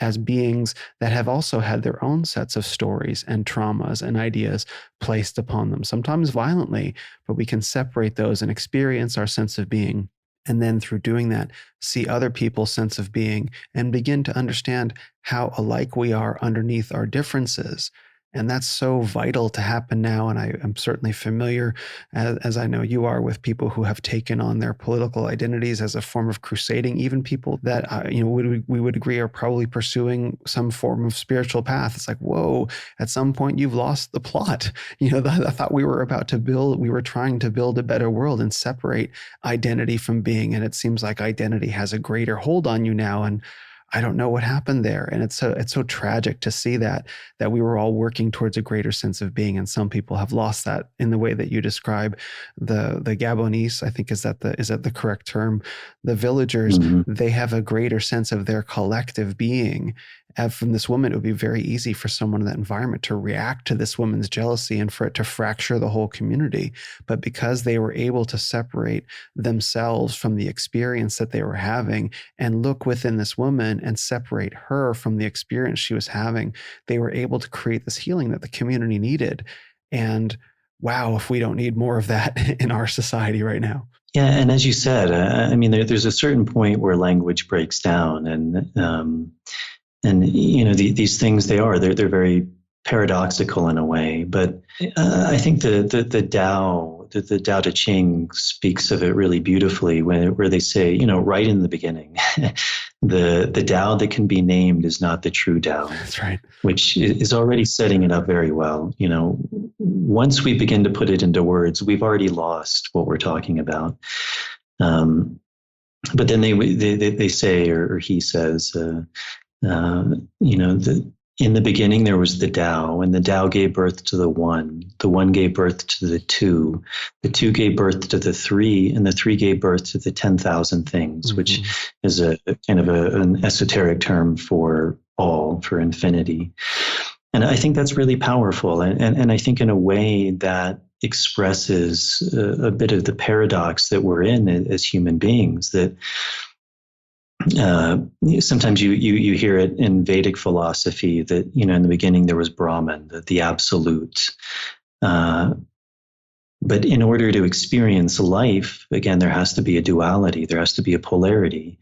as beings that have also had their own sets of stories and traumas and ideas placed upon them, sometimes violently, but we can separate those and experience our sense of being. And then through doing that, see other people's sense of being and begin to understand how alike we are underneath our differences. And that's so vital to happen now. And I am certainly familiar, as I know you are, with people who have taken on their political identities as a form of crusading, even people that we would agree are probably pursuing some form of spiritual path. It's like, whoa, at some point you've lost the plot. I thought we were trying to build a better world and separate identity from being. And it seems like identity has a greater hold on you now. And I don't know what happened there. And it's so tragic to see that we were all working towards a greater sense of being. And some people have lost that in the way that you describe. The Gabonese, I think, is that the correct term? The villagers, They have a greater sense of their collective being. From this woman, it would be very easy for someone in that environment to react to this woman's jealousy and for it to fracture the whole community. But because they were able to separate themselves from the experience that they were having and look within this woman and separate her from the experience she was having, they were able to create this healing that the community needed. And wow, if we don't need more of that in our society right now. Yeah, and as you said, there's a certain point where language breaks down, and these things, they're very paradoxical in a way. But I think the Tao, the Tao Te Ching speaks of it really beautifully where they say, right in the beginning, the Tao that can be named is not the true Tao. That's right. Which is already setting it up very well. Once we begin to put it into words, we've already lost what we're talking about. But then they say, or he says, in the beginning there was the Tao, and the Tao gave birth to the One gave birth to the Two gave birth to the Three, and the Three gave birth to the 10,000 things, which is a kind of an esoteric term for all, for infinity. And I think that's really powerful, and I think in a way that expresses a bit of the paradox that we're in as human beings, that sometimes you hear it in Vedic philosophy that, in the beginning there was Brahman, the absolute. But in order to experience life, again, there has to be a duality. There has to be a polarity.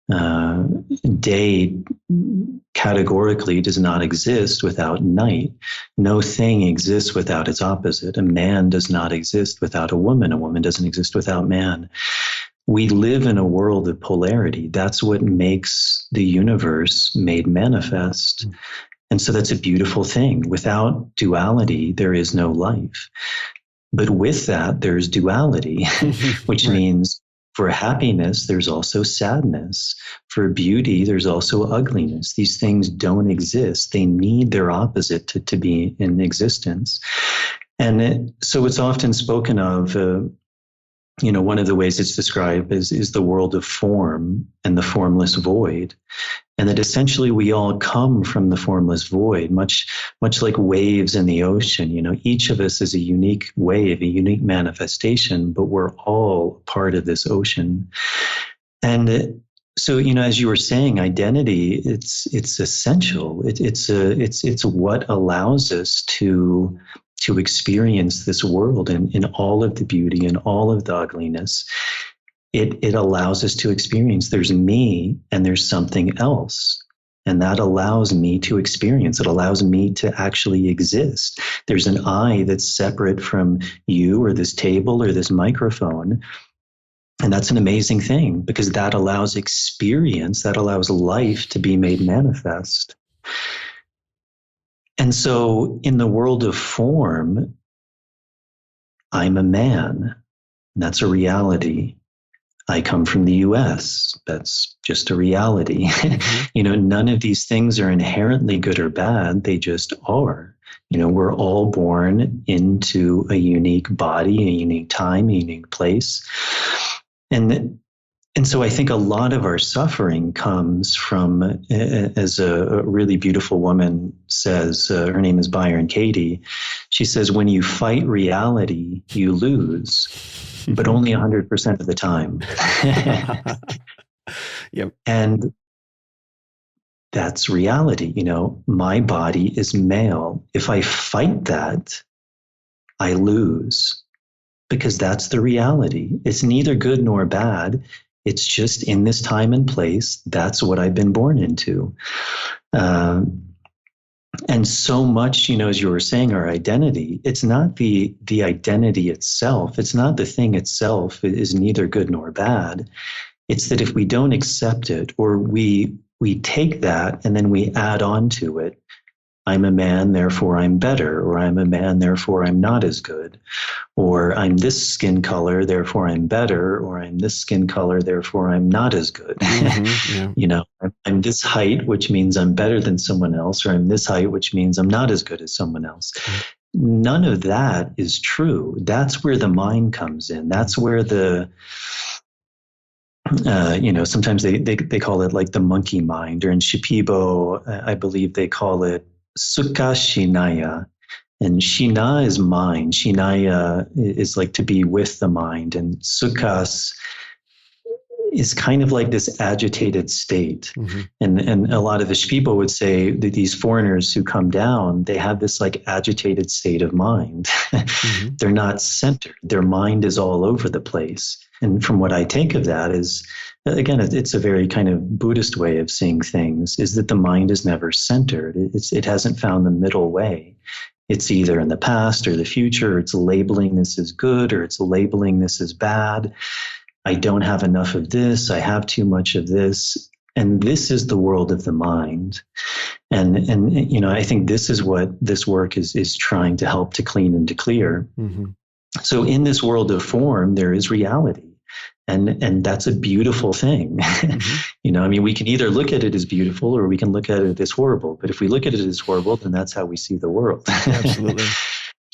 Day categorically does not exist without night. No thing exists without its opposite. A man does not exist without a woman. A woman doesn't exist without man. we live in a world of polarity. That's what makes the universe made manifest. And so that's a beautiful thing. Without duality, there is no life. But with that, there's duality, which means for happiness, there's also sadness. For beauty, there's also ugliness. These things don't exist. They need their opposite to be in existence. And so it's often spoken of, one of the ways it's described is the world of form and the formless void. And that essentially we all come from the formless void, much like waves in the ocean. Each of us is a unique wave, a unique manifestation, but we're all part of this ocean. And so, as you were saying, identity, it's essential. It's what allows us to experience this world in all of the beauty and all of the ugliness. It allows us to experience there's me and there's something else. And that allows me to experience. It allows me to actually exist. There's an I that's separate from you or this table or this microphone. And that's an amazing thing because that allows experience, that allows life to be made manifest. And so in the world of form, I'm a man. That's a reality. I come from the US. That's just a reality. None of these things are inherently good or bad. They just are. We're all born into a unique body, a unique time, a unique place. And so I think a lot of our suffering comes from, as a really beautiful woman says, her name is Byron Katie. She says, when you fight reality, you lose, but only 100% of the time. Yep. And that's reality. My body is male. If I fight that, I lose because that's the reality. It's neither good nor bad. It's just in this time and place. That's what I've been born into. And so much, as you were saying, our identity, it's not the identity itself. It's not the thing itself is neither good nor bad. It's that if we don't accept it or we take that and then we add on to it, I'm a man, therefore I'm better, or I'm a man, therefore I'm not as good, or I'm this skin color, therefore I'm better, or I'm this skin color, therefore I'm not as good. I'm this height, which means I'm better than someone else, or I'm this height, which means I'm not as good as someone else. None of that is true. That's where the mind comes in. That's where sometimes they call it like the monkey mind, or in Shipibo, I believe they call it Sukha Shinaya. And Shina is mind. Shinaya is like to be with the mind. And Sukhas is kind of like this agitated state. And a lot of the Shipibo would say that these foreigners who come down, they have this like agitated state of mind. They're not centered. Their mind is all over the place. And from what I take of that is, again, it's a very kind of Buddhist way of seeing things, is that the mind is never centered. It hasn't found the middle way. It's either in the past or the future. It's labeling this as good or it's labeling this as bad. I don't have enough of this. I have too much of this. And this is the world of the mind. And I think this is what this work is trying to help to clean and to clear. So in this world of form, there is reality. And that's a beautiful thing. We can either look at it as beautiful or we can look at it as horrible. But if we look at it as horrible, then that's how we see the world. Absolutely.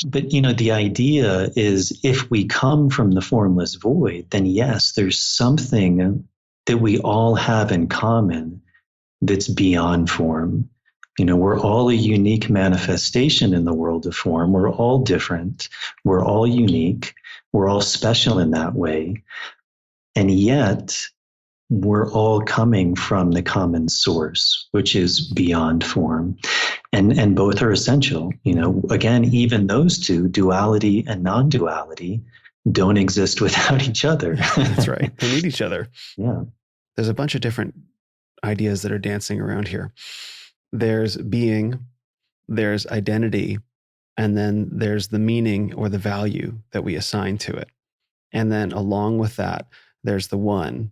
But, the idea is if we come from the formless void, then yes, there's something that we all have in common that's beyond form. We're all a unique manifestation in the world of form. We're all different. We're all unique. We're all special in that way. And yet, we're all coming from the common source, which is beyond form. And both are essential. Again, even those two, duality and non-duality, don't exist without each other. That's right. They need each other. Yeah. There's a bunch of different ideas that are dancing around here. There's being, there's identity, and then there's the meaning or the value that we assign to it. And then along with that, there's the one,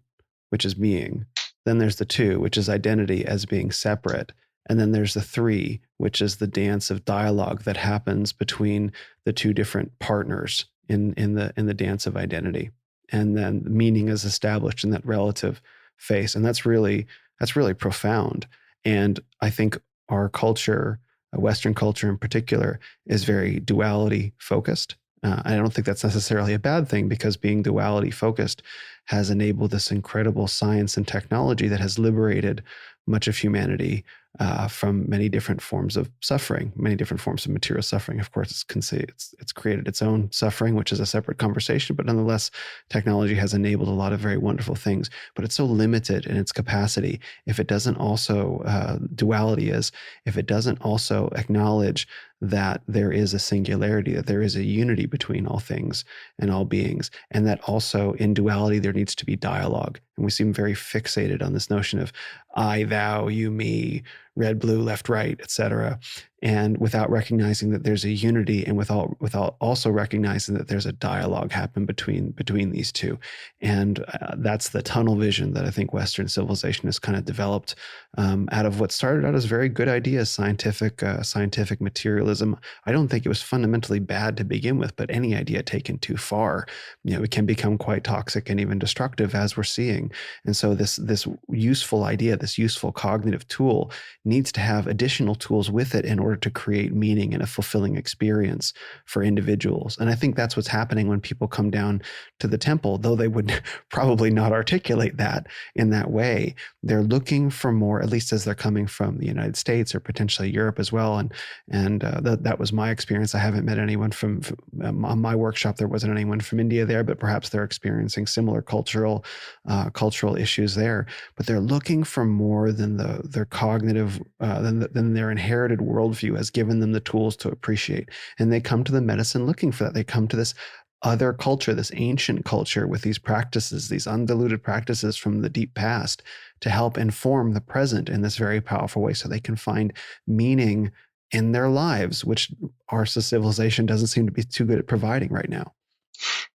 which is being. Then there's the two, which is identity as being separate. And then there's the three, which is the dance of dialogue that happens between the two different partners in the dance of identity. And then meaning is established in that relative face. And that's really profound. And I think our culture, Western culture in particular, is very duality focused. I don't think that's necessarily a bad thing, because being duality focused has enabled this incredible science and technology that has liberated much of humanity from many different forms of suffering, many different forms of material suffering. Of course, it's created its own suffering, which is a separate conversation, but nonetheless, technology has enabled a lot of very wonderful things, but it's so limited in its capacity if it doesn't also, duality is, if it doesn't also acknowledge that there is a singularity, that there is a unity between all things and all beings, and that also in duality there needs to be dialogue. And we seem very fixated on this notion of I, thou, you, me, red, blue, left, right, etc., and without recognizing that there's a unity, and without also recognizing that there's a dialogue happen between these two. And that's the tunnel vision that I think Western civilization has kind of developed out of what started out as very good ideas, scientific materialism. I don't think it was fundamentally bad to begin with, but any idea taken too far, it can become quite toxic and even destructive, as we're seeing. And so this useful idea, this useful cognitive tool, needs to have additional tools with it in order to create meaning and a fulfilling experience for individuals. And I think that's what's happening when people come down to the temple, though they would probably not articulate that in that way. They're looking for more, at least as they're coming from the United States or potentially Europe as well. And that was my experience. I haven't met anyone from on my workshop. There wasn't anyone from India there, but perhaps they're experiencing similar cultural issues there. But they're looking for more than their cognitive, than their inherited worldview has given them the tools to appreciate. And they come to the medicine looking for that. They come to this other culture, this ancient culture, with these practices, these undiluted practices from the deep past, to help inform the present in this very powerful way, so they can find meaning in their lives, which our civilization doesn't seem to be too good at providing right now.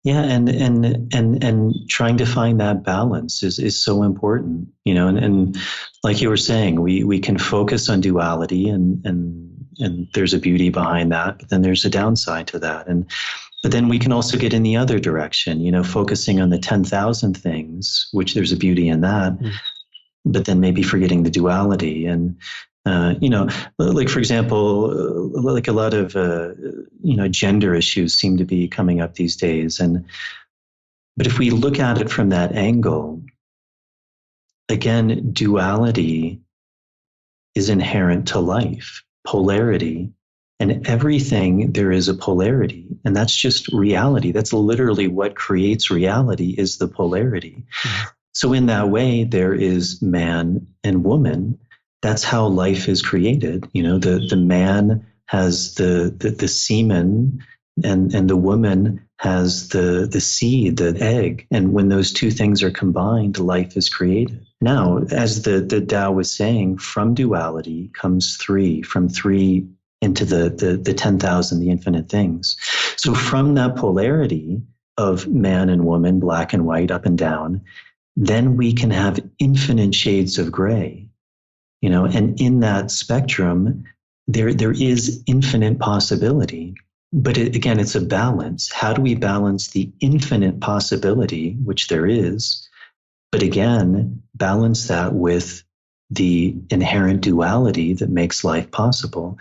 Yeah, and trying to find that balance is so important, and like you were saying, we can focus on duality and there's a beauty behind that, but then there's a downside to that. But then we can also get in the other direction, focusing on the 10,000 things, which there's a beauty in that, but then maybe forgetting the duality. And like, for example, like a lot of, gender issues seem to be coming up these days. But if we look at it from that angle, again, duality is inherent to life, polarity, and everything there is a polarity. And that's just reality. That's literally what creates reality, is the polarity. Mm-hmm. So in that way, there is man and woman. That's how life is created. The man has the semen, and the woman has the seed, the egg. And when those two things are combined, life is created. Now, as the Tao was saying, from duality comes three, from three into the 10,000, the infinite things. So from that polarity of man and woman, black and white, up and down, then we can have infinite shades of gray. And in that spectrum, there is infinite possibility. But again, it's a balance. How do we balance the infinite possibility, which there is, but again, balance that with the inherent duality that makes life possible?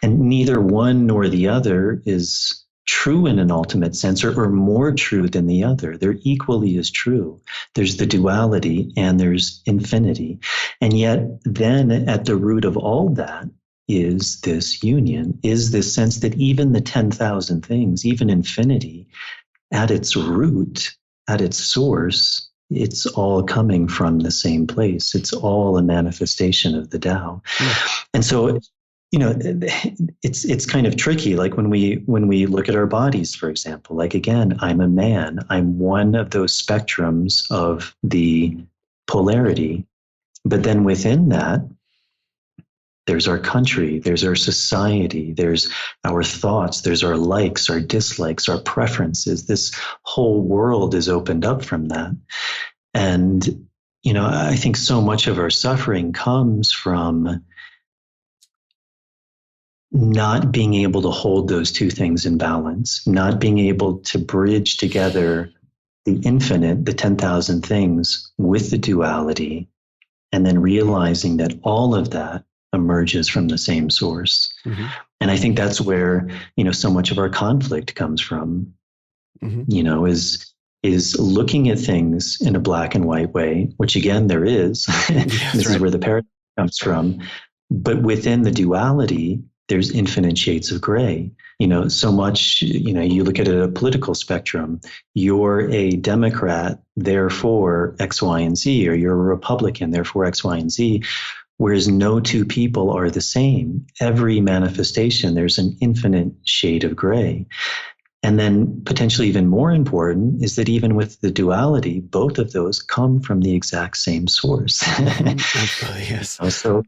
And neither one nor the other is true in an ultimate sense, or more true than the other. They're equally as true. There's the duality and there's infinity. And yet then at the root of all that is this union, is this sense that even the 10,000 things, even infinity, at its root, at its source, it's all coming from the same place. It's all a manifestation of the Tao. Yeah. And so, it's kind of tricky. Like when we look at our bodies, for example, like, again, I'm a man. I'm one of those spectrums of the polarity. But then within that, there's our country, there's our society, there's our thoughts, there's our likes, our dislikes, our preferences. This whole world is opened up from that. And, I think so much of our suffering comes from not being able to hold those two things in balance, not being able to bridge together the infinite, the 10,000 things, with the duality, and then realizing that all of that emerges from the same source. Mm-hmm. And I think that's where, so much of our conflict comes from, is looking at things in a black and white way, which again, there is. This is where the paradox comes from. But within the duality, there's infinite shades of gray. So much, you look at a political spectrum, you're a Democrat, therefore X, Y, and Z, or you're a Republican, therefore X, Y, and Z, whereas no two people are the same. Every manifestation, there's an infinite shade of gray. And then potentially even more important is that even with the duality, both of those come from the exact same source. Absolutely, yes. So,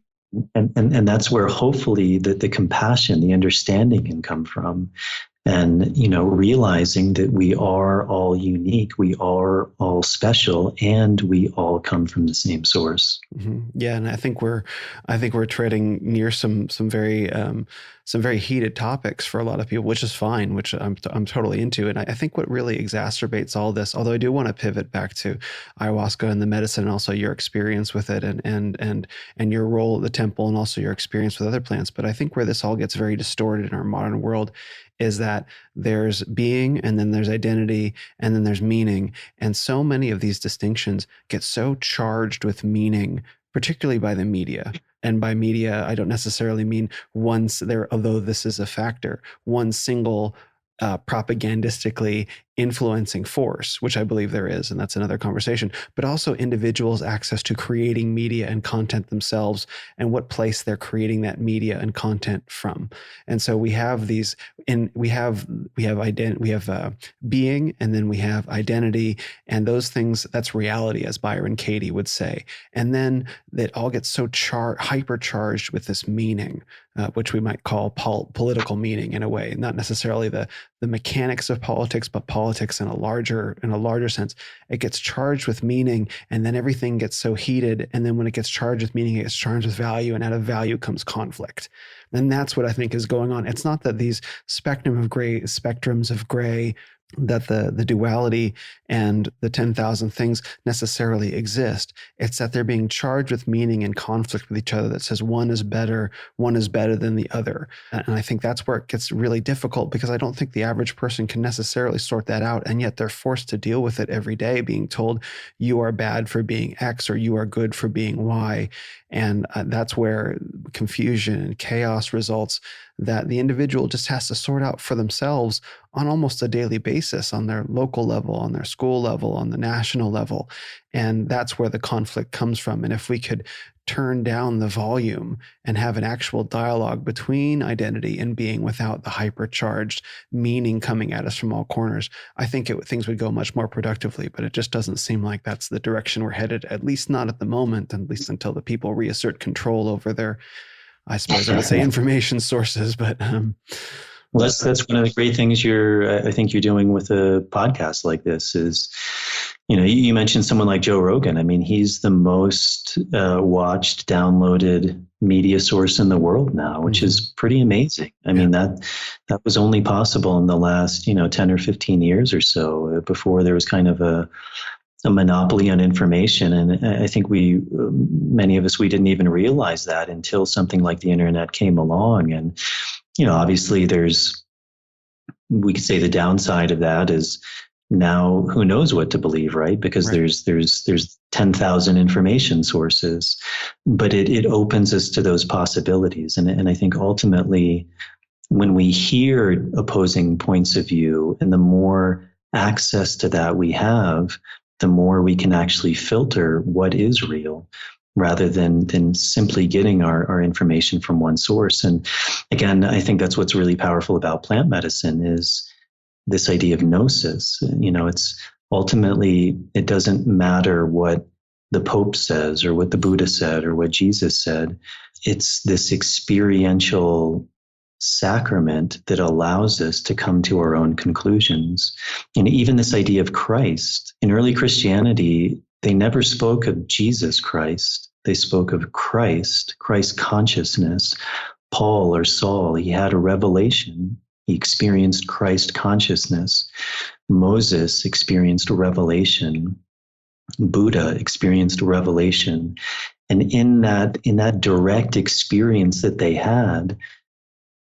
and that's where hopefully the compassion, the understanding can come from. And, realizing that we are all unique, we are all special, and we all come from the same source. Mm-hmm. Yeah, and I think we're treading near some very heated topics for a lot of people, which is fine, which I'm totally into. And I think what really exacerbates all this, although I do want to pivot back to ayahuasca and the medicine, and also your experience with it, and your role at the temple, and also your experience with other plants. But I think where this all gets very distorted in our modern world is that there's being, and then there's identity, and then there's meaning. And so many of these distinctions get so charged with meaning, particularly by the media. And by media, I don't necessarily mean although this is a factor, one single propagandistically influencing force, which I believe there is, and that's another conversation, but also individuals' access to creating media and content themselves, and what place they're creating that media and content from. And so we have these, and we have being, and then we have identity, and those things, that's reality, as Byron Katie would say. And then it all gets so hypercharged with this meaning, which we might call political meaning in a way, not necessarily the mechanics of politics, but politics in a larger sense. It gets charged with meaning, and then everything gets so heated. And then when it gets charged with meaning, it gets charged with value, and out of value comes conflict. And that's what I think is going on. It's not that these spectrums of gray, that the duality and the 10,000 things necessarily exist. It's that they're being charged with meaning and conflict with each other, that says one is better than the other. And I think that's where it gets really difficult, because I don't think the average person can necessarily sort that out. And yet they're forced to deal with it every day, being told you are bad for being X, or you are good for being Y. And that's where confusion and chaos results, that the individual just has to sort out for themselves on almost a daily basis, on their local level, on their school level, on the national level. And that's where the conflict comes from. And if we could turn down the volume and have an actual dialogue between identity and being, without the hypercharged meaning coming at us from all corners, I think things would go much more productively. But it just doesn't seem like that's the direction we're headed, at least not at the moment, at least until the people reassert control over their, I suppose I would say, information sources. But well, that's one of the great things I think you're doing with a podcast like this is, you mentioned someone like Joe Rogan. I mean, he's the most watched, downloaded media source in the world now, which is pretty amazing. I mean, that was only possible in the last, 10 or 15 years or so. Before there was kind of a monopoly on information. And I think many of us, we didn't even realize that until something like the internet came along. And, obviously we could say the downside of that is now who knows what to believe, right? Because there's 10,000 information sources, but it opens us to those possibilities. And I think ultimately when we hear opposing points of view, and the more access to that we have, the more we can actually filter what is real, rather than simply getting our information from one source. And again, I think that's what's really powerful about plant medicine is this idea of gnosis. It's ultimately, it doesn't matter what the Pope says or what the Buddha said or what Jesus said. It's this experiential sacrament that allows us to come to our own conclusions. And even this idea of Christ, in early Christianity, they never spoke of Jesus Christ. They spoke of Christ consciousness. Paul or Saul, he had a revelation. He experienced Christ consciousness. Moses experienced a revelation. Buddha experienced a revelation. And in that direct experience that they had,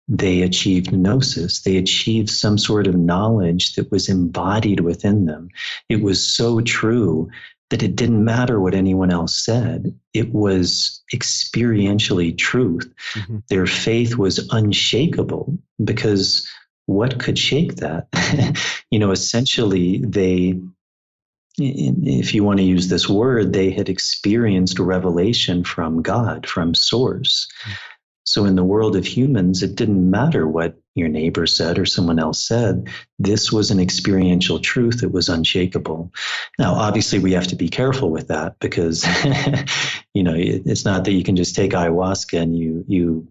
they achieved gnosis. They achieved some sort of knowledge that was embodied within them. It was so true that it didn't matter what anyone else said. It was experientially truth. Mm-hmm. Their faith was unshakable, because what could shake that? Essentially they, if you want to use this word, they had experienced revelation from God, from source. Mm-hmm. So in the world of humans, it didn't matter what your neighbor said or someone else said. This was an experiential truth that was unshakable. Now, obviously, we have to be careful with that, because, it's not that you can just take ayahuasca and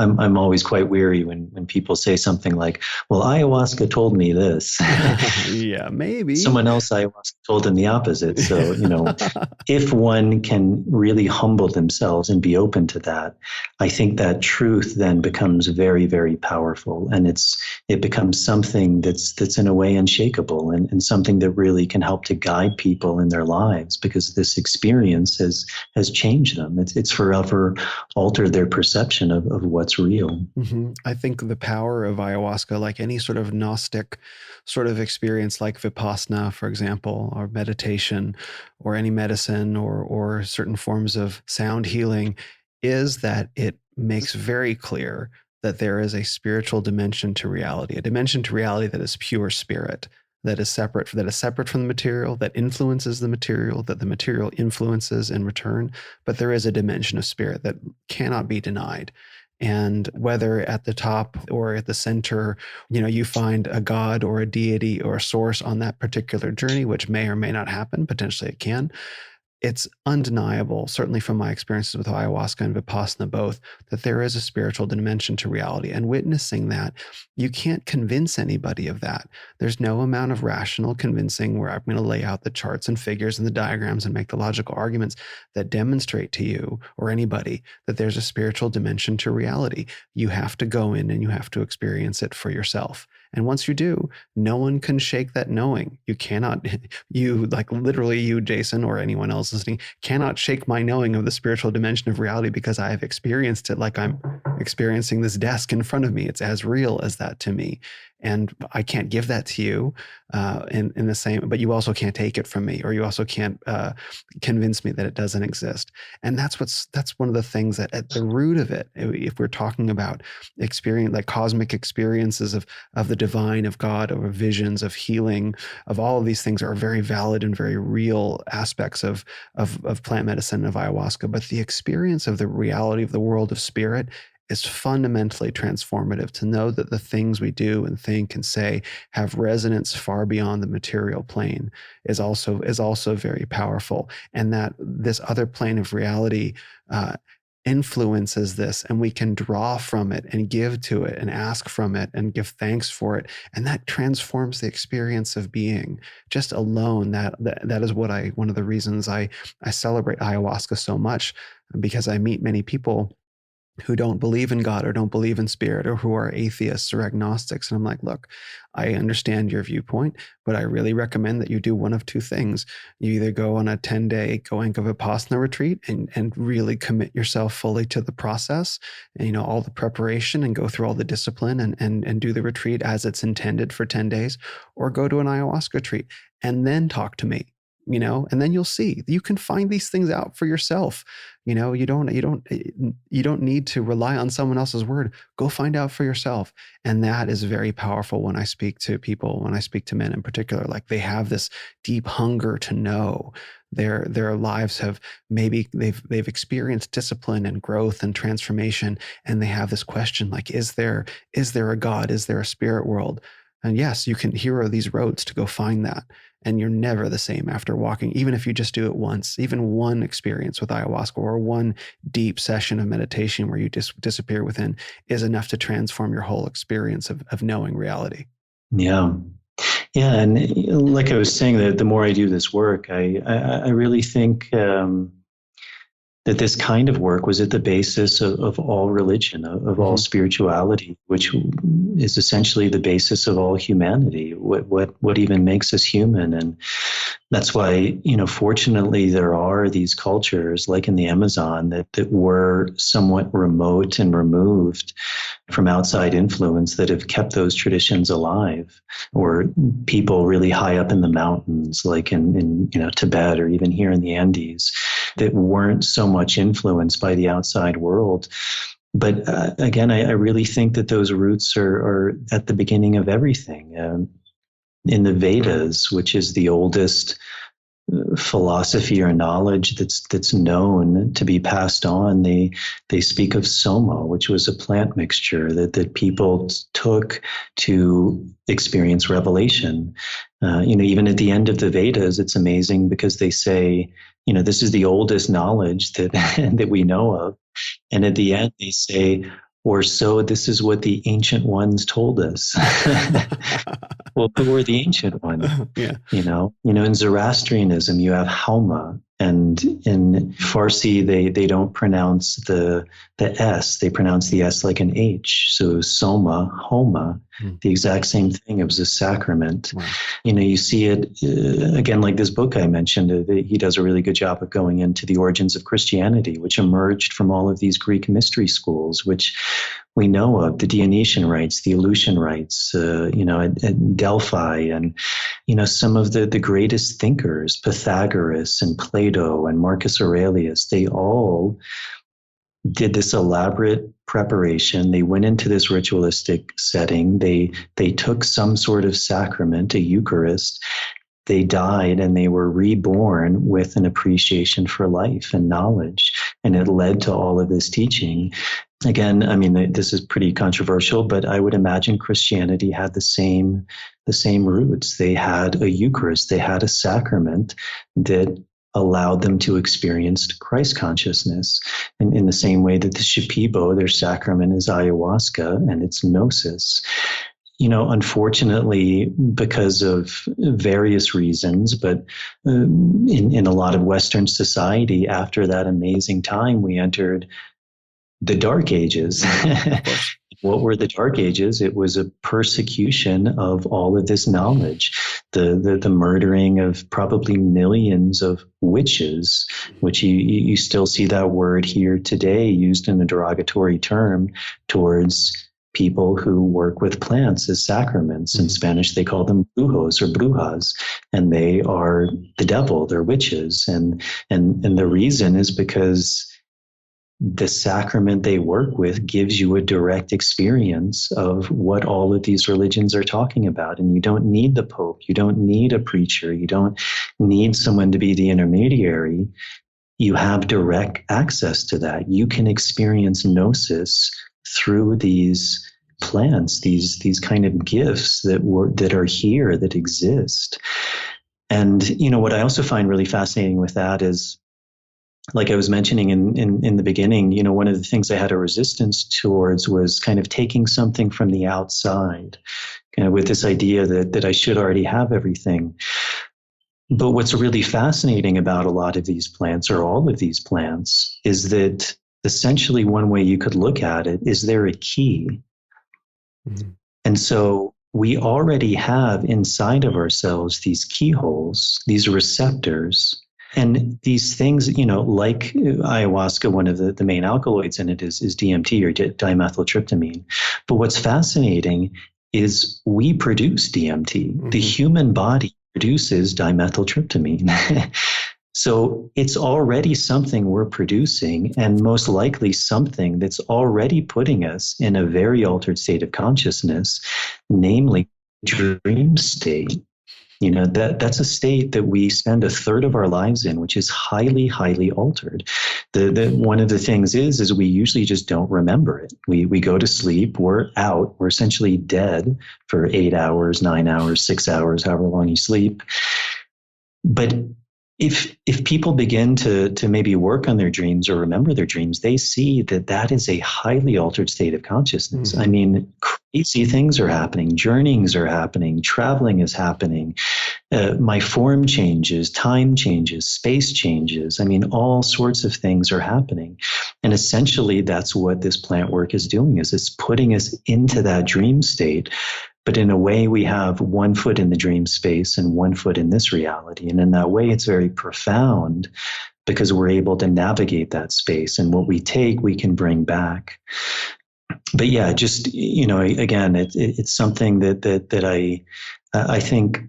I'm always quite weary when people say something like, well, ayahuasca told me this. Yeah, maybe. Someone else ayahuasca told them the opposite. So, if one can really humble themselves and be open to that, I think that truth then becomes very, very powerful. And it becomes something that's in a way unshakable, and something that really can help to guide people in their lives, because this experience has changed them. It's forever altered their perception of what's real. Mm-hmm. I think the power of ayahuasca, like any sort of Gnostic sort of experience, like Vipassana, for example, or meditation, or any medicine, or certain forms of sound healing, is that it makes very clear that there is a spiritual dimension to reality, a dimension to reality that is pure spirit, that is separate from the material, that influences the material, that the material influences in return. But there is a dimension of spirit that cannot be denied. And whether at the top or at the center, you find a God or a deity or a source on that particular journey, which may or may not happen, potentially it can. It's undeniable, certainly from my experiences with ayahuasca and Vipassana both, that there is a spiritual dimension to reality. And witnessing that, you can't convince anybody of that. There's no amount of rational convincing where I'm going to lay out the charts and figures and the diagrams and make the logical arguments that demonstrate to you or anybody that there's a spiritual dimension to reality. You have to go in and you have to experience it for yourself. And once you do, no one can shake that knowing. You cannot, literally you, Jason, or anyone else listening, cannot shake my knowing of the spiritual dimension of reality, because I have experienced it like I'm experiencing this desk in front of me. It's as real as that to me. And I can't give that to you in the same, but you also can't take it from me, or you also can't convince me that it doesn't exist. And that's one of the things that at the root of it, if we're talking about experience, like cosmic experiences of the divine, of God, of visions, of healing, of all of these things are very valid and very real aspects of plant medicine and of ayahuasca. But the experience of the reality of the world of spirit is fundamentally transformative. To know that the things we do and think and say have resonance far beyond the material plane is also very powerful. And that this other plane of reality influences this, and we can draw from it and give to it and ask from it and give thanks for it. And that transforms the experience of being. Just alone, that is one of the reasons I celebrate ayahuasca so much, because I meet many people who don't believe in God or don't believe in spirit, or who are atheists or agnostics. And I'm like, look, I understand your viewpoint, but I really recommend that you do one of two things. You either go on a 10-day Goenka Vipassana retreat and really commit yourself fully to the process and, all the preparation, and go through all the discipline and do the retreat as it's intended for 10 days, or go to an ayahuasca retreat and then talk to me. And then you'll see you can find these things out for yourself. You don't need to rely on someone else's word. Go find out for yourself. And that is very powerful when I speak to people, when I speak to men in particular. Like, they have this deep hunger to know. Their lives have, maybe they've experienced discipline and growth and transformation, and they have this question like, is there a God? Is there a spirit world? And yes, here are these roads to go find that. And you're never the same after walking, even if you just do it once. Even one experience with ayahuasca or one deep session of meditation where you disappear within is enough to transform your whole experience of knowing reality. Yeah. Yeah. And like I was saying, that the more I do this work, I really think that this kind of work was at the basis of all religion, of all spirituality, which is essentially the basis of all humanity. What even makes us human? And that's why, fortunately, there are these cultures like in the Amazon that were somewhat remote and removed from outside influence that have kept those traditions alive, or people really high up in the mountains, like in Tibet, or even here in the Andes, that weren't so much influenced by the outside world. But again, I really think that those roots are at the beginning of everything. In the Vedas, which is the oldest philosophy or knowledge that's known to be passed on, they speak of soma, which was a plant mixture that people took to experience revelation. Even at the end of the Vedas, it's amazing because they say, this is the oldest knowledge that that we know of, and at the end they say, or so this is what the ancient ones told us. Well, who were the ancient ones? Yeah. In Zoroastrianism, you have Hauma, and in Farsi, they don't pronounce the S. They pronounce the S like an H. So Soma, Homa, the exact same thing. It was a sacrament. Wow. You see it, again, like this book I mentioned, he does a really good job of going into the origins of Christianity, which emerged from all of these Greek mystery schools, which we know of, the Dionysian rites, the Eleusinian rites, at Delphi, and, some of the greatest thinkers, Pythagoras and Plato and Marcus Aurelius, they all did this elaborate preparation. They went into this ritualistic setting. They took some sort of sacrament, a Eucharist. They died and they were reborn with an appreciation for life and knowledge. And it led to all of this teaching. Again, this is pretty controversial, but I would imagine Christianity had the same roots. They had a Eucharist, they had a sacrament that allowed them to experience Christ consciousness. And in the same way that the Shipibo, their sacrament is ayahuasca and it's gnosis. Unfortunately, because of various reasons, but in a lot of Western society, after that amazing time, we entered the Dark Ages. What were the Dark Ages? It was a persecution of all of this knowledge, the murdering of probably millions of witches, which you still see that word here today used in a derogatory term towards people who work with plants as sacraments. In Spanish, they call them brujos or brujas, and they are the devil, they're witches. And the reason is because the sacrament they work with gives you a direct experience of what all of these religions are talking about. And you don't need the Pope. You don't need a preacher. You don't need someone to be the intermediary. You have direct access to that. You can experience gnosis through these plants, these kind of gifts that are here, that exist. And, what I also find really fascinating with that is, like I was mentioning in the beginning, one of the things I had a resistance towards was kind of taking something from the outside, kind of with this idea that I should already have everything. But what's really fascinating about a lot of these plants, or all of these plants, is that essentially one way you could look at it is they're a key. Mm-hmm. And so we already have inside of ourselves these keyholes, these receptors. And these things, like ayahuasca, one of the main alkaloids in it is DMT, or dimethyltryptamine. But what's fascinating is we produce DMT. Mm-hmm. The human body produces dimethyltryptamine. So it's already something we're producing, and most likely something that's already putting us in a very altered state of consciousness, namely dream state. That's a state that we spend a third of our lives in, which is highly, highly altered. One of the things is we usually just don't remember it. We go to sleep, we're out, we're essentially dead for 8 hours, 9 hours, 6 hours, however long you sleep. But if people begin to maybe work on their dreams or remember their dreams, they see that that is a highly altered state of consciousness. I mean, crazy things are happening, journeyings are happening, traveling is happening. My form changes, time changes, space changes. I mean, all sorts of things are happening. And essentially, that's what this plant work is doing, is it's putting us into that dream state. But in a way, we have one foot in the dream space and one foot in this reality. And in that way, it's very profound because we're able to navigate that space. And what we take, we can bring back. But yeah, just, again, it's something that I think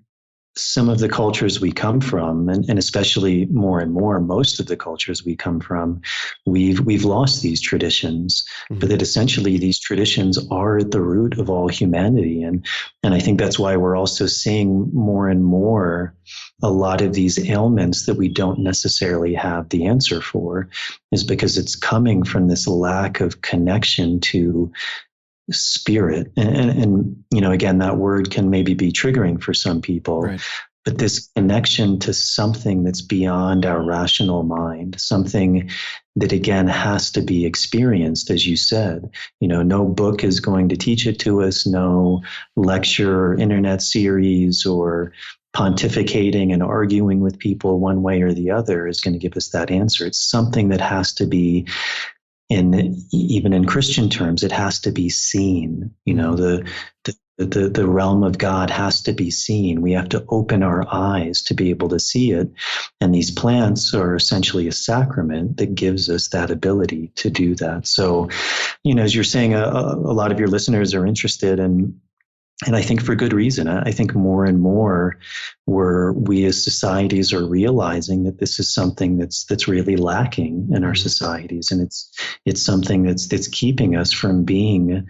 some of the cultures we come from, and especially more and more, most of the cultures we come from, we've lost these traditions, but that essentially these traditions are at the root of all humanity. And I think that's why we're also seeing more and more a lot of these ailments that we don't necessarily have the answer for, is because it's coming from this lack of connection to spirit. And again, that word can maybe be triggering for some people, right. But this connection to something that's beyond our rational mind, something that again has to be experienced, as you said. No book is going to teach it to us, no lecture or internet series or pontificating and arguing with people one way or the other is going to give us that answer. It's something that has to be, even in Christian terms, it has to be seen. The realm of God has to be seen. We have to open our eyes to be able to see it. And these plants are essentially a sacrament that gives us that ability to do that. So, as you're saying, a lot of your listeners are interested, and I think for good reason. I think more and more we as societies are realizing that this is something that's really lacking in our societies. And it's something that's keeping us from being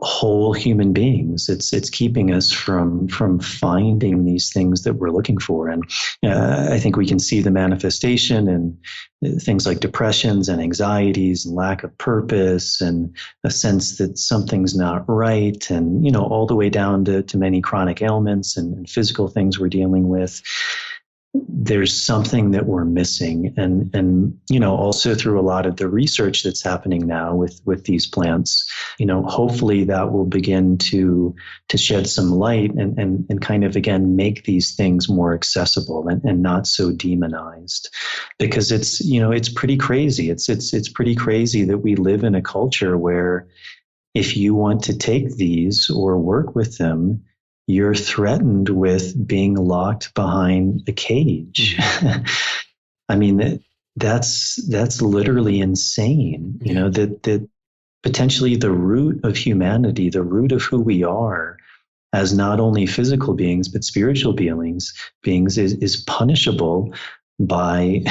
whole human beings. It's keeping us from finding these things that we're looking for. And I think we can see the manifestation in things like depressions and anxieties and lack of purpose and a sense that something's not right, and all the way down to many chronic ailments and physical things we're dealing with. There's something that we're missing. And also through a lot of the research that's happening now with these plants, hopefully that will begin to shed some light and kind of, again, make these things more accessible and not so demonized. Because it's pretty crazy. It's pretty crazy that we live in a culture where if you want to take these or work with them, you're threatened with being locked behind a cage. I mean, that's literally insane. That potentially the root of humanity, the root of who we are as not only physical beings, but spiritual beings is punishable by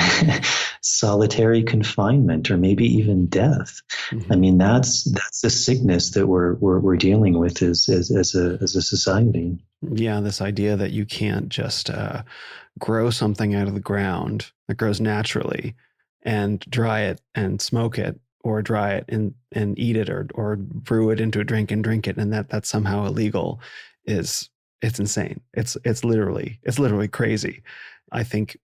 solitary confinement or maybe even death. I mean, that's the sickness that we're dealing with as a society. Yeah, this idea that you can't just grow something out of the ground that grows naturally and dry it and smoke it, or dry it and eat it, or brew it into a drink and drink it, and that's somehow illegal. It's insane. It's literally crazy. I think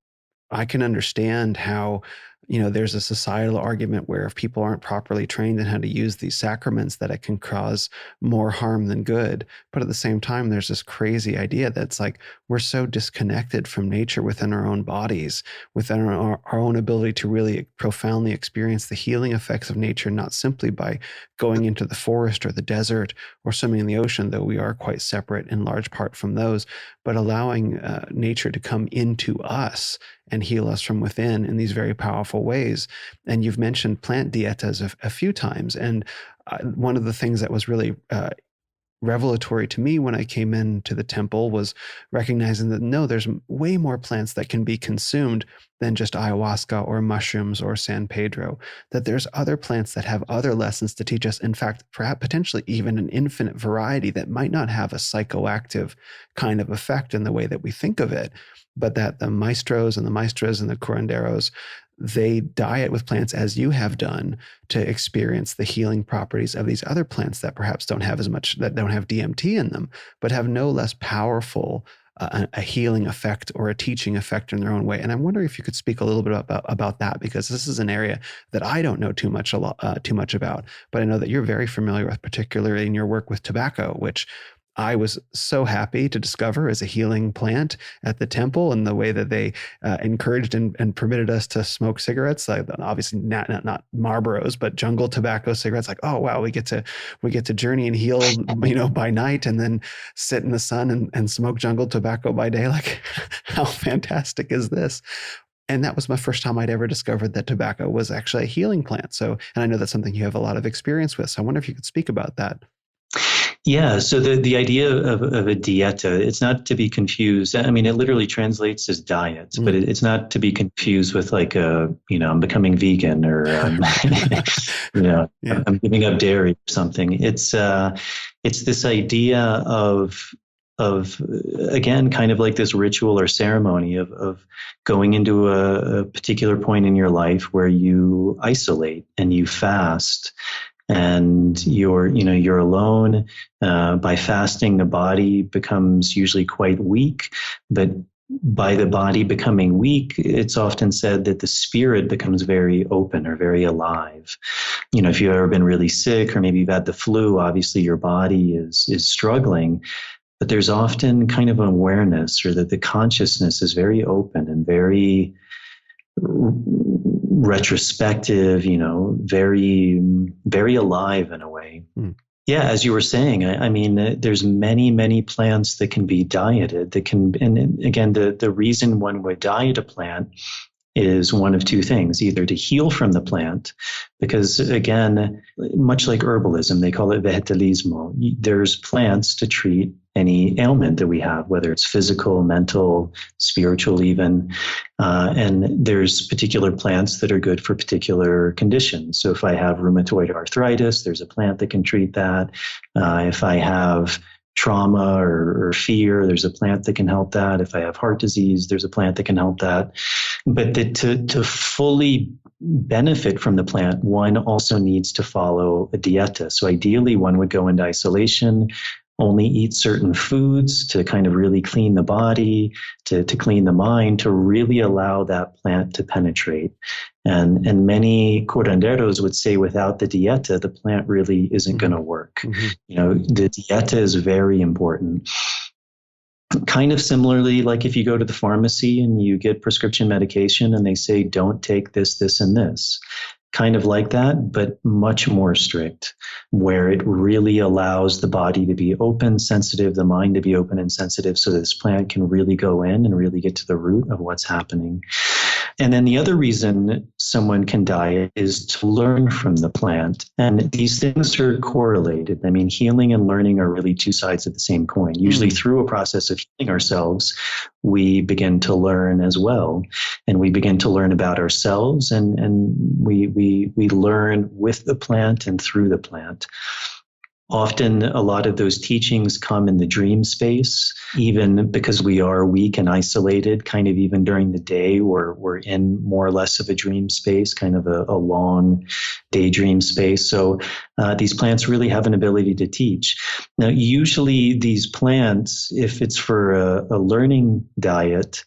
I can understand how, there's a societal argument where if people aren't properly trained in how to use these sacraments, that it can cause more harm than good. But at the same time, there's this crazy idea that's like, we're so disconnected from nature within our own bodies, within our own ability to really profoundly experience the healing effects of nature, not simply by going into the forest or the desert or swimming in the ocean, though we are quite separate in large part from those, but allowing nature to come into us and heal us from within in these very powerful ways. And you've mentioned plant dietas a few times. And one of the things that was really revelatory to me when I came into the temple was recognizing that no, there's way more plants that can be consumed than just ayahuasca or mushrooms or San Pedro, that there's other plants that have other lessons to teach us. In fact, perhaps potentially even an infinite variety that might not have a psychoactive kind of effect in the way that we think of it, but that the maestros and the maestras and the curanderos, they diet with plants as you have done to experience the healing properties of these other plants that perhaps don't have as much, that don't have DMT in them, but have no less powerful a healing effect or a teaching effect in their own way. And I'm wondering if you could speak a little bit about that, because this is an area that I don't know too much about, but I know that you're very familiar with, particularly in your work with tobacco, which I was so happy to discover as a healing plant at the temple, and the way that they encouraged and permitted us to smoke cigarettes, like obviously not Marlboros, but jungle tobacco cigarettes. Like, oh wow, we get to journey and heal, by night, and then sit in the sun and smoke jungle tobacco by day. Like, how fantastic is this? And that was my first time I'd ever discovered that tobacco was actually a healing plant. So, and I know that's something you have a lot of experience with. So I wonder if you could speak about that. Yeah, so the idea of a dieta, it's not to be confused. I mean, it literally translates as diet, but it's not to be confused with like I'm becoming vegan, or yeah. I'm giving up dairy or something. It's this idea of again, kind of like this ritual or ceremony of going into a particular point in your life where you isolate and you fast. And you're alone. By fasting, the body becomes usually quite weak, but by the body becoming weak, it's often said that the spirit becomes very open or very alive. If you've ever been really sick, or maybe you've had the flu, obviously your body is struggling, but there's often kind of an awareness, or that the consciousness is very open and very retrospective, very, very alive in a way. Yeah, as you were saying, I mean, there's many plants that can be dieted, and again, the reason one would diet a plant is one of two things: either to heal from the plant, because again, much like herbalism, they call it vegetalismo. There's plants to treat any ailment that we have, whether it's physical, mental, spiritual even. And there's particular plants that are good for particular conditions. So if I have rheumatoid arthritis, there's a plant that can treat that. If I have trauma or fear, there's a plant that can help that. If I have heart disease, there's a plant that can help that. But to fully benefit from the plant, one also needs to follow a dieta. So ideally, one would go into isolation, only eat certain foods to kind of really clean the body, to clean the mind, to really allow that plant to penetrate. And many curanderos would say without the dieta, the plant really isn't going to work. The dieta is very important. Kind of similarly, like if you go to the pharmacy and you get prescription medication and they say, don't take this, this, and this. Kind of like that, but much more strict, where it really allows the body to be open, sensitive, the mind to be open and sensitive, so that this plant can really go in and really get to the root of what's happening. And then the other reason someone can diet is to learn from the plant. And these things are correlated. I mean, healing and learning are really two sides of the same coin. Usually through a process of healing ourselves, we begin to learn as well. And we begin to learn about ourselves, and we learn with the plant and through the plant. Often a lot of those teachings come in the dream space, even because we are weak and isolated, kind of even during the day, we're in more or less of a dream space, kind of a long daydream space. So these plants really have an ability to teach. Now, usually these plants, if it's for a learning diet,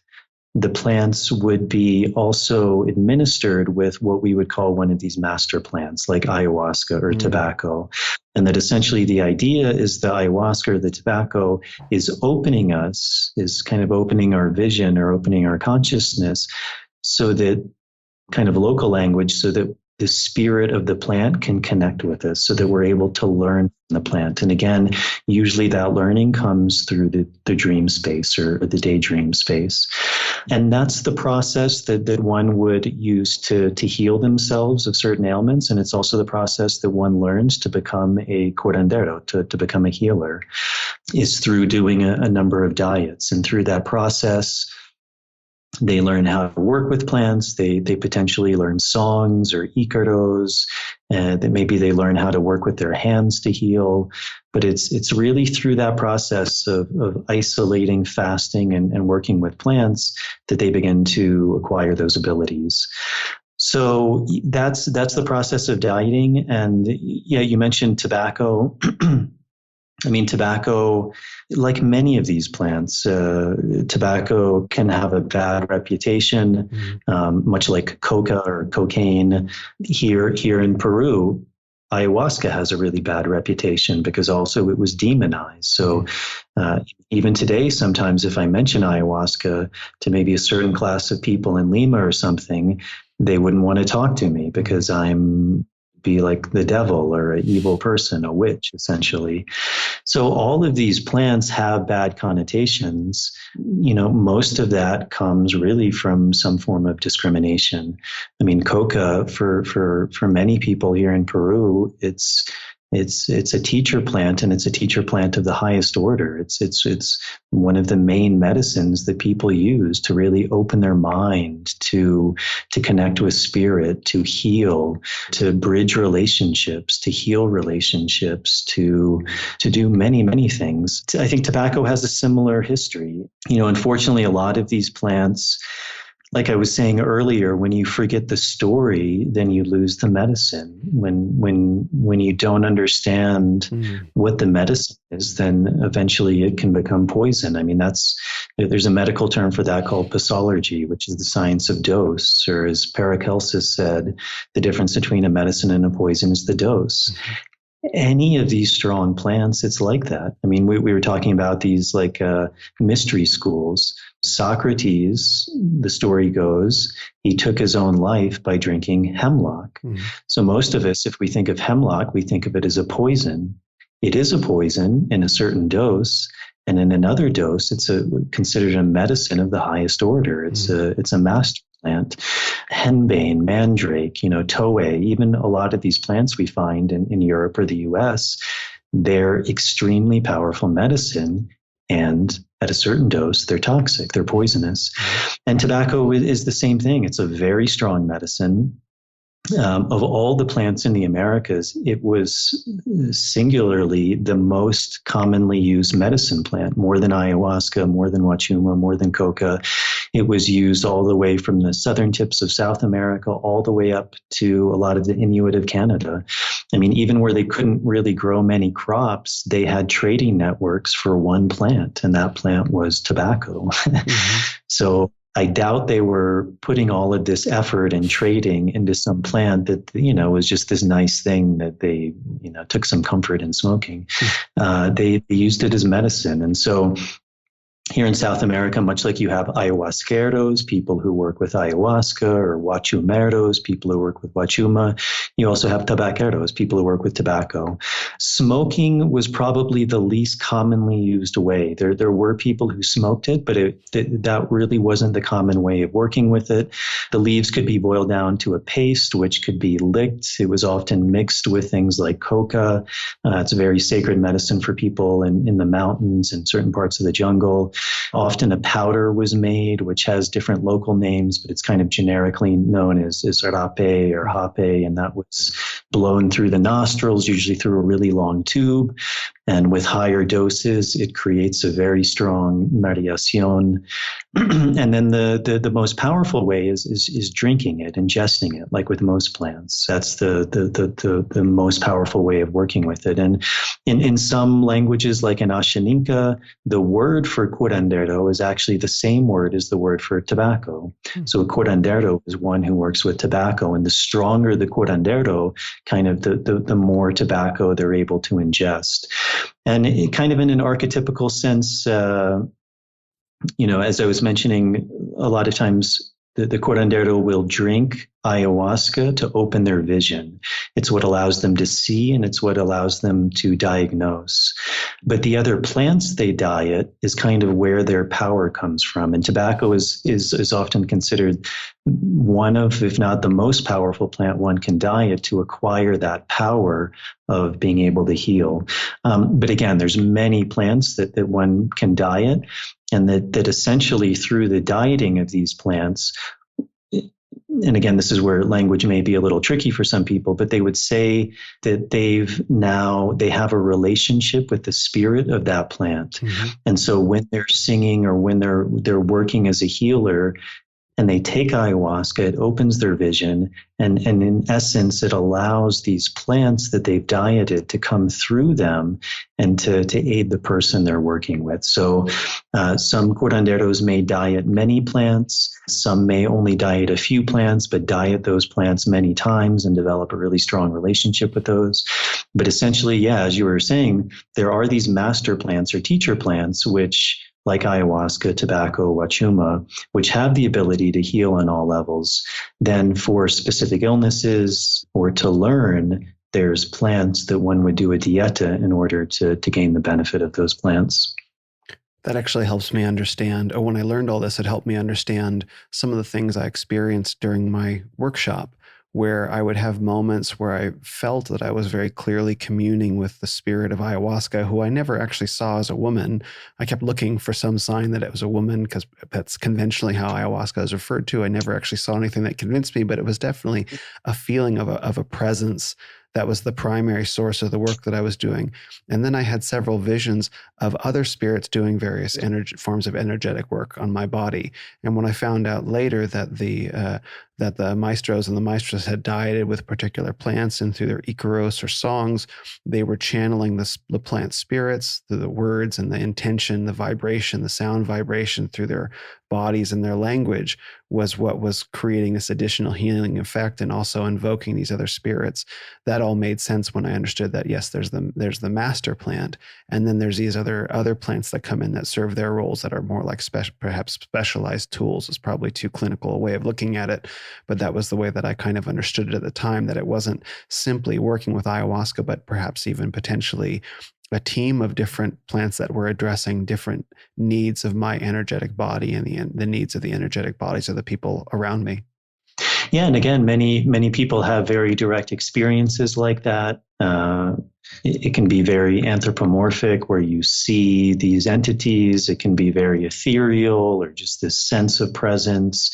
the plants would be also administered with what we would call one of these master plants, like ayahuasca or tobacco. And that essentially the idea is the ayahuasca or the tobacco is opening us, is kind of opening our vision or opening our consciousness, so that kind of local language, so that the spirit of the plant can connect with us, so that we're able to learn from the plant. And again, usually that learning comes through the dream space or the daydream space. And that's the process that one would use to heal themselves of certain ailments. And it's also the process that one learns to become a curandero, to become a healer, is through doing a number of diets. And through that process, they learn how to work with plants. They potentially learn songs or icaros. That maybe they learn how to work with their hands to heal. But it's really through that process of isolating, fasting, and working with plants that they begin to acquire those abilities. So that's the process of dieting. And yeah, you mentioned tobacco. I mean, tobacco, like many of these plants, tobacco can have a bad reputation, much like coca or cocaine. Here in Peru, ayahuasca has a really bad reputation because also it was demonized. So even today, sometimes if I mention ayahuasca to maybe a certain class of people in Lima or something, they wouldn't want to talk to me because I'm be like the devil or an evil person, a witch, essentially. So all of these plants have bad connotations. Most of that comes really from some form of discrimination. I mean, coca for many people here in Peru, it's a teacher plant, and it's a teacher plant of the highest order. It's one of the main medicines that people use to really open their mind, to connect with spirit, to heal, to bridge relationships, to heal relationships, to do many, many things. I think tobacco has a similar history. Unfortunately, a lot of these plants, like I was saying earlier, when you forget the story, then you lose the medicine. When you don't understand what the medicine is, then eventually it can become poison. I mean, there's a medical term for that called posology, which is the science of dose, or as Paracelsus said, the difference between a medicine and a poison is the dose. Any of these strong plants, it's like that. I mean, we were talking about these like mystery schools. Socrates, the story goes, he took his own life by drinking hemlock. So most of us, if we think of hemlock, we think of it as a poison. It is a poison in a certain dose, and in another dose, it's considered a medicine of the highest order. It's a master plant. Henbane, mandrake, toei, even a lot of these plants we find in Europe or the US, they're extremely powerful medicine. And at a certain dose, they're toxic, they're poisonous. And tobacco is the same thing. It's a very strong medicine. Of all the plants in the Americas, it was singularly the most commonly used medicine plant, more than ayahuasca, more than wachuma, more than coca. It was used all the way from the southern tips of South America, all the way up to a lot of the Inuit of Canada. I mean, even where they couldn't really grow many crops, they had trading networks for one plant, and that plant was tobacco. So I doubt they were putting all of this effort and trading into some plant that, was just this nice thing that they, took some comfort in smoking. They used it as medicine. And so here in South America, much like you have ayahuasqueros, people who work with ayahuasca, or wachumeros, people who work with wachuma, you also have tabaqueros, people who work with tobacco. Smoking was probably the least commonly used way. There were people who smoked it, but that really wasn't the common way of working with it. The leaves could be boiled down to a paste, which could be licked. It was often mixed with things like coca. It's a very sacred medicine for people in the mountains and certain parts of the jungle. Often a powder was made, which has different local names, but it's kind of generically known as rape or hape, and that was blown through the nostrils, usually through a really long tube. And with higher doses, it creates a very strong mareación. And then the most powerful way is drinking it, ingesting it, like with most plants. That's the most powerful way of working with it. And in some languages, like in Ashaninka, the word for curandero is actually the same word as the word for tobacco. So a curandero is one who works with tobacco, and the stronger the curandero, kind of the more tobacco they're able to ingest. And it kind of in an archetypical sense, as I was mentioning, a lot of times the curandero will drink ayahuasca to open their vision. It's what allows them to see, and it's what allows them to diagnose. But the other plants they diet is kind of where their power comes from. And tobacco is often considered one of, if not the most powerful plant one can diet to acquire that power of being able to heal. But again, there's many plants that one can diet, and that essentially through the dieting of these plants, and again, this is where language may be a little tricky for some people, but they would say that they have a relationship with the spirit of that plant. And so when they're singing or when they're working as a healer, and they take ayahuasca, it opens their vision. And in essence, it allows these plants that they've dieted to come through them and to aid the person they're working with. So some curanderos may diet many plants. Some may only diet a few plants, but diet those plants many times and develop a really strong relationship with those. But essentially, yeah, as you were saying, there are these master plants or teacher plants, which, like ayahuasca, tobacco, wachuma, which have the ability to heal on all levels. Then for specific illnesses or to learn, there's plants that one would do a dieta in order to gain the benefit of those plants. That actually helps me understand. When I learned all this, it helped me understand some of the things I experienced during my workshop, where I would have moments where I felt that I was very clearly communing with the spirit of ayahuasca, who I never actually saw as a woman. I kept looking for some sign that it was a woman, because that's conventionally how ayahuasca is referred to. I never actually saw anything that convinced me, but it was definitely a feeling of a presence that was the primary source of the work that I was doing. And then I had several visions of other spirits doing various forms of energetic work on my body. And when I found out later that the maestros and the maestras had dieted with particular plants, and through their icaros or songs, they were channeling the plant spirits through the words and the intention, the vibration, the sound vibration through their bodies and their language, was what was creating this additional healing effect and also invoking these other spirits. That all made sense when I understood that, yes, there's the master plant, and then there's these other plants that come in that serve their roles, that are more like perhaps specialized tools is probably too clinical a way of looking at it. But that was the way that I kind of understood it at the time, that it wasn't simply working with ayahuasca, but perhaps even potentially a team of different plants that were addressing different needs of my energetic body and the needs of the energetic bodies of the people around me. Yeah, and again, many people have very direct experiences like that. It can be very anthropomorphic, where you see these entities. It can be very ethereal, or just this sense of presence.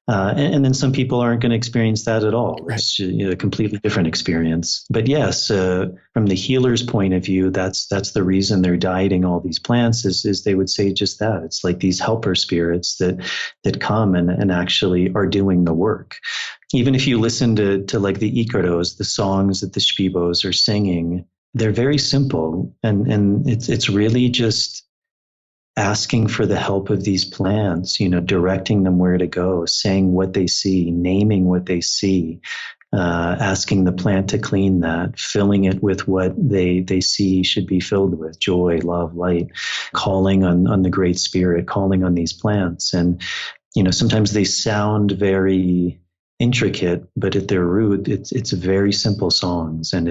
And then some people aren't going to experience that at all. Right. It's a completely different experience. But yes, from the healer's point of view, that's the reason they're dieting all these plants, is they would say just that. It's like these helper spirits that come and actually are doing the work. Even if you listen to like the icaros, the songs that the shpibos are singing, they're very simple, and it's really just asking for the help of these plants, directing them where to go, saying what they see, naming what they see, asking the plant to clean that, filling it with what they see should be filled with: joy, love, light, calling on the Great Spirit, calling on these plants. And sometimes they sound very intricate, but at their root, it's very simple songs, and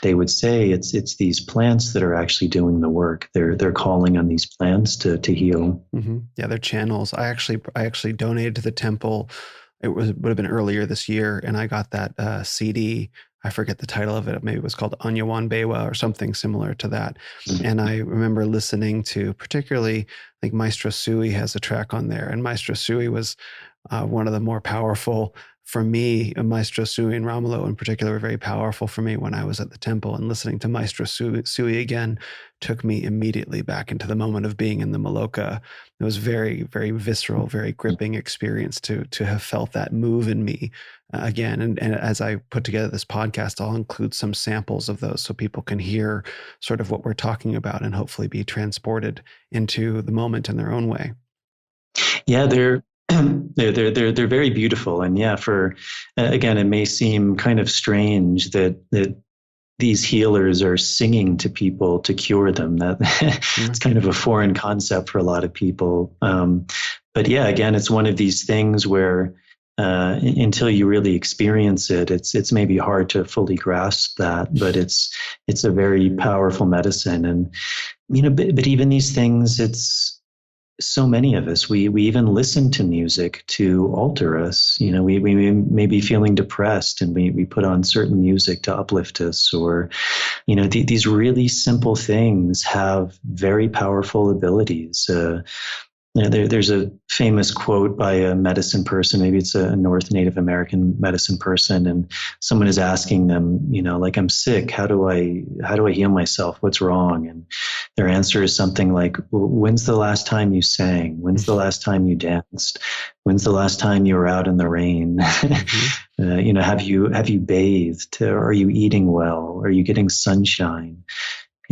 they would say it's these plants that are actually doing the work. They're calling on these plants to heal. Mm-hmm. Yeah, they're channels. I actually donated to the temple. Would have been earlier this year, and I got that CD. I forget the title of it. Maybe it was called Anyawan Bewa or something similar to that. Mm-hmm. And I remember listening to, particularly, I think Maestro Sui has a track on there, and Maestro Sui was one of the more powerful for me. Maestro Sui and Romulo in particular were very powerful for me when I was at the temple, and listening to Maestro Sui again took me immediately back into the moment of being in the Maloka. It was very, very visceral, very gripping experience to have felt that move in me again. And as I put together this podcast, I'll include some samples of those so people can hear sort of what we're talking about and hopefully be transported into the moment in their own way. Yeah, they're very beautiful. And yeah, for again, it may seem kind of strange that these healers are singing to people to cure them. That it's kind of a foreign concept for a lot of people. But yeah, again, it's one of these things where until you really experience it, it's maybe hard to fully grasp that. But it's a very powerful medicine. And but even these things, it's so many of us, we even listen to music to alter us. We may be feeling depressed, and we put on certain music to uplift us, or, these really simple things have very powerful abilities. There's a famous quote by a medicine person, maybe it's a North Native American medicine person, and someone is asking them, like, I'm sick, how do I heal myself? What's wrong? And their answer is something like, well, when's the last time you sang? When's the last time you danced? When's the last time you were out in the rain? Mm-hmm. Have you bathed? Are you eating well? Are you getting sunshine?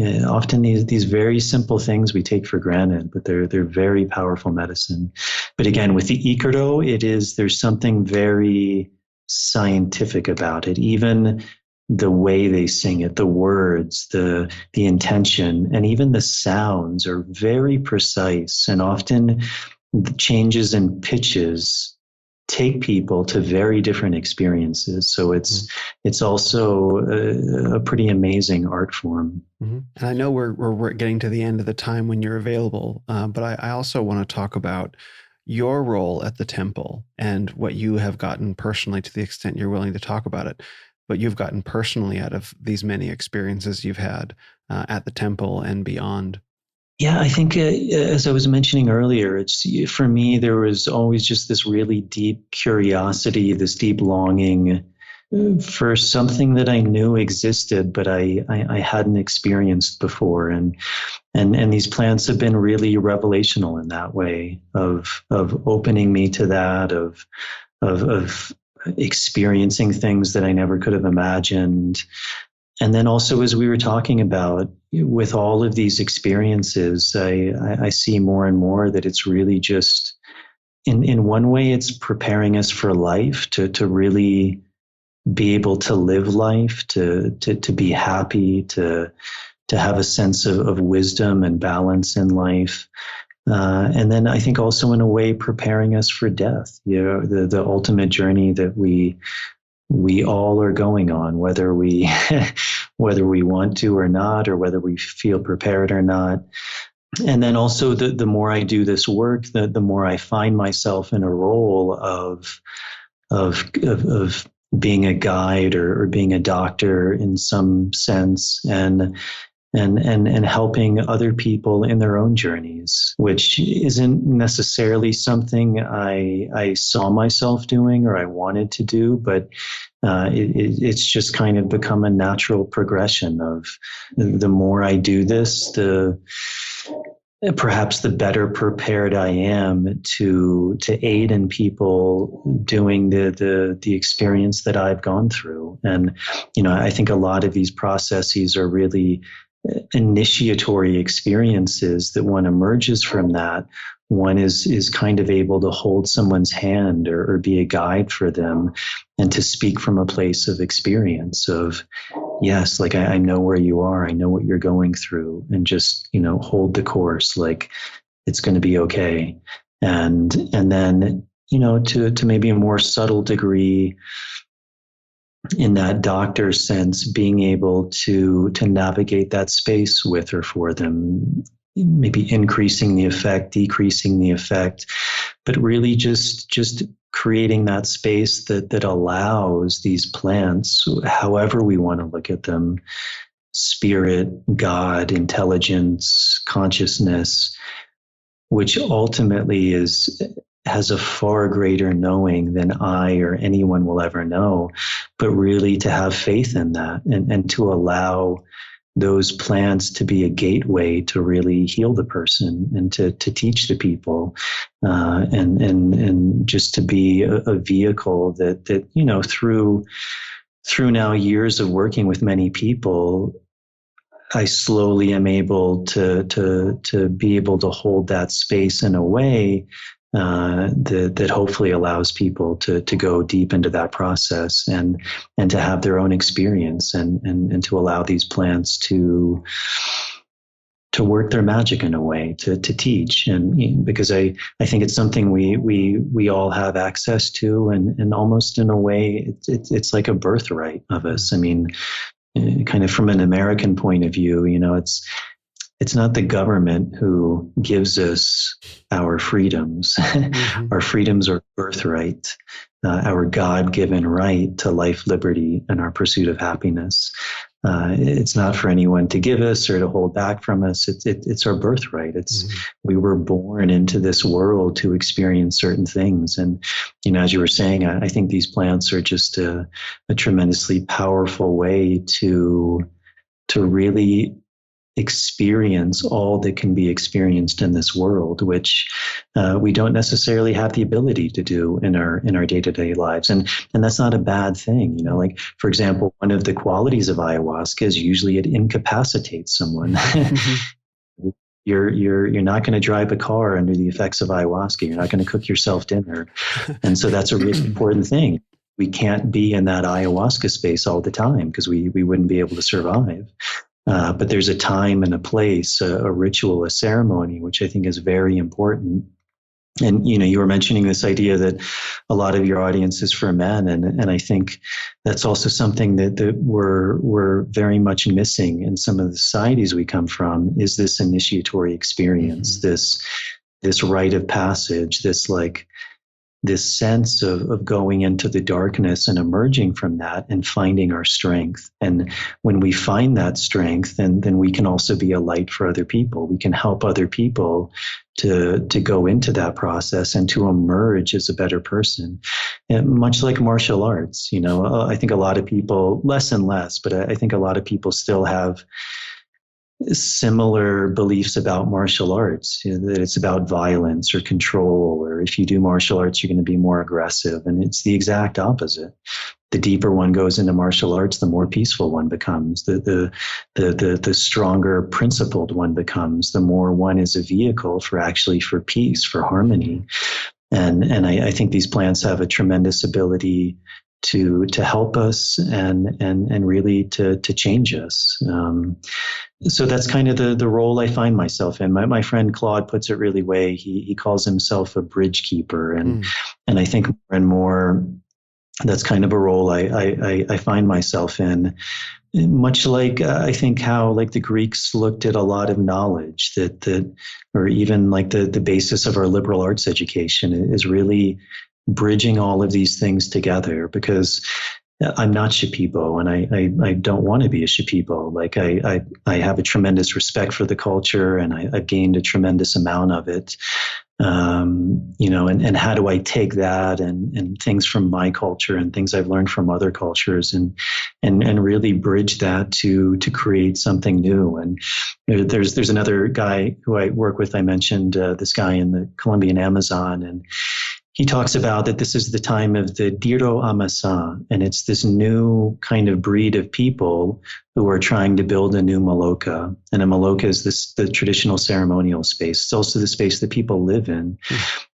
Often these very simple things we take for granted, but they're very powerful medicine. But again, with the Ikaro, there's something very scientific about it. Even the way they sing it, the words, the intention, and even the sounds are very precise. And often the changes in pitches take people to very different experiences. So it's also a pretty amazing art form. Mm-hmm. And I know we're getting to the end of the time when you're available, but I also want to talk about your role at the temple and what you have gotten personally, to the extent you're willing to talk about it, but you've gotten personally out of these many experiences you've had at the temple and beyond. Yeah, I think as I was mentioning earlier, for me, there was always just this really deep curiosity, this deep longing for something that I knew existed, but I hadn't experienced before. And these plants have been really revelational in that way of opening me to that, of experiencing things that I never could have imagined. And then also, as we were talking about, with all of these experiences, I see more and more that it's really just, in one way, it's preparing us for life, to really be able to live life, to be happy, to have a sense of wisdom and balance in life. And then I think also, in a way, preparing us for death, the ultimate journey that we all are going on, whether we want to or not, or whether we feel prepared or not. And then also, the more I do this work, the more I find myself in a role of being a guide or being a doctor in some sense, and helping other people in their own journeys, which isn't necessarily something I saw myself doing or I wanted to do, but it's just kind of become a natural progression of the more I do this, perhaps the better prepared I am to aid in people doing the experience that I've gone through. And, I think a lot of these processes are really initiatory experiences that one emerges from that. One is kind of able to hold someone's hand or be a guide for them, and to speak from a place of experience of, yes, like I know where you are, I know what you're going through, and just, hold the course, like it's going to be okay. And then, to maybe a more subtle degree, in that doctor sense, being able to navigate that space with or for them, maybe increasing the effect, decreasing the effect, but really just creating that space that allows these plants, however we want to look at them, spirit, God, intelligence, consciousness, which ultimately has a far greater knowing than I or anyone will ever know, but really to have faith in that, and to allow those plants to be a gateway to really heal the person, and to teach the people, and just to be a vehicle that through now years of working with many people, I slowly am able to be able to hold that space in a way that hopefully allows people to go deep into that process, and to have their own experience, and to allow these plants to work their magic in a way, to teach. And because I think it's something we all have access to, and almost in a way it's like a birthright of us. I mean, kind of from an American point of view, it's not the government who gives us our freedoms. Mm-hmm. Our freedoms are birthright, our God-given right to life, liberty, and our pursuit of happiness. It's not for anyone to give us or to hold back from us. It's our birthright. We were born into this world to experience certain things. And, as you were saying, I think these plants are just a tremendously powerful way to really experience all that can be experienced in this world, which we don't necessarily have the ability to do in our day-to-day lives, and that's not a bad thing. Like, for example, one of the qualities of ayahuasca is usually it incapacitates someone. You're not going to drive a car under the effects of ayahuasca. You're not going to cook yourself dinner, and so that's a really important thing. We can't be in that ayahuasca space all the time because we wouldn't be able to survive. But there's a time and a place, a ritual, a ceremony, which I think is very important. And, you were mentioning this idea that a lot of your audience is for men. And I think that's also something that we're very much missing in some of the societies we come from, is this initiatory experience, this rite of passage, this sense of going into the darkness and emerging from that and finding our strength. And when we find that strength, then we can also be a light for other people. We can help other people to go into that process and to emerge as a better person. And much like martial arts, I think a lot of people, less and less, but I think a lot of people still have similar beliefs about martial arts, that it's about violence or control, or if you do martial arts, you're going to be more aggressive. And it's the exact opposite. The deeper one goes into martial arts, the more peaceful one becomes. The stronger principled one becomes. The more one is a vehicle for peace, for harmony. And I think these plants have a tremendous ability to help us and really to change us. So that's kind of the role I find myself in. My friend Claude puts it really way. He calls himself a bridge keeper, and I think more and more that's kind of a role I find myself in. Much like I think how like the Greeks looked at a lot of knowledge that or even like the basis of our liberal arts education is really bridging all of these things together, because I'm not Shipibo, and I don't want to be a Shipibo. Like I have a tremendous respect for the culture, and I've gained a tremendous amount of it. And how do I take that and things from my culture and things I've learned from other cultures and really bridge that to create something new. And there's another guy who I work with. I mentioned this guy in the Colombian Amazon, and he talks about that this is the time of the Diro Amasa, and it's this new kind of breed of people who are trying to build a new Maloka. And a Maloka is the traditional ceremonial space. It's also the space that people live in.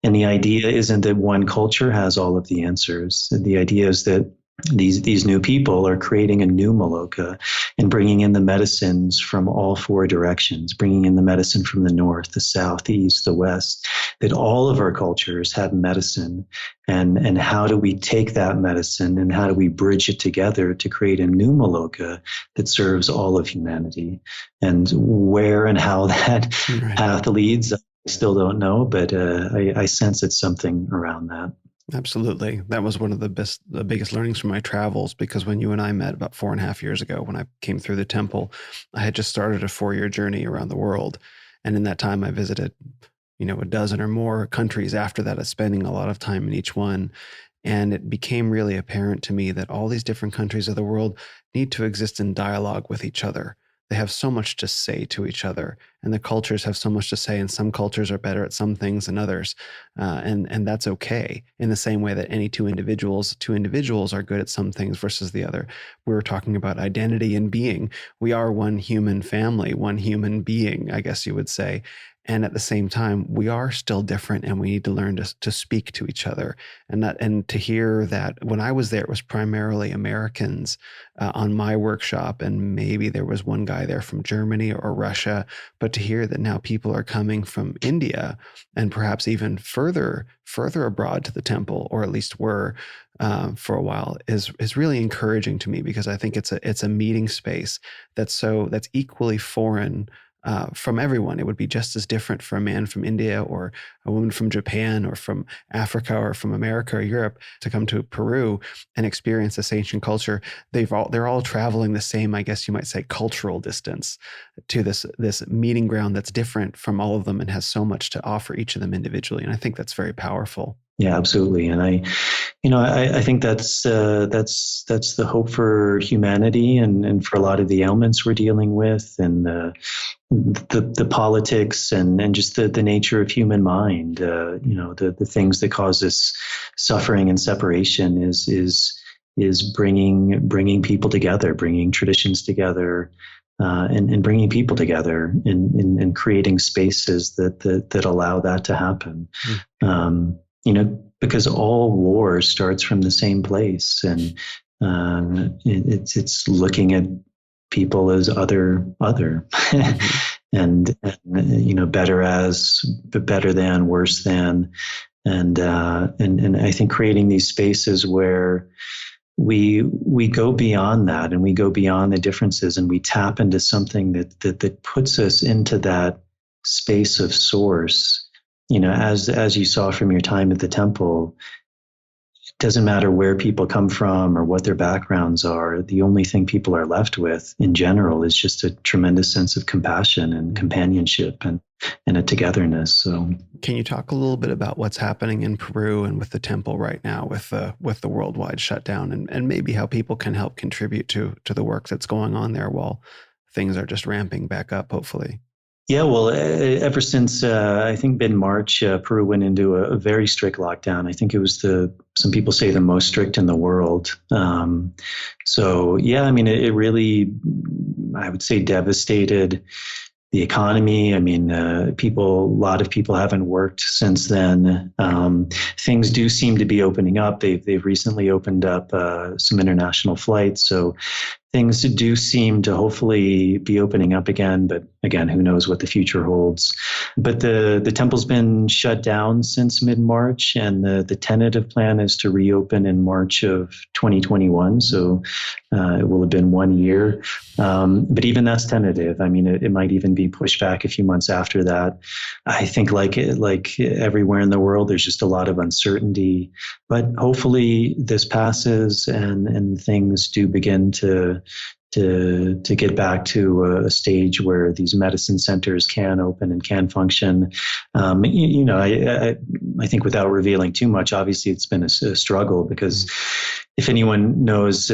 And the idea isn't that one culture has all of the answers. The idea is that these new people are creating a new Maloka and bringing in the medicines from all four directions, bringing in the medicine from the north, the south, the east, the west, that all of our cultures have medicine. And how do we take that medicine and how do we bridge it together to create a new Maloka that serves all of humanity? And where and how that path leads, I still don't know, but I sense it's something around that. Absolutely. That was one of the biggest learnings from my travels, because when you and I met about 4.5 years ago, when I came through the temple, I had just started a 4-year journey around the world. And in that time, I visited, a dozen or more countries after that, spending a lot of time in each one. And it became really apparent to me that all these different countries of the world need to exist in dialogue with each other. They have so much to say to each other, and the cultures have so much to say, and some cultures are better at some things than others. And that's okay, in the same way that any two individuals are good at some things versus the other. We're talking about identity and being. We are one human family, one human being, I guess you would say. And at the same time, we are still different, and we need to learn to speak to each other. And to hear that when I was there, it was primarily Americans on my workshop, and maybe there was one guy there from Germany or Russia. But to hear that now people are coming from India and perhaps even further abroad to the temple, or at least were for a while, is really encouraging to me, because I think it's a meeting space that's equally foreign from everyone. It would be just as different for a man from India or a woman from Japan or from Africa or from America or Europe to come to Peru and experience this ancient culture. They're all traveling the same, I guess you might say, cultural distance to this meeting ground that's different from all of them and has so much to offer each of them individually. And I think that's very powerful. Yeah, absolutely. And I think that's the hope for humanity and for a lot of the ailments we're dealing with, and the politics and just the nature of human mind. The things that cause us suffering and separation is bringing people together, bringing traditions together. And bringing people together and creating spaces that allow that to happen. Because all war starts from the same place, and it's looking at people as other, and better than, worse than, and I think creating these spaces where we go beyond that, and we go beyond the differences, and we tap into something that puts us into that space of source. As you saw from your time at the temple, it doesn't matter where people come from or what their backgrounds are. The only thing people are left with in general is just a tremendous sense of compassion and companionship and a togetherness. So, can you talk a little bit about what's happening in Peru and with the temple right now, with the worldwide shutdown, and maybe how people can help contribute to the work that's going on there while things are just ramping back up, hopefully? Yeah, well, ever since I think mid-March, Peru went into a very strict lockdown. I think it was some people say the most strict in the world. So yeah, I mean, it really, I would say, devastated the economy. I mean, a lot of people haven't worked since then. Things do seem to be opening up. They've recently opened up some international flights, so things do seem to hopefully be opening up again, but again, who knows what the future holds. But the temple's been shut down since mid-March, and the tentative plan is to reopen in March of 2021. So it will have been 1 year. But even that's tentative. I mean, it might even be pushed back a few months after that. I think like everywhere in the world, there's just a lot of uncertainty. But hopefully this passes and things do begin to get back to a stage where these medicine centers can open and can function. I think without revealing too much, obviously it's been a struggle, because if anyone knows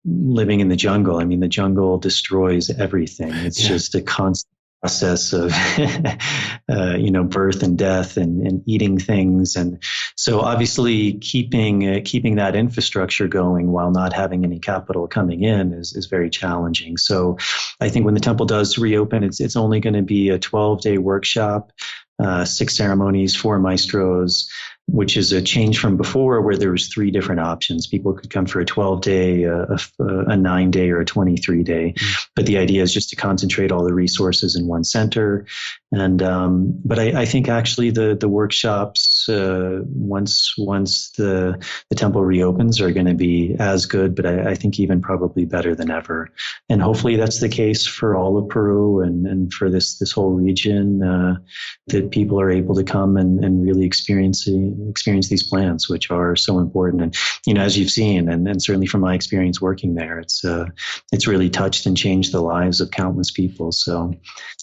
living in the jungle, I mean, the jungle destroys everything. It's just a constant process of birth and death and eating things, and so obviously keeping that infrastructure going while not having any capital coming in is very challenging. So I think when the temple does reopen, it's only going to be a 12-day workshop, 6 ceremonies, 4 maestros, which is a change from before, where there was 3 different options. People could come for a 12-day, a 9-day, or a 23-day. But the idea is just to concentrate all the resources in one center. And but I think actually the workshops, once the temple reopens, are going to be as good, but I think even probably better than ever. And hopefully that's the case for all of Peru and for this whole region, that people are able to come and really experience these plants, which are so important. And as you've seen, and certainly from my experience working there, it's really touched and changed the lives of countless people. So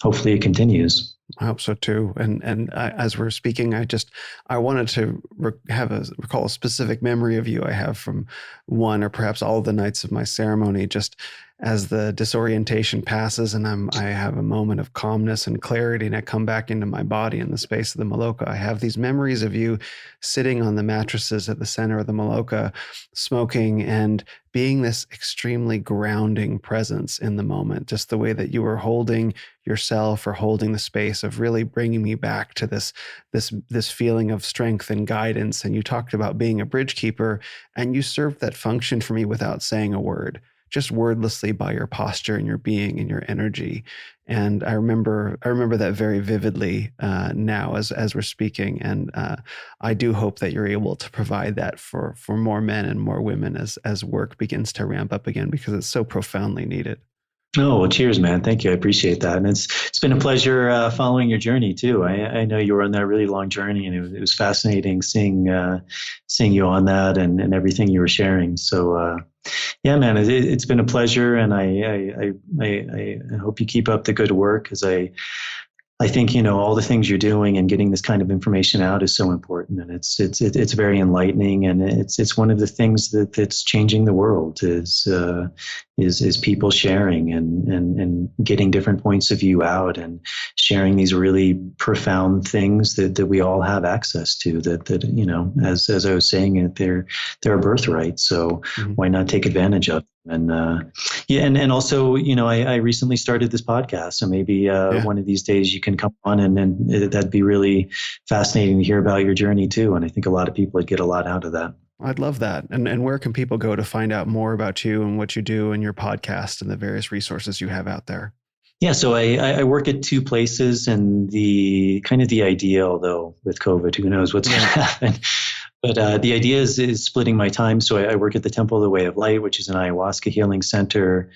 hopefully it continues. I hope so too. And as we're speaking, I wanted to recall a specific memory of you I have from one or perhaps all of the nights of my ceremony, just as the disorientation passes and I have a moment of calmness and clarity, and I come back into my body in the space of the Maloka. I have these memories of you sitting on the mattresses at the center of the Maloka, smoking and being this extremely grounding presence in the moment, just the way that you were holding yourself or holding the space of really bringing me back to this feeling of strength and guidance. And you talked about being a bridge keeper, and you served that function for me without saying a word, just wordlessly by your posture and your being and your energy. And I remember that very vividly now as we're speaking. And I do hope that you're able to provide that for more men and more women as work begins to ramp up again, because it's so profoundly needed. Oh, well, cheers, man. Thank you. I appreciate that. And it's been a pleasure following your journey too. I know you were on that really long journey, and it was fascinating seeing you on that and everything you were sharing. So yeah, man, it's been a pleasure, and I hope you keep up the good work, because I think, all the things you're doing and getting this kind of information out is so important, and it's very enlightening, and it's one of the things that's changing the world is people sharing and getting different points of view out, and sharing these really profound things that we all have access to, that as I was saying, they're a birthright. So why not take advantage of them? And yeah, and also, I recently started this podcast, so maybe one of these days you can come on, and that'd be really fascinating to hear about your journey too. And I think a lot of people would get a lot out of that. I'd love that. And where can people go to find out more about you and what you do and your podcast and the various resources you have out there? Yeah, so I work at two places, and the kind of the idea, although with COVID, who knows what's going to happen. But the idea is splitting my time. So I work at the Temple of the Way of Light, which is an ayahuasca healing center.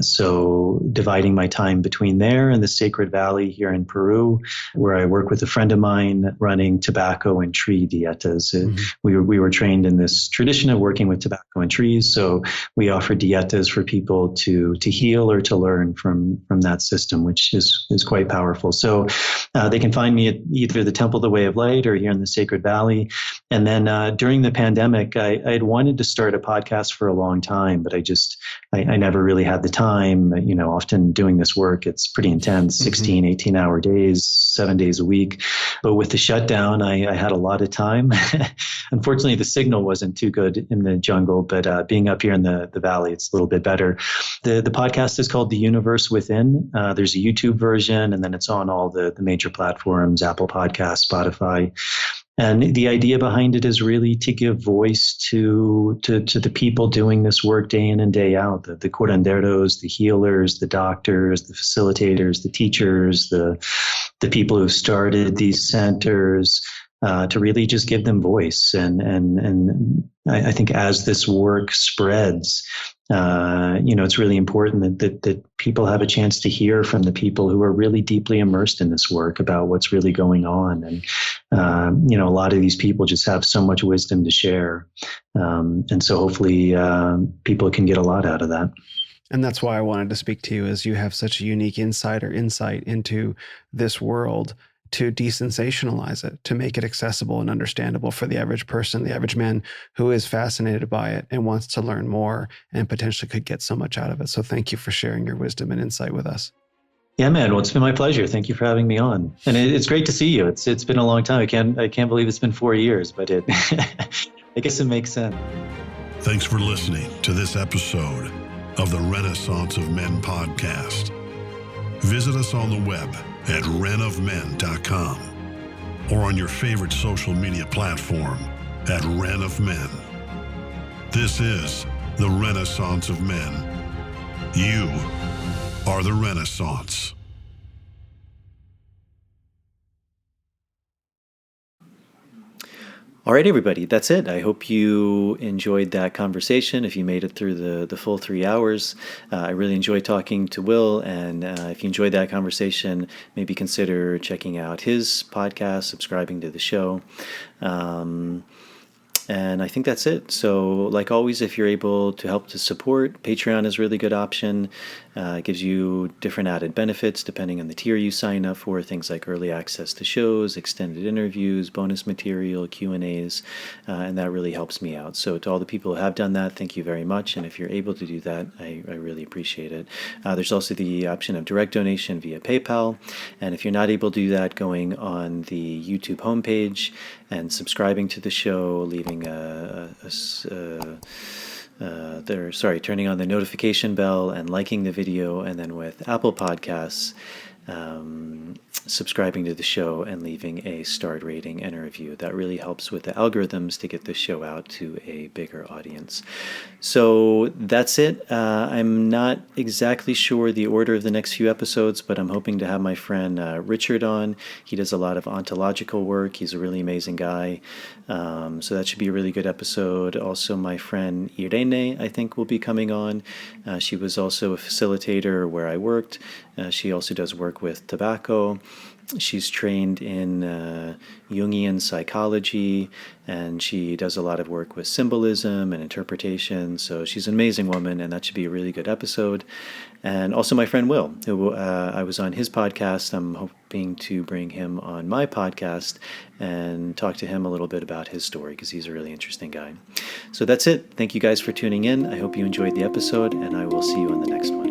So dividing my time between there and the Sacred Valley here in Peru, where I work with a friend of mine running tobacco and tree dietas. We were trained in this tradition of working with tobacco and trees. So we offer dietas for people to heal or to learn from that system, which is quite powerful. So they can find me at either the Temple of the Way of Light or here in the Sacred Valley. And then during the pandemic, I had wanted to start a podcast for a long time, but I never really had the time. Often doing this work, it's pretty intense, 16, 18-hour days, 7 days a week. But with the shutdown, I had a lot of time. Unfortunately, the signal wasn't too good in the jungle, but being up here in the valley, it's a little bit better. The podcast is called The Universe Within. There's a YouTube version, and then it's on all the major platforms, Apple Podcasts, Spotify. And the idea behind it is really to give voice to the people doing this work day in and day out, the curanderos, the healers, the doctors, the facilitators, the teachers, the people who've started these centers, to really just give them voice. And I think as this work spreads, it's really important that people have a chance to hear from the people who are really deeply immersed in this work about what's really going on. And, a lot of these people just have so much wisdom to share. And so hopefully people can get a lot out of that. And that's why I wanted to speak to you, as you have such a unique insight into this world, to desensationalize it, to make it accessible and understandable for the average person, the average man who is fascinated by it and wants to learn more and potentially could get so much out of it. So thank you for sharing your wisdom and insight with us. Yeah, man. Well, it's been my pleasure. Thank you for having me on. And it's great to see you. It's been a long time. I can't believe it's been 4 years, but I guess it makes sense. Thanks for listening to this episode of the Renaissance of Men podcast. Visit us on the web at renofmen.com or on your favorite social media platform at Ren of Men. This is the Renaissance of Men. You are the Renaissance. All right, everybody, that's it. I hope you enjoyed that conversation. If you made it through the full 3 hours, I really enjoyed talking to Will. And if you enjoyed that conversation, maybe consider checking out his podcast, subscribing to the show. And I think that's it. So like always, if you're able to help to support, Patreon is a really good option. It gives you different added benefits depending on the tier you sign up for, things like early access to shows, extended interviews, bonus material, Q&As, and that really helps me out. So to all the people who have done that, thank you very much. And if you're able to do that, I really appreciate it. There's also the option of direct donation via PayPal. And if you're not able to do that, going on the YouTube homepage and subscribing to the show, leaving turning on the notification bell and liking the video, and then with Apple Podcasts, subscribing to the show and leaving a starred rating and a review. That really helps with the algorithms to get this show out to a bigger audience. So that's it. I'm not exactly sure the order of the next few episodes, but I'm hoping to have my friend Richard on. He does a lot of ontological work. He's a really amazing guy. So that should be a really good episode. Also, my friend Irene, I think, will be coming on. She was also a facilitator where I worked. She also does work with tobacco. She's trained in Jungian psychology, and she does a lot of work with symbolism and interpretation. So she's an amazing woman, and that should be a really good episode. And also my friend Will, who I was on his podcast. I'm hoping to bring him on my podcast and talk to him a little bit about his story, because he's a really interesting guy. So that's it. Thank you guys for tuning in. I hope you enjoyed the episode, and I will see you on the next one.